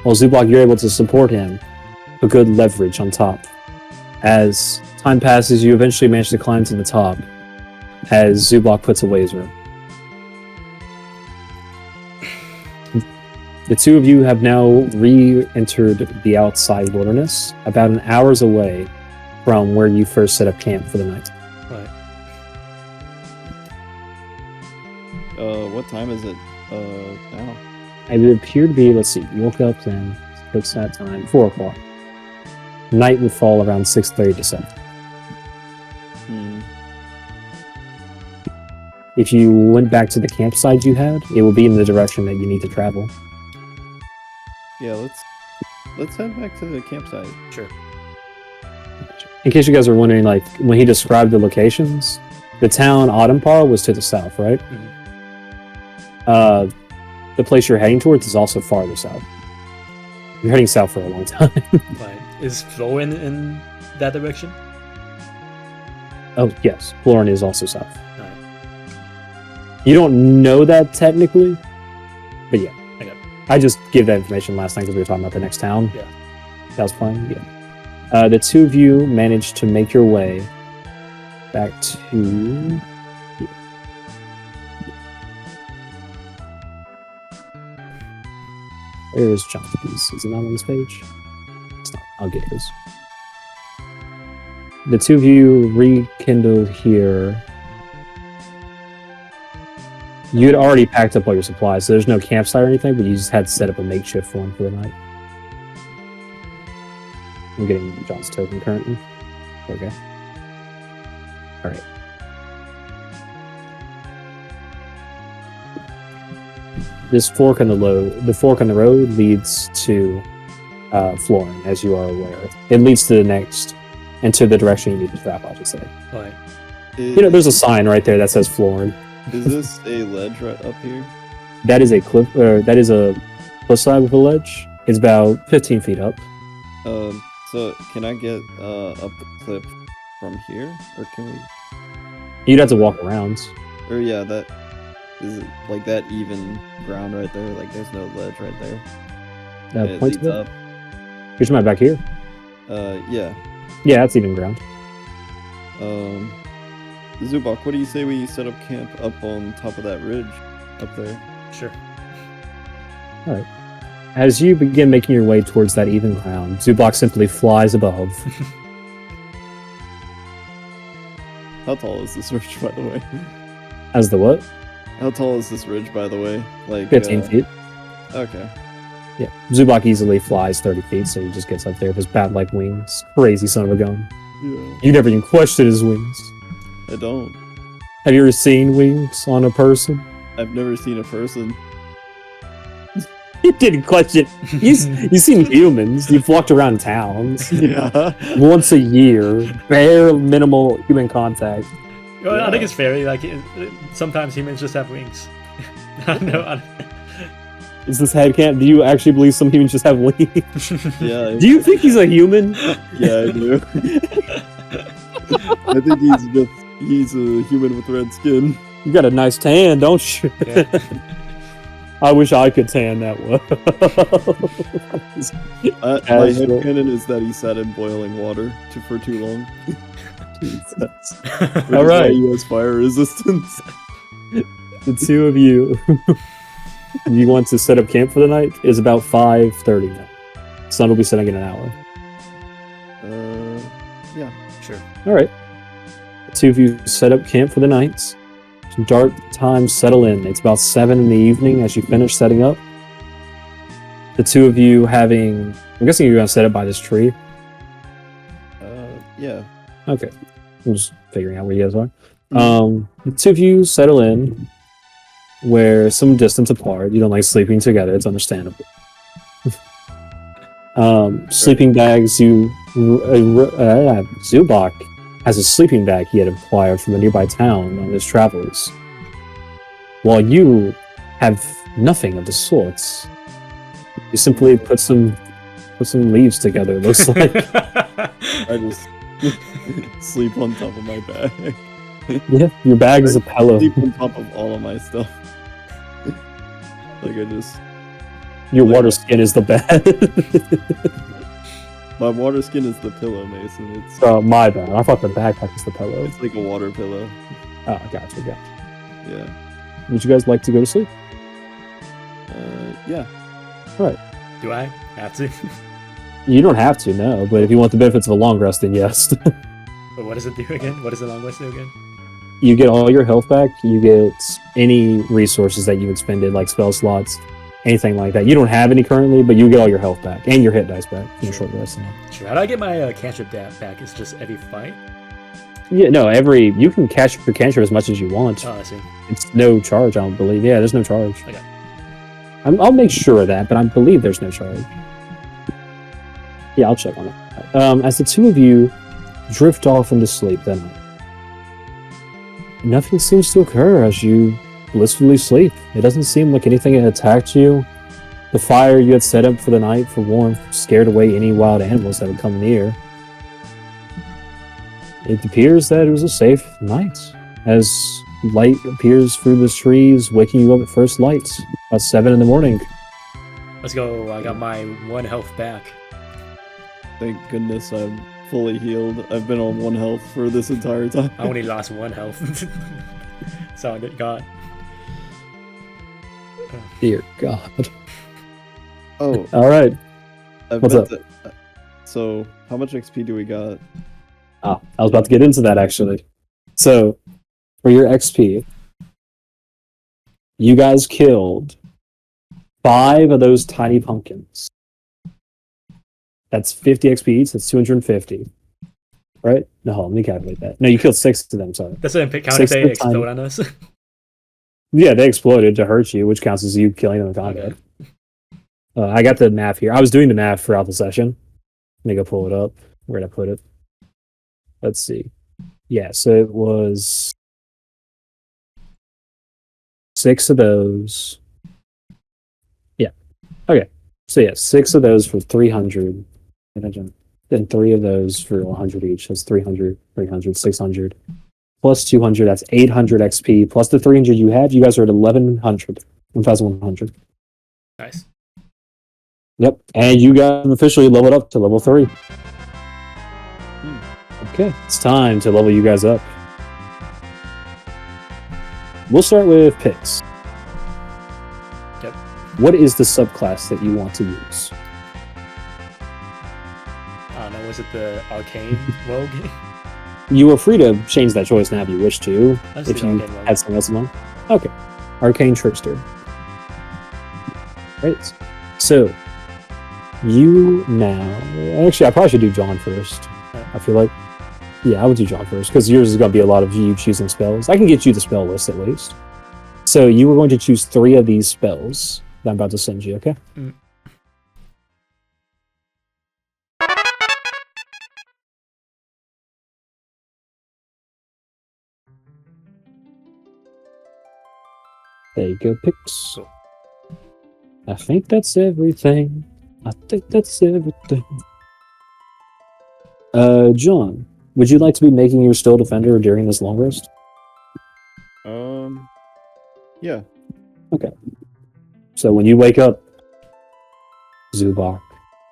while Zubok, you're able to support him. A good leverage on top. As time passes, you eventually manage to climb to the top, as Zubok puts a laser. The two of you have now re-entered the outside wilderness, about an hour's away from where you first set up camp for the night. Right. What time is it? Now. And it appeared to be, let's see, you woke up then, what's that time? 4 o'clock. Night would fall around 6:30 to 7. If you went back to the campsite you had, it will be in the direction that you need to travel. Yeah, let's head back to the campsite. Sure. In case you guys are wondering, like, when he described the locations, the town Autumnpar was to the south, right? Mhm. The place you're heading towards is also farther south. You're heading south for a long time. Right. Is Florin in that direction? Oh, yes. Florin is also south. Alright. You don't know that technically, but yeah. Okay. I just gave that information last night because we were talking about the next town. Yeah. That was fine, yeah. The two of you managed to make your way back to... Where's Jonathan's? Is it not on this page? It's not. I'll get his. The two of you rekindled here. You had already packed up all your supplies, so there's no campsite or anything, but you just had to set up a makeshift one for the night. I'm getting John's token currently. Okay. Alright. This fork on the road leads to Florin, as you are aware. It leads to the next, and to the direction you need to travel, I should say. Right. You know, there's a sign right there that says Florin. Is this a ledge right up here? That is a cliff, that is a cliffside with a ledge. It's about 15 feet up. So can I get up the cliff from here, or can we? You'd have to walk around. Or yeah, that is it like that even ground right there. Like there's no ledge right there. It Point leads to up. Here's my back here. Yeah. Yeah, that's even ground. Zubok, what do you say we set up camp up on top of that ridge up there? Sure. Alright. As you begin making your way towards that even ground, Zubok simply flies above. How tall is this ridge, by the way? As the what? How tall is this ridge, by the way? Like 15 feet. Okay. Yeah. Zubok easily flies 30 feet, so he just gets up there with his bat-like wings. Crazy son of a gun. Yeah. You never even questioned his wings. I don't. Have you ever seen wings on a person? I've never seen a person. You didn't question. You've seen humans. You've walked around towns. Yeah. Once a year. Bare minimal human contact. Well, Yeah. I think it's fair. Like sometimes humans just have wings. I know. Is this headcanon? Do you actually believe some humans just have wings? Yeah. Do you think he's a human? Yeah, I do. I think he's a human with red skin. You got a nice tan, don't you? Yeah. I wish I could tan that well. My Casual. headcanon is that he sat in boiling water for too long. Jesus. Which All is why right. he has fire resistance. The two of you, you want to set up camp for the night? It's about 5:30 now. Sun will be setting in an hour. Yeah. Sure. All right. The two of you set up camp for the night. Dark times settle in. It's about 7 in the evening as you finish setting up. The two of you having... I'm guessing you're going to set up by this tree. Yeah. Okay. I'm just figuring out where you guys are. The two of you settle in where some distance apart. You don't like sleeping together. It's understandable. Sleeping bags, Zubok has a sleeping bag he had acquired from a nearby town on his travels. While you have nothing of the sorts. You simply put some leaves together, it looks like. I just sleep on top of my bag. Yeah, your bag is a pillow. Deep on top of all of my stuff. Like I just Your water skin is the bed. my water skin is the pillow, Mason. It's My bad. I thought the backpack was the pillow. it's like a water pillow. Oh, gotcha. Yeah. Would you guys like to go to sleep? Yeah. Do I have to? You don't have to, no. But if you want the benefits of a long rest, then yes. But what does it do again? What does the long rest do again? You get all your health back. You get any resources that you expended, like spell slots, anything like that. You don't have any currently, but you get all your health back and your hit dice back from short rest. Sure. How do I get my cantrip back? It's just every fight? Yeah, no, you can cash your cantrip as much as you want. Oh, I see. It's no charge, I don't believe. Yeah, there's no charge. Okay. I'll make sure of that, but I believe there's no charge. Yeah, I'll check on it. As the two of you drift off into sleep, then nothing seems to occur as you blissfully sleep. It doesn't seem like anything had attacked you. The fire you had set up for the night for warmth scared away any wild animals that would come near. It appears that it was a safe night, as light appears through the trees, waking you up at first light, about 7 in the morning. Let's go. I got my 1 health back. Thank goodness I'm fully healed. I've been on 1 health for this entire time. I only lost 1 health. So I got. Dear God. Oh, All right. What's up? So, how much XP do we got? I was about to get into that, actually. So, for your XP, you guys killed 5 of those tiny pumpkins. That's 50 XP each. That's 250. Right? No, hold on, let me calculate that. No, you killed 6 of them, sorry. That's what I'm counting. 6 They of the explode on us. Yeah, they exploded to hurt you, which counts as you killing them in combat. Okay. I got the math here. I was doing the math throughout the session. Let me go pull it up. Where did I put it? Let's see. Yeah, so it was 6 of those. Yeah. Okay. So yeah, 6 of those for 300. Then 3 of those for 100 each. That's 300, 300, 600. Plus 200, that's 800 XP. Plus the 300 you had, you guys are at 1100. 1100. Nice. Yep. And you guys have officially leveled up to level 3. Okay, it's time to level you guys up. We'll start with picks. Yep. What is the subclass that you want to use? I don't know. Was it the arcane rogue? You are free to change that choice now if you wish to, Let's if do you arcane rogue. had something else in mind. Okay, arcane trickster. Right. So you now. Actually, I probably should do John first. I feel like. Yeah, I would do John first, because yours is going to be a lot of you choosing spells. I can get you the spell list at least. So you were going to choose 3 of these spells that I'm about to send you, okay? Mm. There you go, picks. Cool. I think that's everything. I think that's everything. John, would you like to be making your still defender during this long rest? Yeah. Okay. So when you wake up, Zubok,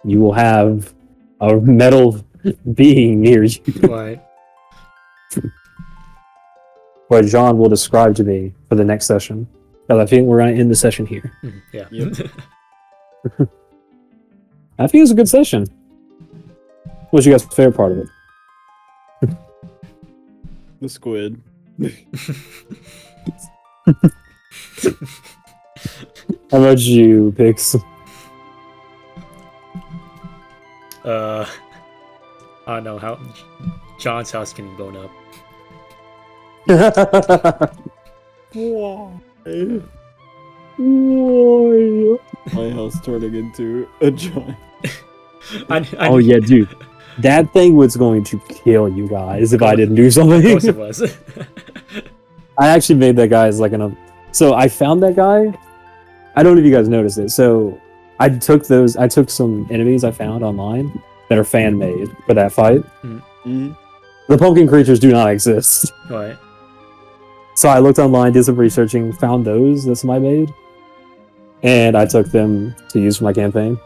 you will have a metal being near you, Right. what John will describe to me for the next session. But I think we're going to end the session here. Yeah. Yep. I think it's a good session. What's your guys' favorite part of it? The squid. How about you, Pix? I don't know how John's house getting blown up. Why? Why? My house turning into a giant. Oh yeah, dude. That thing was going to kill you guys if I didn't do Of something. course it was. I actually made that guy as like so I found that guy. I don't know if you guys noticed it. So I took some enemies I found online that are fan made for that fight. Mm-hmm. The pumpkin creatures do not exist. Right. So I looked online, did some researching, found those that somebody made, and I took them to use for my campaign.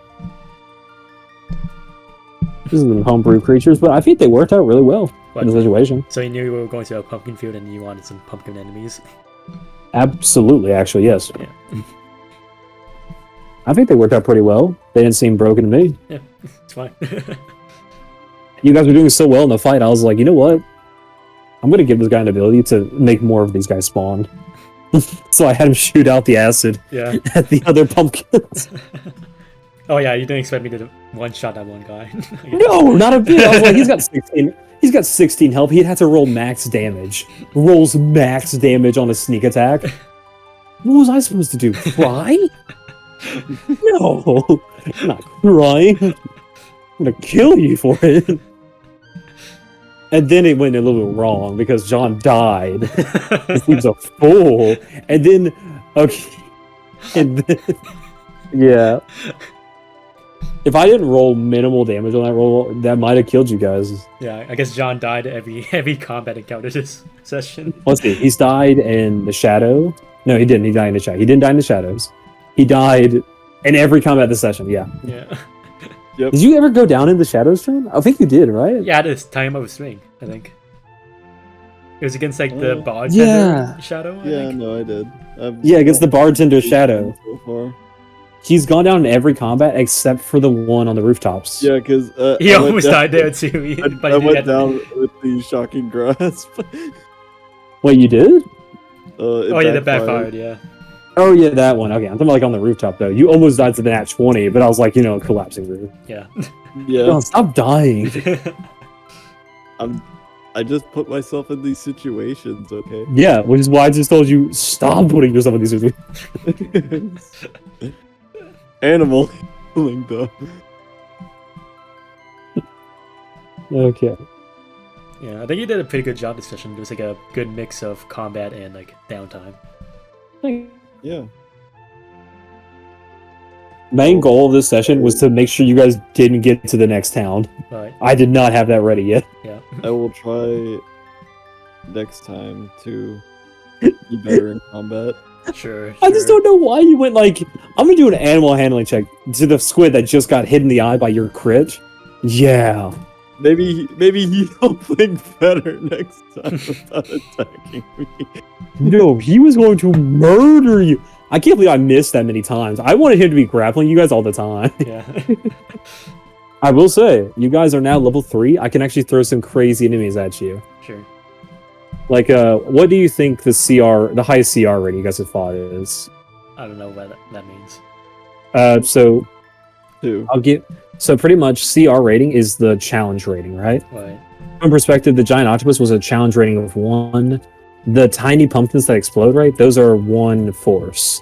These are some homebrew creatures, but I think they worked out really well in the situation. So you knew you were going to a pumpkin field and you wanted some pumpkin enemies. Absolutely, actually, yes. Yeah. I think they worked out pretty well. They didn't seem broken to me. Yeah, it's fine. You guys were doing so well in the fight, I was like, you know what? I'm going to give this guy an ability to make more of these guys spawn. So I had him shoot out the acid Yeah. at the other pumpkins. Oh yeah, you didn't expect me to one-shot that one guy. No, not a bit. I was like, he's got 16. He's got 16 health. He'd have to roll max damage. Rolls max damage on a sneak attack. What was I supposed to do? Cry? No, I'm not crying. I'm gonna kill you for it. And then it went a little wrong because John died. He was a fool. And then, okay, and then, yeah. If I didn't roll minimal damage on that roll, that might have killed you guys. Yeah, I guess John died every combat encounter this session. Let's see. He's died in the shadow. No, he didn't. He died in the shadow. He didn't die in the shadows. He died in every combat this session. Yeah. Yeah. Yep. Did you ever go down in the shadows, John? I think you did, right? Yeah, this time of a swing, I think. It was against like the bartender yeah. shadow. I Yeah, think. no, I did. Yeah, against the bartender shadow. So far. He's gone down in every combat except for the one on the rooftops. Yeah, because He almost died there too. I went down with the shocking grasp. Wait, you did? Oh yeah, that backfired. Yeah. Oh yeah, that one. Okay, I'm talking about like on the rooftop though. You almost died to the nat 20, but I was like, collapsing roof. Yeah. Yeah, John, stop dying. I just put myself in these situations, okay? Yeah, which is why I just told you stop putting yourself in these situations. Animal healing though. Okay. Yeah, I think you did a pretty good job this session. There was like a good mix of combat and like downtime. Yeah. Main goal of this session was to make sure you guys didn't get to the next town. Right. I did not have that ready yet. Yeah. I will try next time to be better in combat. Sure. I just don't know why you went like, I'm gonna do an animal handling check to the squid that just got hit in the eye by your crit. Yeah. Maybe he'll think better next time without attacking me. No, he was going to murder you. I can't believe I missed that many times. I wanted him to be grappling you guys all the time. Yeah. I will say, you guys are now level 3. I can actually throw some crazy enemies at you. Sure. Like, what do you think the highest CR rating you guys have fought is? I don't know what that means. So 2. So pretty much CR rating is the challenge rating, right? Right. From perspective, the giant octopus was a challenge rating of 1. The tiny pumpkins that explode, right? Those are 1 force.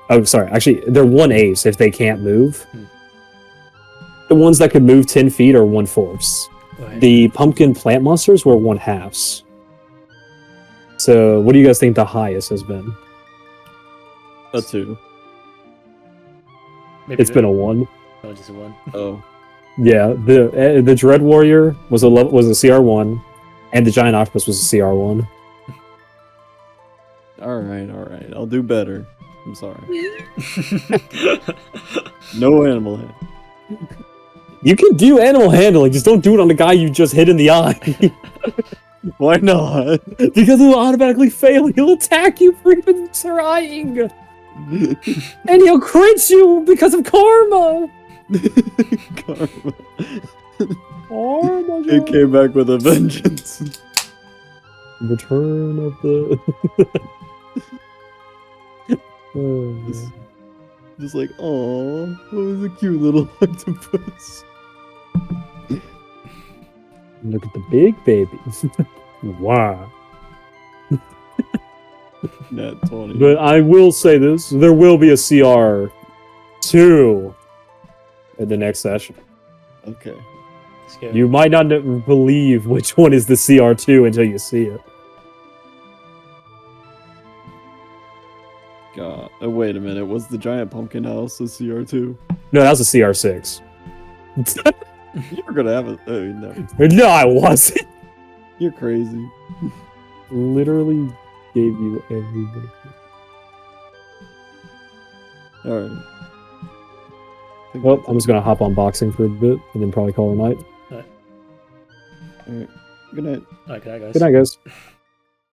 Oh, sorry. Actually, they're 1 ace if they can't move. The ones that could move 10 feet are 1 force. Right. The pumpkin plant monsters were 1 halves. So, what do you guys think the highest has been? A 2. Maybe It's been a 1. Oh, just a 1. Oh. Yeah, the Dread Warrior was a CR1, and the Giant Octopus was a CR1. Alright. I'll do better. I'm sorry. No animal head. You can do animal handling, just don't do it on the guy you just hit in the eye. Why not? Because he'll automatically fail. He'll attack you for even trying. And he'll crit you because of karma. Karma. Karma. It came back with a vengeance. Return of the... Just like, oh, it was a cute little octopus. Look at the big baby. Wow. Nat 20. But I will say this, there will be a CR2 in the next session. Okay. You might not believe which one is the CR2 until you see it. God. Oh, wait a minute. Was the giant pumpkin house a CR2? No, that was a CR6. You were gonna have it. Oh, no. No, I wasn't. You're crazy. Literally, gave you everything. All right. Well, I'm just gonna hop on boxing for a bit and then probably call it a night. All right. Good night. Okay, guys. Good night, guys.